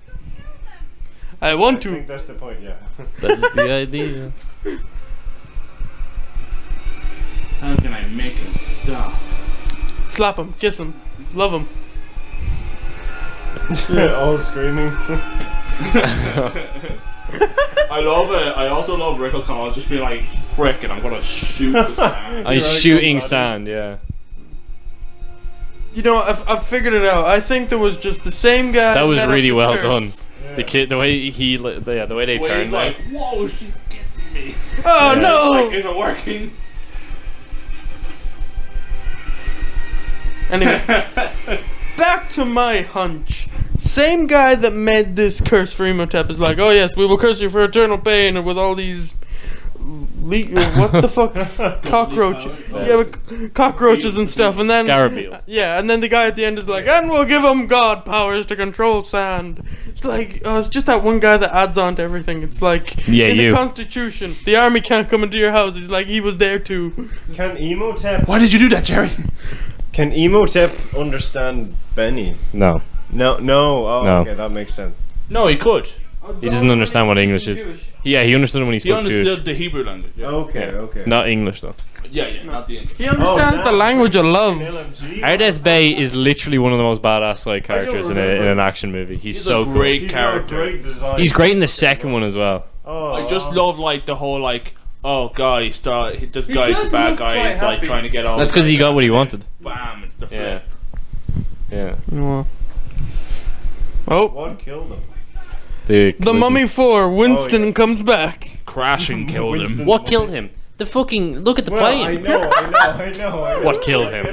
I want I to. think that's the point. Yeah. That's the idea. how can I make him stop? Slap him, kiss him, love him. All screaming. I love it. I also love Rick O'Connell just being like, "Frick it, I'm gonna shoot the sand." He's You're shooting right, sand, yeah. You know, I've figured it out. I think there was just the same guy. That was met up really the well curse. done. The kid, the way he, the way they Where turned he's like, like, "Whoa, she's kissing me." Oh Yeah. no! Like, is it working? Anyway, back to my hunch. Same guy that made this curse for Imhotep is like, "Oh yes, we will curse you for eternal pain and with all these what the fuck cockroaches, cockroaches and stuff." And then Scarabeels. yeah, and then the guy at the end is like, "And we'll give him god powers to control sand." It's like, oh, it's just that one guy that adds on to everything. It's like Yeah, in you. the Constitution, the army can't come into your house. He's like, he was there too. Can Emotep? Why did you do that, Jerry? Can Emotep understand Benny? No. No. Oh, No. okay, that makes sense. No, he could. He doesn't understand what English is. Yeah, he understood when he He spoke Jewish. understood the Hebrew language. Yeah, Okay. Yeah. Okay. Not English though. yeah, not the English. He understands damn. the language of love. LMG. Ardeth Bay is literally one of the most badass side characters in remember. an action movie. He's He's so a cool. great He's got a character. great design. He's great in the second one as well. Oh, I just love like the whole like, oh god, this He guy's does the look bad guy. quite He's like happy. trying to get all. That's because he got what he wanted. Bam! It's the Yeah. flip. Yeah. Well. Oh, What killed him? the Mummy 4, Winston Oh, yeah. comes back. Crashing killed him. Winston. What killed him? The fucking look at the Well, I plane. know. What killed him?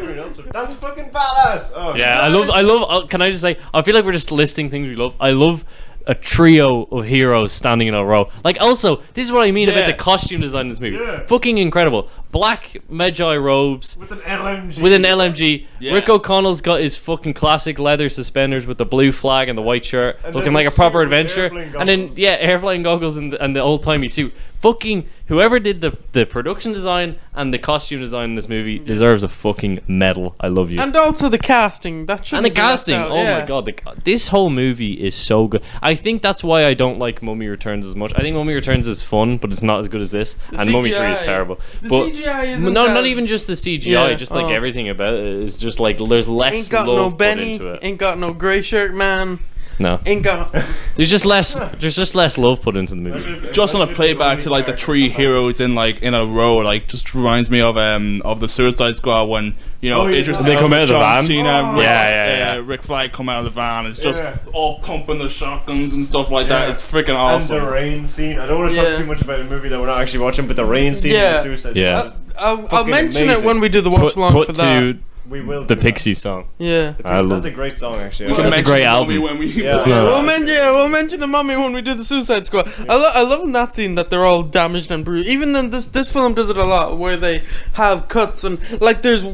That's fucking badass. Oh, Yeah, I love. Can I just say? I feel like we're just listing things we love. I love a trio of heroes standing in a row. Like, also, this is what I mean about Yeah. the costume design in this movie. Yeah. Fucking incredible. Black Magi robes With an LMG. with an LMG. Yeah. Rick O'Connell's got his fucking classic leather suspenders with the blue flag and the white shirt, And looking then like the a proper suit with adventure. airplane And then goggles. airplane goggles and the old timey suit. fucking whoever did the production design and the costume design in this movie deserves a fucking medal. I love you. And also the casting. That should. And the casting, oh my god, this whole movie is so good. I think that's why I don't like Mummy Returns as much. I think Mummy Returns is fun, but it's not as good as this. And Mummy 3 is terrible. The but CGI isn't not even just the CGI, just like everything about it is just like there's less Ain't got love no put Benny. into it. Ain't got no gray shirt man. No, Ain't got. there's just less love put into the movie. Just on a playback to like the three heroes in a row, like just reminds me of the Suicide Squad when Idris They come out of the John van? Cena, Yeah. Rick Flag come out of the van. It's just all pumping the shotguns and stuff like that. It's freaking awesome. And the rain scene. I don't want to talk too much about a movie that we're not actually watching, but the rain scene in the Suicide Squad. I'll mention it when we do the watch along Put for that. to We will. the do Pixie song. Yeah. that. That's a great song, actually. That's a great album. When we Yeah. We'll mention the Mummy when we do the Suicide Squad. I love in that scene that they're all damaged and bruised. Even then, this film does it a lot, where they have cuts and like there's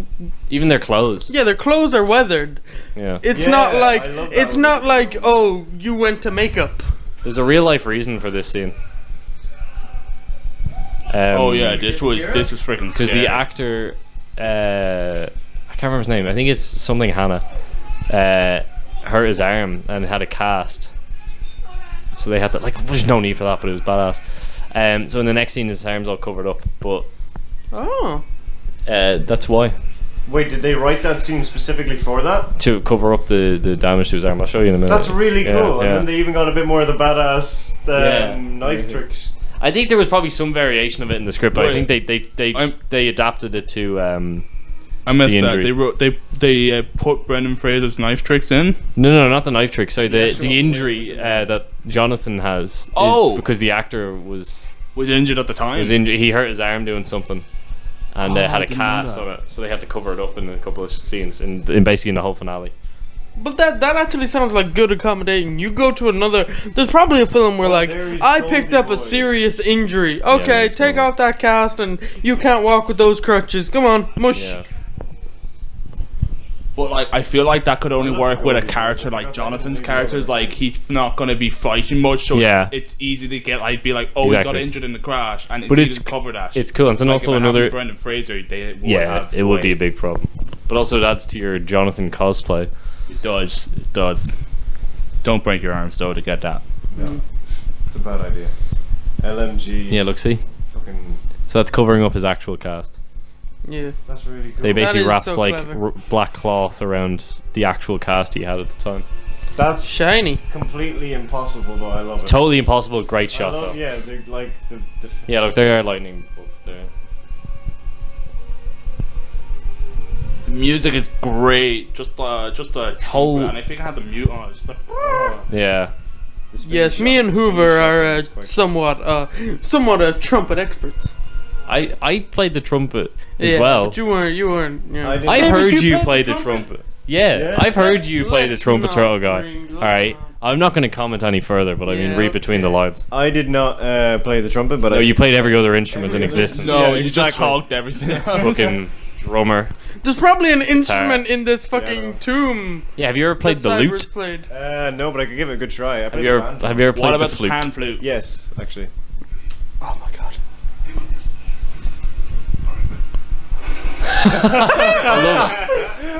Even their clothes. their clothes are weathered. Yeah. It's not like I love that it's one. not like oh you went to makeup. There's a real life reason for this scene. Oh yeah, this was freaking Because the actor, I can't remember his name. I think it's something Hannah. Hurt his arm and had a cast, so they had to there's no need for that, but it was badass. So in the next scene, his arm's all covered up, but that's why, Wait, did they write that scene specifically for that? to cover up the damage to his arm. I'll show you in a minute. That's really cool. Yeah, And yeah. then they even got a bit more of the badass knife tricks. I think there was probably some variation of it in the script, but I Wait. think they adapted it to. I missed the that. injury. They put Brendan Fraser's knife tricks in. No, not the knife trick. Sorry, the actual injury that Jonathan has Oh. is because the actor was Injured at the time. injured. He hurt his arm doing something, and had I a didn't know cast that. on it, so they had to cover it up in a couple of scenes, in basically in the whole finale. But that actually sounds like good accommodating. You go to another. There's probably a film where There's I picked up a Boys. serious injury. Okay, there's take Boys. off that cast and you can't walk with those crutches. Come on, mush. Yeah, But I feel like that could only work with a character like Jonathan's characters. Like he's not going to be fighting much, so Yeah. it's easy to get be like, oh, he got Exactly. injured in the crash, and But it it's- didn't cover that. it's cool. And then Like, also if it happened another. to Brendan Fraser, they would Yeah, have it would be a way. big problem. But also it adds to your Jonathan cosplay. It does. It does. Don't break your arms though to get that. No. It's a bad idea. LMG. Yeah, look, see. Fucking. So that's covering up his actual cast. Yeah. That's really cool. They basically is wrapped so like clever. black cloth around the actual cast he had at the time. That's Shiny. completely impossible, but I love it. Totally impossible. Great I shot love, though. yeah, they're like the Yeah, look, there are lightning bolts there. The music is great. Just a Whole- and I think it has a mute on it. It's just like, Yeah. the spin Yes, me shot- and spin Hoover shot are is quite- somewhat trumpet experts. I played the trumpet as Yeah, well. but you weren't. Yeah. I didn't- I've Hey, heard but you you play played the the trumpet. Yeah, Yeah. I've heard you play the Let's trumpet, not turtle guy. let's All right, not. I'm not going to comment any further, but I mean, Yeah, read between the lines. I did not play the trumpet, but No, I you played every other instrument in Every other- existence. no, Yeah, you just exactly. hogged everything. Fucking drummer. There's probably an instrument in this fucking Yeah. tomb. Yeah, have you ever played that the Cyrus lute? played. No, but I could give it a good try. I Have played you the ever band. have you ever What played about the the flute? pan flute? Yes, actually. Oh my god.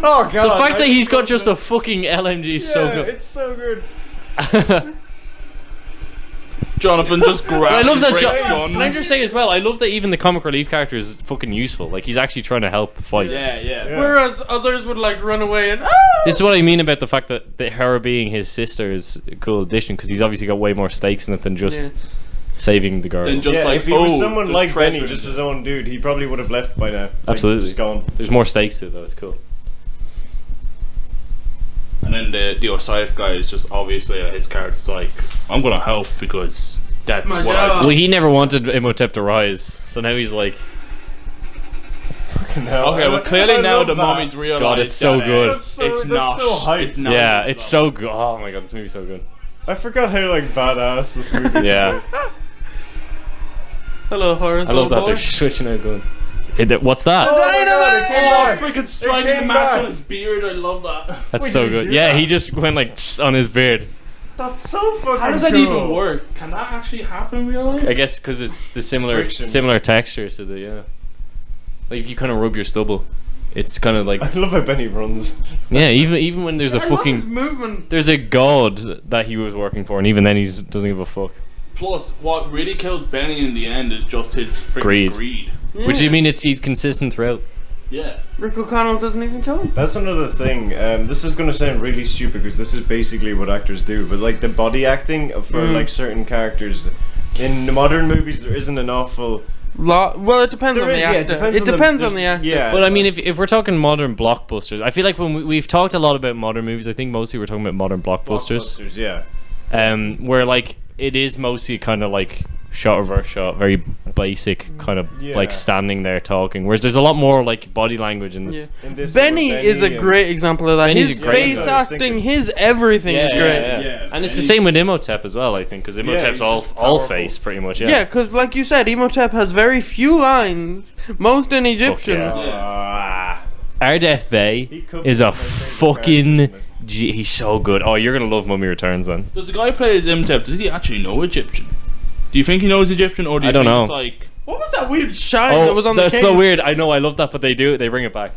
Oh god! The fact that he's got just a fucking LMG is so good. It's so good. Jonathan just grabbed. I love that. his Can I gun. just say as well? I love that even the comic relief character is fucking useful. Like he's actually trying to help fight. Yeah. Whereas others would like run away and This is what I mean about the fact that her being his sister is a cool addition because he's obviously got way more stakes in it than just Yeah. saving the girl. And just Yeah, like, if he was oh, someone there's like Benny, treasure just in his this. own dude, he probably would have left by now. Like, Absolutely. just gone. There's more stakes to it though. It's cool. And then the Osiris guy is just obviously his character's like, I'm gonna help because that's my what job. Well, he never wanted Imhotep to rise, so now he's like, No, Okay, well clearly I now love the that. mummy's realized God, it's so that, good. That's so- it's that's not. so hype. It's not. yeah, it's so good. Oh my god, this movie's so good. I forgot how like badass this movie. Yeah, hello, Horace. I love that boy. they're switching out guns. What's that? Oh my god, it came Oh, back. freaking It striking the came match back. on his beard. I love that. That's Wait, so did he good. do Yeah, that? he just went like tss on his beard. That's so fucking How does that cool. even work? Can that actually happen in real life? I guess because it's the similar Friction. texture to the Like if you kind of rub your stubble, it's kind of like I love how Benny runs. yeah. Even when there's a I love his fucking movement. there's a god that he was working for, and even then he doesn't give a fuck. Plus, what really kills Benny in the end is just his freaking greed. Which I mean, he's consistent throughout. Yeah. Rick O'Connell doesn't even kill him. That's another thing. This is gonna sound really stupid because this is basically what actors do. But like the body acting for like certain characters in the modern movies, there isn't an awful. Well, it depends on the actor. It depends on the actor. Yeah. But I mean, if we're talking modern blockbusters, I feel like when we've talked a lot about modern movies, I think mostly we're talking about modern blockbusters. Yeah. Where like it is mostly kind of like shot reverse shot, very basic kind of like standing there talking. Whereas there's a lot more like body language in this. Yeah. In this Benny is a great example of that. Benny's His a great face example. acting, his everything is great. Yeah. And it's the same with Imhotep as well, I think, because Imhotep's he's all just all powerful. face pretty much. Yeah, because like you said, Imhotep has very few lines, most in Egyptian. yeah. Ardeth Bey He could is be a my favorite fucking. character. He's so good. Oh, you're gonna love Mummy Returns then. Does the guy who plays Imhotep, does he actually know Egyptian? Do you think he knows Egyptian, or do you I don't think know. it's like... What was that weird shine that was on the that's case? so weird. I know. I love that, but they do it. They bring it back.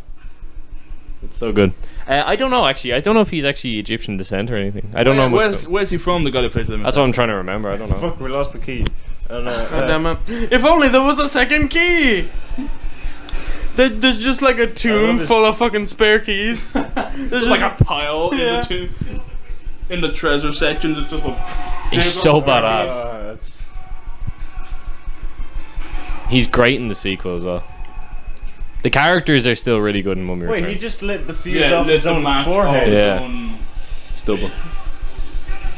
It's so good. I don't know actually. I don't know if he's actually Egyptian descent or anything. I don't know. Much Where's he from, the guy who plays Imhotep? That's what I'm trying to remember. I don't know. Fuck, we lost the key. God damn it. If only there was a second key! There's just like a tomb this. full of fucking spare keys. There's There's like a pile Yeah. in the treasure section. There's just a... He's so badass. That's He's great in the sequel as well. The characters are still really good in Mummy Wait, Returns. he just lit the fuse Yeah, off his own forehead. Yeah. Stubble.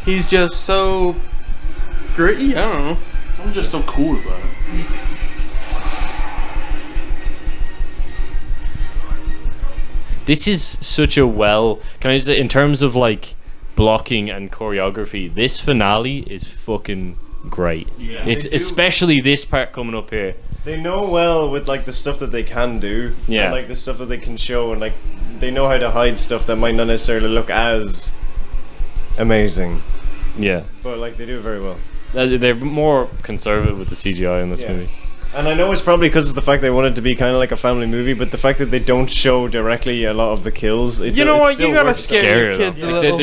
He's just so gritty. I don't know. Something just so cool about it. This is such a can I just say, in terms of like blocking and choreography, this finale is fucking great. Yeah. It's They do. especially this part coming up here. They know well with like the stuff that they can do, Yeah. and like the stuff that they can show, and like they know how to hide stuff that might not necessarily look as amazing, Yeah. but like they do it very well. They're more conservative with the CGI in this Yeah. movie. And I know it's probably because of the fact they want it to be kind of like a family movie, but the fact that they don't show directly a lot of the kills, You know what? You gotta scare your Scarier, kids though. a Like, little.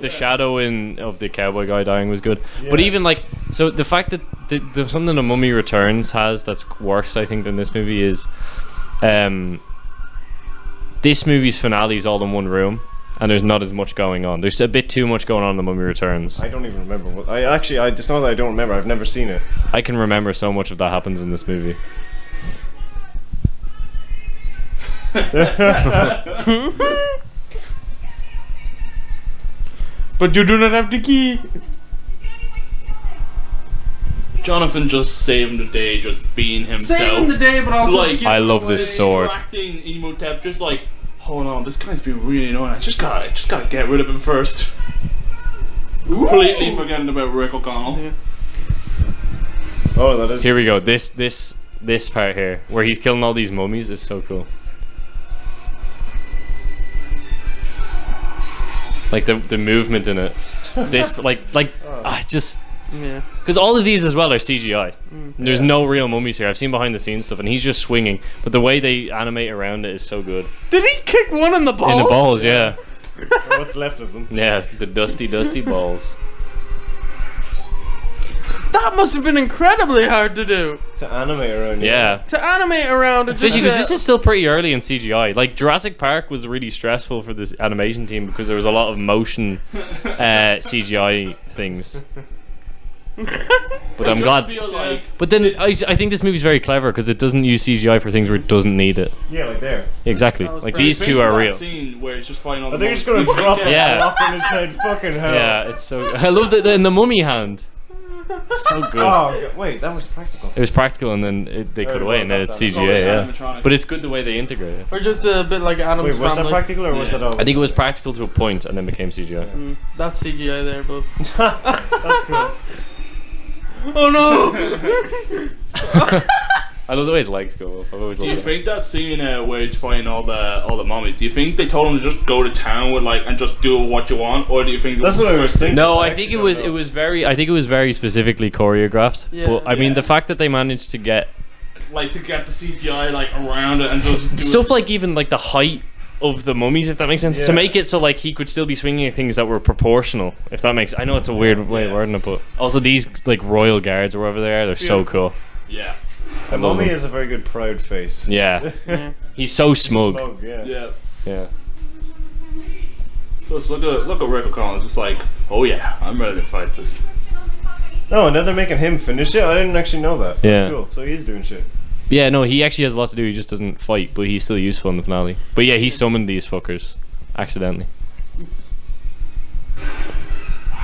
the shadow of the cowboy guy dying was good. But Yeah. even like, so the fact that the something the Mummy Returns has that's worse, I think, than this movie is, this movie's finale is all in one room, and there's not as much going on. There's a bit too much going on in the Mummy Returns. I don't even remember what. I just know that I don't remember. I've never seen it. I can remember so much of that happens in this movie. But you do not have the key. Jonathan just saving the day, just being himself. Saving the day, but also Like, giving I love away- this sword. Distracting Imhotep, just like, hold on, this guy's being really annoying. I just gotta get rid of him first. Completely forgetting about Rick O'Connell. Yeah. Oh, that is. Here we go. This part here, where he's killing all these mummies, is so cool. Like the movement in it. This I just Yeah. because all of these as well are CGI. There's no real mummies here. I've seen behind the scenes stuff, and he's just swinging, but the way they animate around it is so good. Did he kick one in the balls? In the balls, yeah, Or what's left of them. yeah, the dusty balls. That must have been incredibly hard to do. To animate around. Yeah. To animate around it. Especially because this is still pretty early in CGI. Like Jurassic Park was really stressful for this animation team because there was a lot of motion CGI things. But I'm I glad. just feel like But then I think this movie's very clever because it doesn't use CGI for things where it doesn't need it. Yeah, like there. Exactly. That was Like great. these two are real. Scene where it's just flying on I the think you're just moon. gonna drop it. Yeah. Lock on his head. Fucking hell. Yeah, it's so. I love that in the mummy hand. It's so good. Oh, wait, that was practical. It was practical and then they cut Very away well and then done. it's That's CGI. Yeah. animatronic. But it's good the way they integrate it. Or just a bit like Adam's Wait, was that Family. practical or was Yeah. that all? I think it was practical to a point and then became CGI. That's CGI there, but. That's cool. Oh no! I love the way his legs go up. I've always Do you loved that. think that scene where he's fighting all the mummies? Do you think they told him to just go to town with and just do what you want, or do you think That's what I was thinking. No, I I think actually it was don't know. I think it was very specifically choreographed. Yeah. But I mean, Yeah. the fact that they managed to get to get the CGI around it and just do stuff it? like even like the height of the mummies, if that makes sense, Yeah. to make it so like he could still be swinging at things that were proportional, if that makes. I know it's a weird way of wording it, but also these like royal guards or whatever they are, they're so cool. Yeah. The love mummy him. has a very good proud face. Yeah, Yeah. he's so smug. Smug, yeah. Yeah. Yeah. Just look at Rick O'Connell. It's just like, oh yeah, I'm ready to fight this. No, and then they're making him finish it. I didn't actually know that. Yeah. Cool. So he's doing shit. Yeah, no, he actually has a lot to do. He just doesn't fight, but he's still useful in the finale. But yeah, he summoned these fuckers accidentally.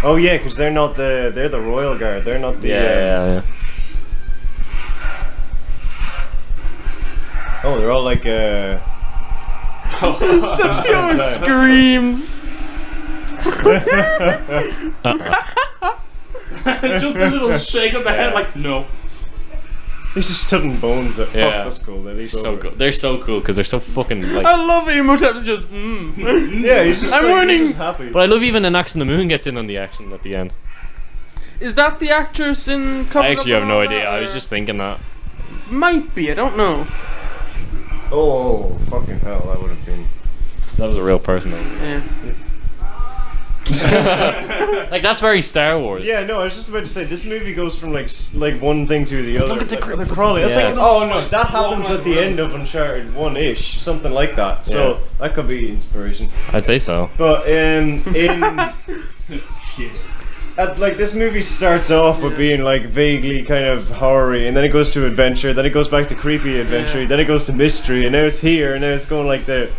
Oh yeah, because they're the royal guard. They're not the. Yeah. Oh, they're all like. Joe screams. Just a little shake of the head, like no. He's just stood in bones. Fuck, Yeah. that's cool. Then he's So over it. cool. They're so cool because they're so fucking like. I love Imhotep just. Yeah, he's just. I'm like, winning. He's just happy. But I love even Anax and the Moon gets in on the action at the end. Is that the actress in? I actually have no idea. I was just thinking that. Might be. I don't know. Oh, fucking hell! That would have been. That was a real person though. Yeah. Like that's very Star Wars. Yeah, no, I was just about to say this movie goes from like one thing to the other. Look at the like, crawling. It's Yeah. like, oh no, that happens at the end of Uncharted 1-ish, something like that. So Yeah. that could be inspiration. I'd say so. But in Shit. like this movie starts off with being like vaguely kind of horror-y, and then it goes to adventure, then it goes back to creepy adventure, Yeah. then it goes to mystery, and now it's here, and now it's going like the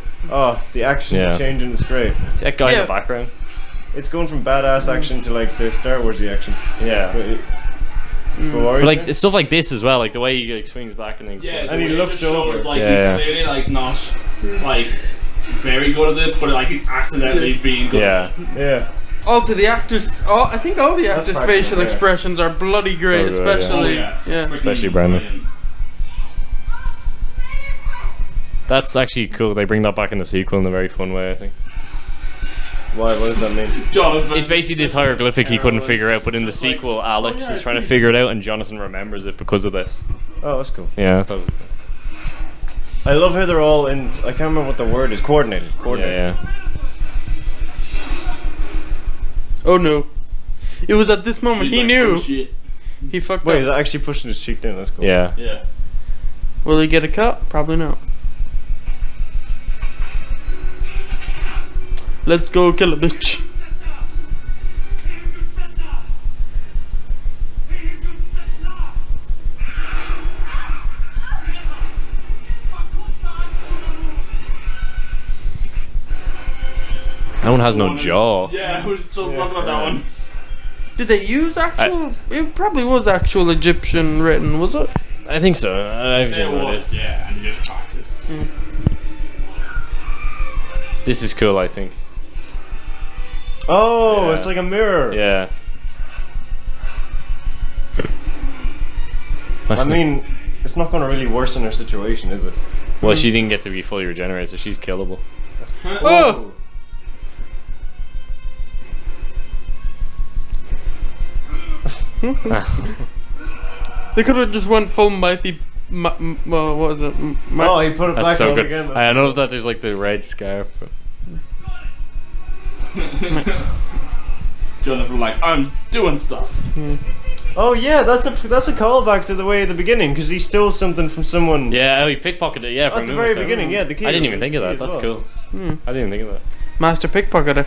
action's Yeah. changing. It's great. See that guy in Yeah. the background? It's going from badass action to like the Star Warsy action. Yeah. But But like it's stuff like this as well, like the way he like swings back and then. Yeah, And he the way it looks just shows, over. like Yeah. he's clearly not like very good at this, but like he's accidentally being good. Yeah. yeah. Also, the actors. Oh, I think all the actors' practical, facial yeah. expressions are bloody great, So good, yeah. especially. Oh, Yeah. Freaking Especially Brandon. brilliant. That's actually cool. They bring that back in the sequel in a very fun way, I think. Why? What does that mean? Jonathan. It's basically this hieroglyphic he couldn't figure out, but in the sequel, Alex is trying to figure it out, and Jonathan remembers it because of this. Oh, that's cool. Yeah, I thought it was cool. I love how they're all in. I can't remember what the word is. Coordinated. Coordinated. Yeah. Oh no. It was at this moment He's he like, knew. "Oh, shit." He fucked Wait, up. is that actually pushing his cheek down? That's cool. Yeah. Yeah. Will he get a cut? Probably not. Let's go kill a bitch. That one has no jaw. Yeah, I was just looking at that one. Did they use actual? It probably was actual Egyptian written, was it? I think so. I have It no idea. was, yeah, and you just practice. This is cool, I think. Oh, Yeah. it's like a mirror. Yeah. I mean, it's not going to really worsen her situation, is it? Well, she didn't get to be fully regenerated, so she's killable. Oh! They could have just went full mighty. What was it? Oh, he put it That's back so on good. again. I know that there's like the red scarf. But Jonathan, like, I'm doing stuff. Oh yeah, that's a callback to the way at the beginning because he stole something from someone. yeah, oh, he pickpocketed it. Yeah, from At the Moon very Town. beginning, yeah, the key. I didn't even was think of key that. as That's well. cool. I didn't even think of that. Master pickpocketer.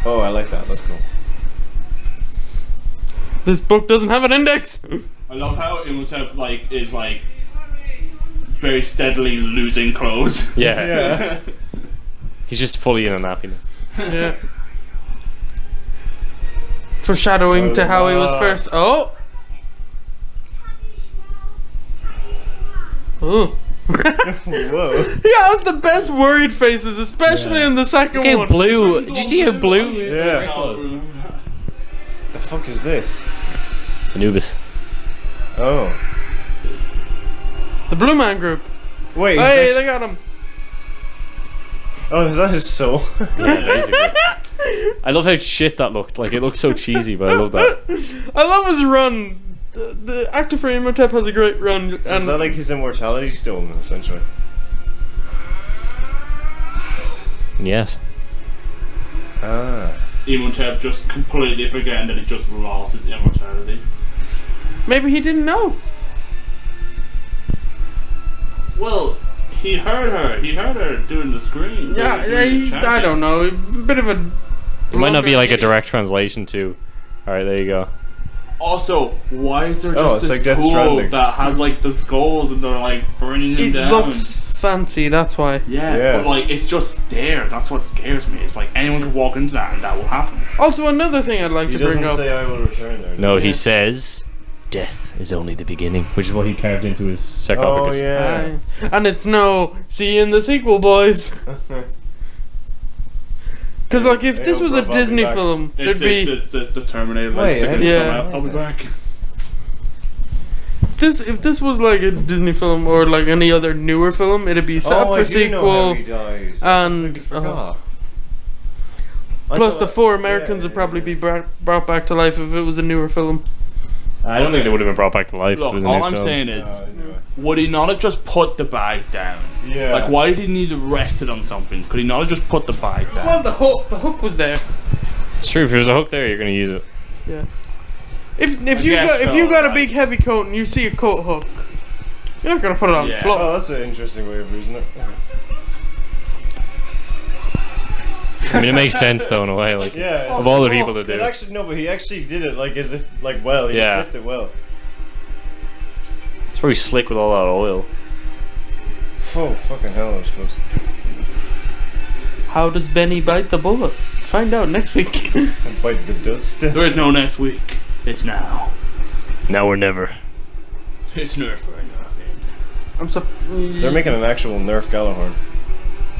Oh, I like that. That's cool. This book doesn't have an index. I love how Imhotep is very steadily losing clothes. Yeah. Yeah. He's just fully in a nappy now. Yeah. Foreshadowing to how he was first. Oh. Oh. Whoa. He has the best worried faces, especially in the second Look how one. blue. Did you see how blue? Yeah. No, The fuck is this? Anubis. Oh. The Blue Man Group. Wait, Hey, he's they got him. oh, is that his soul? Yeah, basically. I love how shit that looked. Like, it looked so cheesy, but I love that. I love his run. The actor for Imhotep has a great run. So is that like his immortality stone, essentially? Yes. Ah. Imhotep just completely forgetting that he just lost his immortality. Maybe he didn't know. Well, he heard her. He heard her doing the scream. Yeah, doing the I don't know. A bit of a. It might not be like a idiot. direct translation too. Alright, there you go. Also, why is there Oh, just it's this like Death pool Stranding. that has like the skulls and they're like burning him It down? looks fancy. That's why. Yeah, Yeah. but like it's just there. That's what scares me. It's like anyone could walk into that and that will happen. Also, another thing I'd like He to bring doesn't up. say I will return there. No, Yeah. he says, death is only the beginning. Which is what he carved into his Oh sarcophagus. yeah. And it's no. See you in the sequel, boys. Because like, if Hey, this yo, was bro, a I'll be Disney back. film, there'd It's be. the Terminator. Like, Wait, sticking yeah. his thumb out. I'll be back. If this was like a Disney film or like any other newer film, it'd be set up Oh, for I do know how sequel. he dies. and, I completely forgot. I Plus, thought the that- four yeah, Americans would yeah, probably yeah. be brought back to life if it was a newer film. I don't think they would have been brought back to life. if it Look, was a all new I'm film. saying is, Oh, I knew it. would he not have just put the bag down? Yeah. Like, why did he need to rest it on something? Could he not have just put the bag down? Well, the hook was there. It's true, if there's a hook there, you're going to use it. Yeah. If I you guess got if so, you got a right. big heavy coat and you see a coat hook, you're not gonna put it on the Yeah. floor. Oh, that's an interesting way of using it. I mean, it makes sense, though, in a way. Like, Yeah. of all the people to do It it. actually no, but he actually did it like as if well. He Yeah. slipped it well. It's probably slick with all that oil. Oh fucking hell! That was close. How does Benny bite the bullet? Find out next week. And bite the dust. There is no next week. It's now. Now or never. It's nerf or nothing. I'm so. They're making an actual Nerf Gallahorn.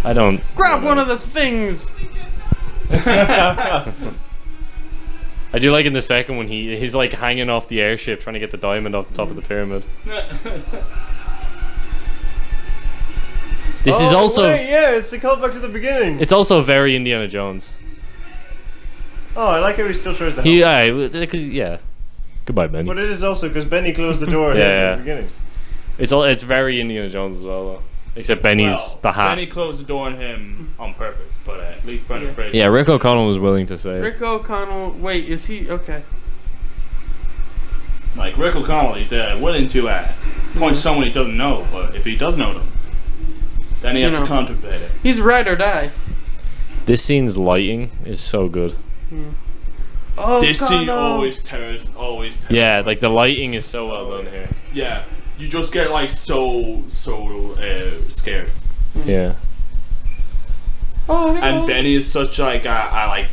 I don't. Grab one of the things. I do like in the second one, he's like hanging off the airship trying to get the diamond off the top of the pyramid. This is also. Wait, yeah, it's a callback to the beginning. It's also very Indiana Jones. Oh, I like how he still tries to help. Yeah. Goodbye, Benny. But it is also because Benny closed the door at Yeah, the beginning. It's very Indiana Jones as well, though. Except Benny's Well, the hat. Benny closed the door on him on purpose, but at least Brendan Fraser. Yeah, Rick O'Connell was willing to say it. Rick O'Connell. Wait, is he okay? Like Rick O'Connell, he's willing to point to someone he doesn't know, but if he does know them, then he has to contemplate it. He's ride or die. This scene's lighting is so good. Oh, This scene O'Connell. always tears. Yeah, like the lighting is so well done here. Yeah, you just get like so scared. Yeah. Oh, hello. And Benny is such like a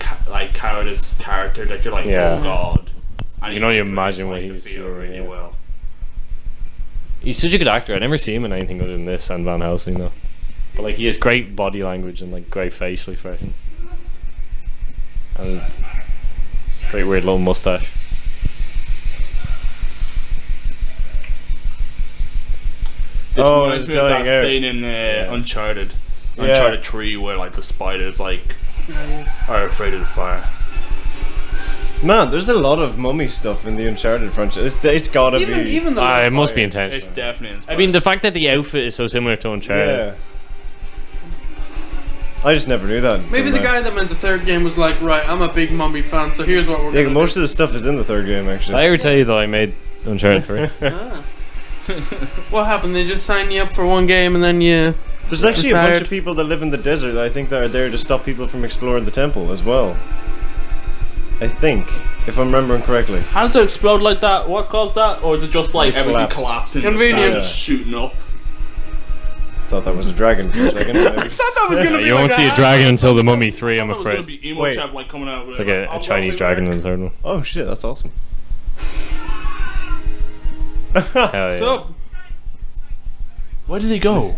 cowardice character that you're like, Yeah. oh god. And You can only portrays, imagine what like, he the was fear feeling, really yeah. well. He's such a good actor. I never see him in anything other than this and Van Helsing, though. But like, he has great body language and like great facial expressions. And great weird little mustache. This Oh, reminds it's me of dying that out. scene in Uncharted. Yeah. Uncharted 3 where like the spiders like are afraid of the fire. Man, there's a lot of mummy stuff in the Uncharted franchise. It's gotta be. even the It must be It's intentional. definitely I inspired. mean, the fact that the outfit is so similar to Uncharted. Yeah. I just never knew that. maybe until the now. guy that made the third game was like, right, I'm a big Mummy fan, so here's what we're Yeah, gonna most do. of the stuff is in the third game Did I actually. ever tell you that I made Uncharted 3? Ah. What happened? They just sign you up for one game and then you. There's actually a bunch Retired. of people that live in the desert that I think that are there to stop people from exploring the temple as well. I think, if I'm remembering correctly. how does it explode like that? What caused that? Or is it just like It everything collapsed. collapsing? Convenient. Just shooting up. Thought that was a dragon for a second. I thought that was gonna be You like won't see a dragon until the Mummy 3, I'm I thought it was gonna afraid. be Wait. Imhotep like coming out with It's like a Chinese dragon in the third one. Oh shit, that's awesome. Hell yeah. So, Where did he go?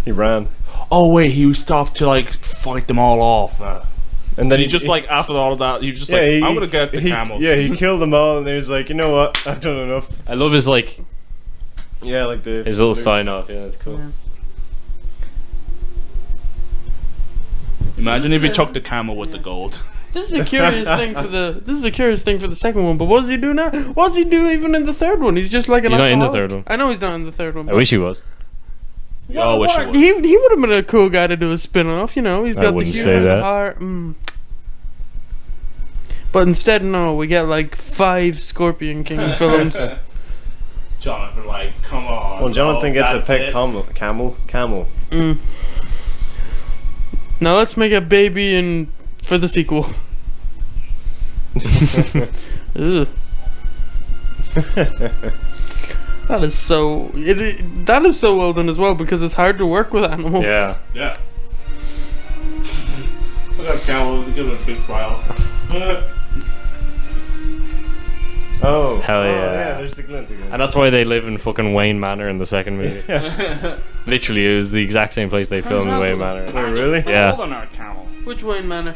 He ran. Oh wait, he stopped to like fight them all off. And Then he just like after all of that, he was just like, I'm gonna get the camels. Yeah, he killed them all and then he was like, you know what, I've done enough. I love his like Yeah, like the His little salutes. sign off. Yeah, that's cool. Yeah. Imagine if he took the camel with the gold. This is a curious thing for the. This is a curious thing for the second one. But what does he do now? What does he do even in the third one? He's just like an. He's not in the alcoholic. third one. I know he's not in the third one. I but wish he was. I wish he what? was. He would have been a cool guy to do a spin off. You know, he's I got the wouldn't humor, say the that. heart. But instead, no, we get like 5 Scorpion King films. Jonathan, like, come on. Well, Jonathan gets a that's pet it. camel. Now let's make a baby and for the sequel. Ugh. That is so. That is so well done as well because it's hard to work with animals. Yeah. Yeah. Look at camel. Give him a big smile. Oh, Hell oh, yeah. There's the glint again. And that's why they live in fucking Wayne Manor in the second movie. Literally, it was the exact same place they filmed in Wayne Manor. Wait, really? Yeah. Hold on, our camel. Which Wayne Manor?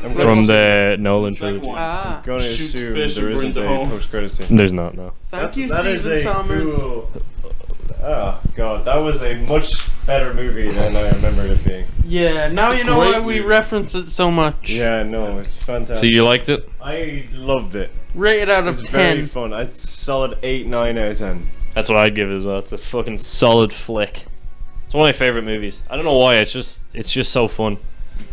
I'm From gonna, the Nolan Second trilogy. one. Ah. gonna Shoots assume fish there and brings isn't it a home. post-credit scene. There's not, no. Thank you, That is Stephen a Sommers. cool. Oh god, that was a much better movie than I remember it being. Yeah, now you know Great why we movie. reference it so much. Yeah, no, it's fantastic. So you liked it? I loved it. Rated out of It's very 10. fun. It's solid 8, 9 out of 10. That's what I'd give it as well. It's a fucking solid flick. It's one of my favorite movies. I don't know why. It's just so fun.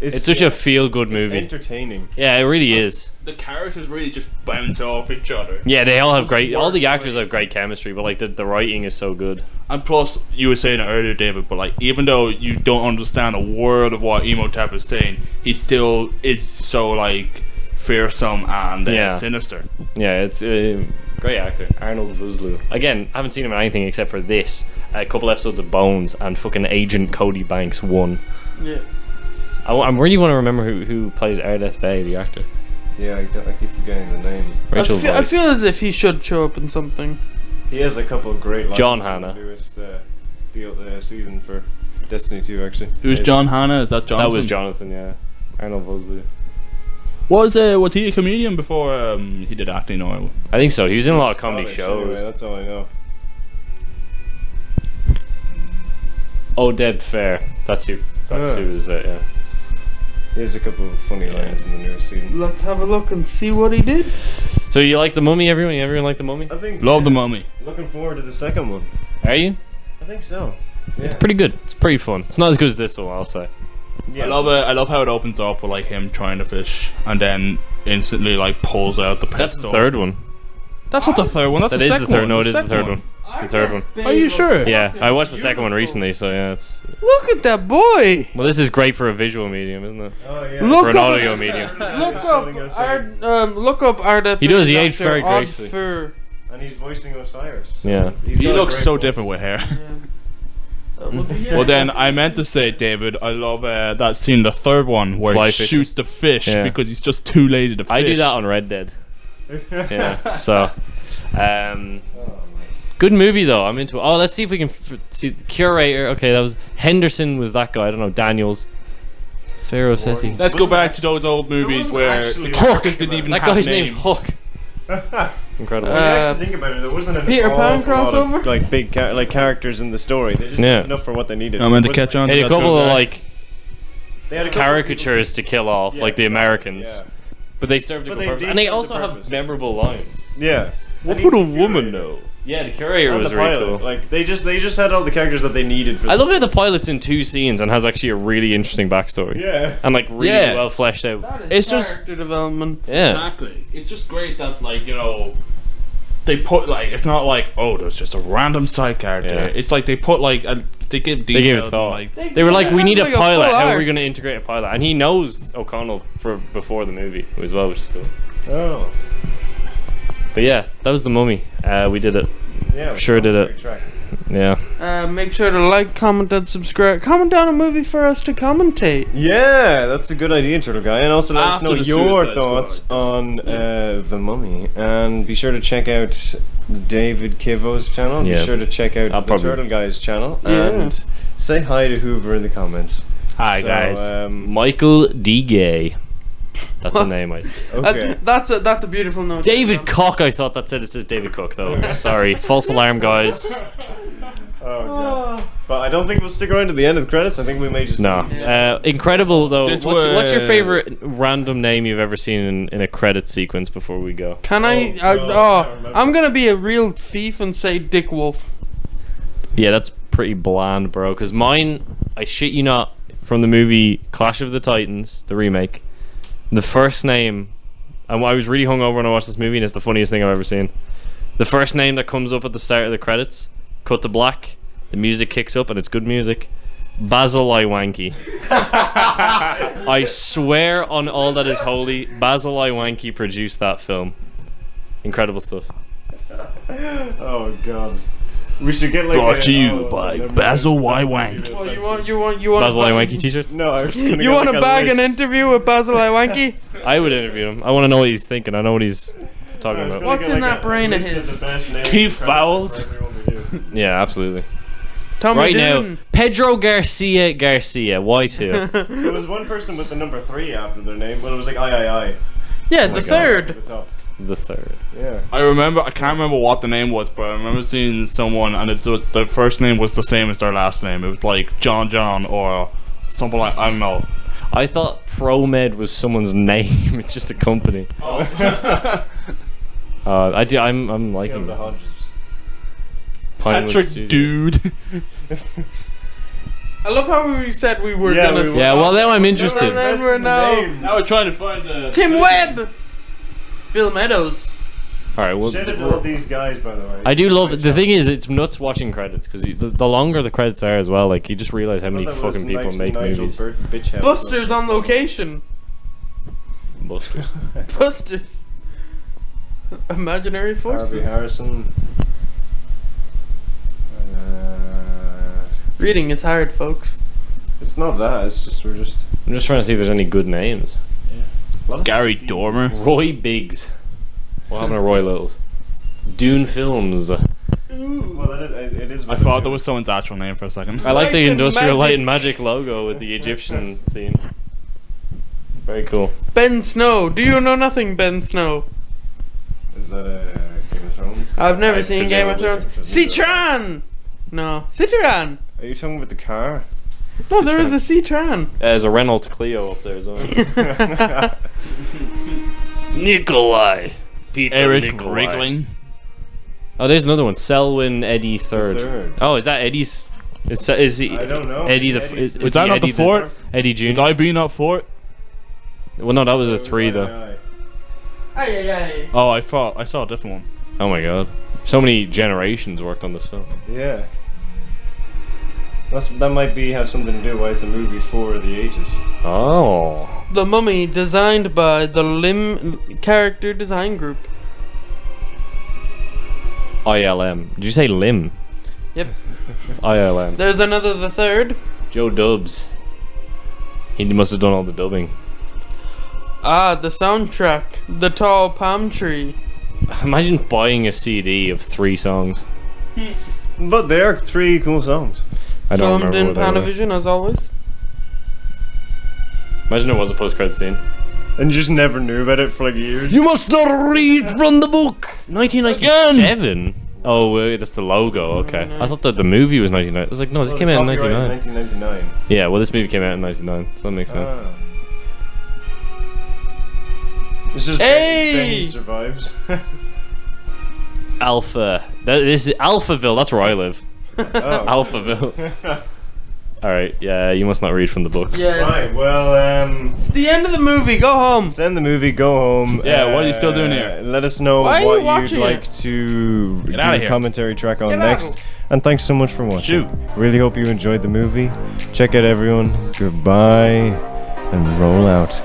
It's such a feel-good movie. entertaining. Yeah, it really is. The characters really just bounce off each other. Yeah, they all have great. All the Work actors rate. have great chemistry, but like the writing is so good. And plus, you were saying it earlier, David, but like, even though you don't understand a word of what Emotep is saying, he still is so like fearsome and Yeah. sinister. Yeah, it's a great actor, Arnold Vosloo. Again, I haven't seen him in anything except for this, a couple episodes of Bones, and fucking Agent Cody Banks 1. Yeah. I really want to remember who plays Ardeth Bay, the actor. Yeah, I keep forgetting the name. Rachel I Weisz. feel as if he should show up in something. He has a couple of great lines John in Hannah. the newest season for Destiny 2, actually. Who's It's- John Hannah? Is that Jonathan? That was Jonathan, yeah. Arnold Vosloo. Was he a comedian before he did acting? Or I think so. He was in a lot of comedy Scottish, shows. Anyway, that's all I know. Oh, Deb Fair. That's who. That's Yeah. who is it? Yeah. He has a couple of funny lines in the newest season. Let's have a look and see what he did. So you like the Mummy? Everyone like the Mummy? I think. Love the Mummy. Looking forward to the second one. Are you? I think so. Yeah. It's pretty good. It's pretty fun. It's not as good as this one, I'll say. Yeah. I love it. I love how it opens up with like him trying to fish and then instantly like pulls out the That's pistol. the third one. That's not the third one. That's That the is second the third. one. No, it is the second third one. It's the third one. Are you sure? Yeah, I watched the second one recently, so yeah, it's. Look at that boy. Well, this is great for a visual medium, isn't it? Oh, yeah. Look For an up- audio medium. Look up Ardeth. He does, he Bay aged very actor, Odd gracefully. Fur. And he's voicing Osiris. Yeah. He's He got a looks great so voice. different with hair. Yeah. Well, then I meant to say, David, I love that scene, the third one, where Fly he fishing. shoots the fish Yeah. because he's just too lazy to fish. I do that on Red Dead. Yeah. So, good movie though. I'm into it. Oh, let's see if we can see the curator. Okay, that was Henderson. Was that guy? I don't know. Daniels. Pharaoh Seti. Let's go back to those old movies wasn't where actually the a characters Hook didn't in even That have guy's names. named Hook. Incredible. When you actually think about it, there wasn't an Peter Pan awful lot of, crossover? like big characters in the story. They just Yeah. had enough for what they needed. I'm meant to It wasn't catch on. They had a That's couple of okay. like They had a couple of caricatures to kill off, Yeah, like the exactly, Americans, Yeah. but they served a But good they- purpose, they and they served also the have purpose. memorable lines. Yeah. What And would a even the woman curator. know? Yeah, the curator And was the really pilot. cool. Like they just had all the characters that they needed for. I love how the pilot's in 2 scenes and has actually a really interesting backstory. Yeah. And like really Yeah. well fleshed out. That is It's just- character development. Yeah. Exactly. It's just great that, like, you know, they put, like, it's not like, oh, there's just a random side character. Yeah. It's like they put, like, they give details. They gave it and, thought. like, They were like, we need a Like a pilot. full How are we arc. going to integrate a pilot? And he knows O'Connell before the movie as well, which is cool. Oh. But yeah, that was the Mummy. We did it. Yeah. Sure did it. Track. Yeah. Make sure to like, comment, and subscribe. Comment down a movie for us to commentate. Yeah, that's a good idea, Turtle Guy. And also let us After know the your Suicide thoughts Squad. on The Mummy. And be sure to check out David Kivo's channel. Yeah. Be sure to check out I'll the probably- Turtle Guy's channel. Yeah. And say hi to Whoover in the comments. Hi, So, guys. Michael D. Gay. That's a name. I see. Okay. That's a beautiful note. David Cook. I thought that said it says David Cook though. Sorry, false alarm, guys. Oh god. But I don't think we'll stick around to the end of the credits. I think we may just. No. Incredible though. This What's your was- favorite random name you've ever seen in a credit sequence before we go? Can I? I'm gonna be a real thief and say Dick Wolf. Yeah, that's pretty bland, bro. Because mine, I shit you not, from the movie Clash of the Titans, the remake. The first name, I was really hungover when I watched this movie, and it's the funniest thing I've ever seen. The first name that comes up at the start of the credits, cut to black, the music kicks up, and it's good music. Basil Iwanki. I swear on all that is holy, Basil Iwanki produced that film. Incredible stuff. Oh god. We should get like. Brought to you never by mind. Basil Y. Wank. Well, you want Basil Iwanki t-shirts? No, I was gonna. You get want like to bag an list. interview with Basil Iwanki? I would interview him. I want to know what he's thinking. I know what he's talking I was about. gonna What's get, in like, that a brain of list his? the best names Keith and credits Fowles. for everyone we do. Yeah, absolutely. Tommy Right Doon. now, Pedro Garcia. Y2. There was one person with the number 3 after their name, but it was like I. Yeah, my the God. At third. the top. The third. Yeah. I can't remember what the name was, but I remember seeing someone and the first name was the same as their last name. It was like John or something like, I don't know. I thought ProMed was someone's name. It's just a company. I'm liking Kill the it. Hodges. Pinewood Patrick Studios. Dude. I love how we said we were Yeah, gonna. we were. Yeah, well now I'm interested. And then we're now I was trying to find the Tim Webb, Bill Meadows. All right, well, Shout out to all these guys, by the way. I do love. The thing is, it's nuts watching credits because the longer the credits are as well, like you just realize how many fucking people make movies. Buster's on location. Busters. Buster's. Imaginary Harvey forces. Harrison. Reading is hard, folks. It's not that. It's just we're just. I'm just trying to see if there's any good names. Gary Dormer. Roy Biggs. What happened to Roy Littles? Dune Films. Well, it is. I thought that was someone's actual name for a second. I like the Light and Industrial Light Magic. and Magic logo with the Egyptian theme. Very cool. Ben Snow. Do you know nothing, Ben Snow? Is that a Game of Thrones? I've never I seen Game of presume Thrones. it's a- Citran! No. Citran! Are you talking about the car? No, there is a Citran. There's a Renault Clio up there as well. Nikolai. Peter Eric Nikolai. Wriggling. Oh, there's another one. Selwyn Eddie Third. Third. Oh, is that Eddie's? Is he? I don't know. Eddie the. Eddie's- Is that he not the Eddie fourth? Eddie Is Jr. IB not for it? Well, no, that was a 3 though. Aye. Aye, aye, aye. Oh, I saw a different one. Oh my god. So many generations worked on this film. Yeah. That might have something to do why it's a movie for the ages. Oh. The Mummy, designed by the Lim Character Design Group. ILM. Did you say Lim? Yep. It's ILM. There's another, the third. Joe Dubs. He must have done all the dubbing. Ah, the soundtrack. The Tall Palm Tree. Imagine buying a CD of 3 songs. But they are 3 cool songs. I don't Filmed remember in what they were. Panavision, as always. Imagine there was a post-credit scene. And you just never knew about it for like years. You must not read from the book. 1997. Oh, that's the logo. Okay, I thought that the movie was 99. I was like, no, this came out in Copyright 99. 1999. Yeah, well, this movie came out in 99, so that makes sense. Ah. It's just Hey! Benny survives. Alpha. This is Alphaville. That's where I live. Oh. Alphaville. All right. Yeah, you must not read from the book. Yeah. Right, well, It's the end of the movie. Go home. send the movie, go home. Yeah, what are you still doing here? Let us know Why are you what you'd watching like it? to do outta a here. commentary track on Get next. out. And thanks so much for watching. Shoot. Really hope you enjoyed the movie. Check out everyone. Goodbye. And roll out.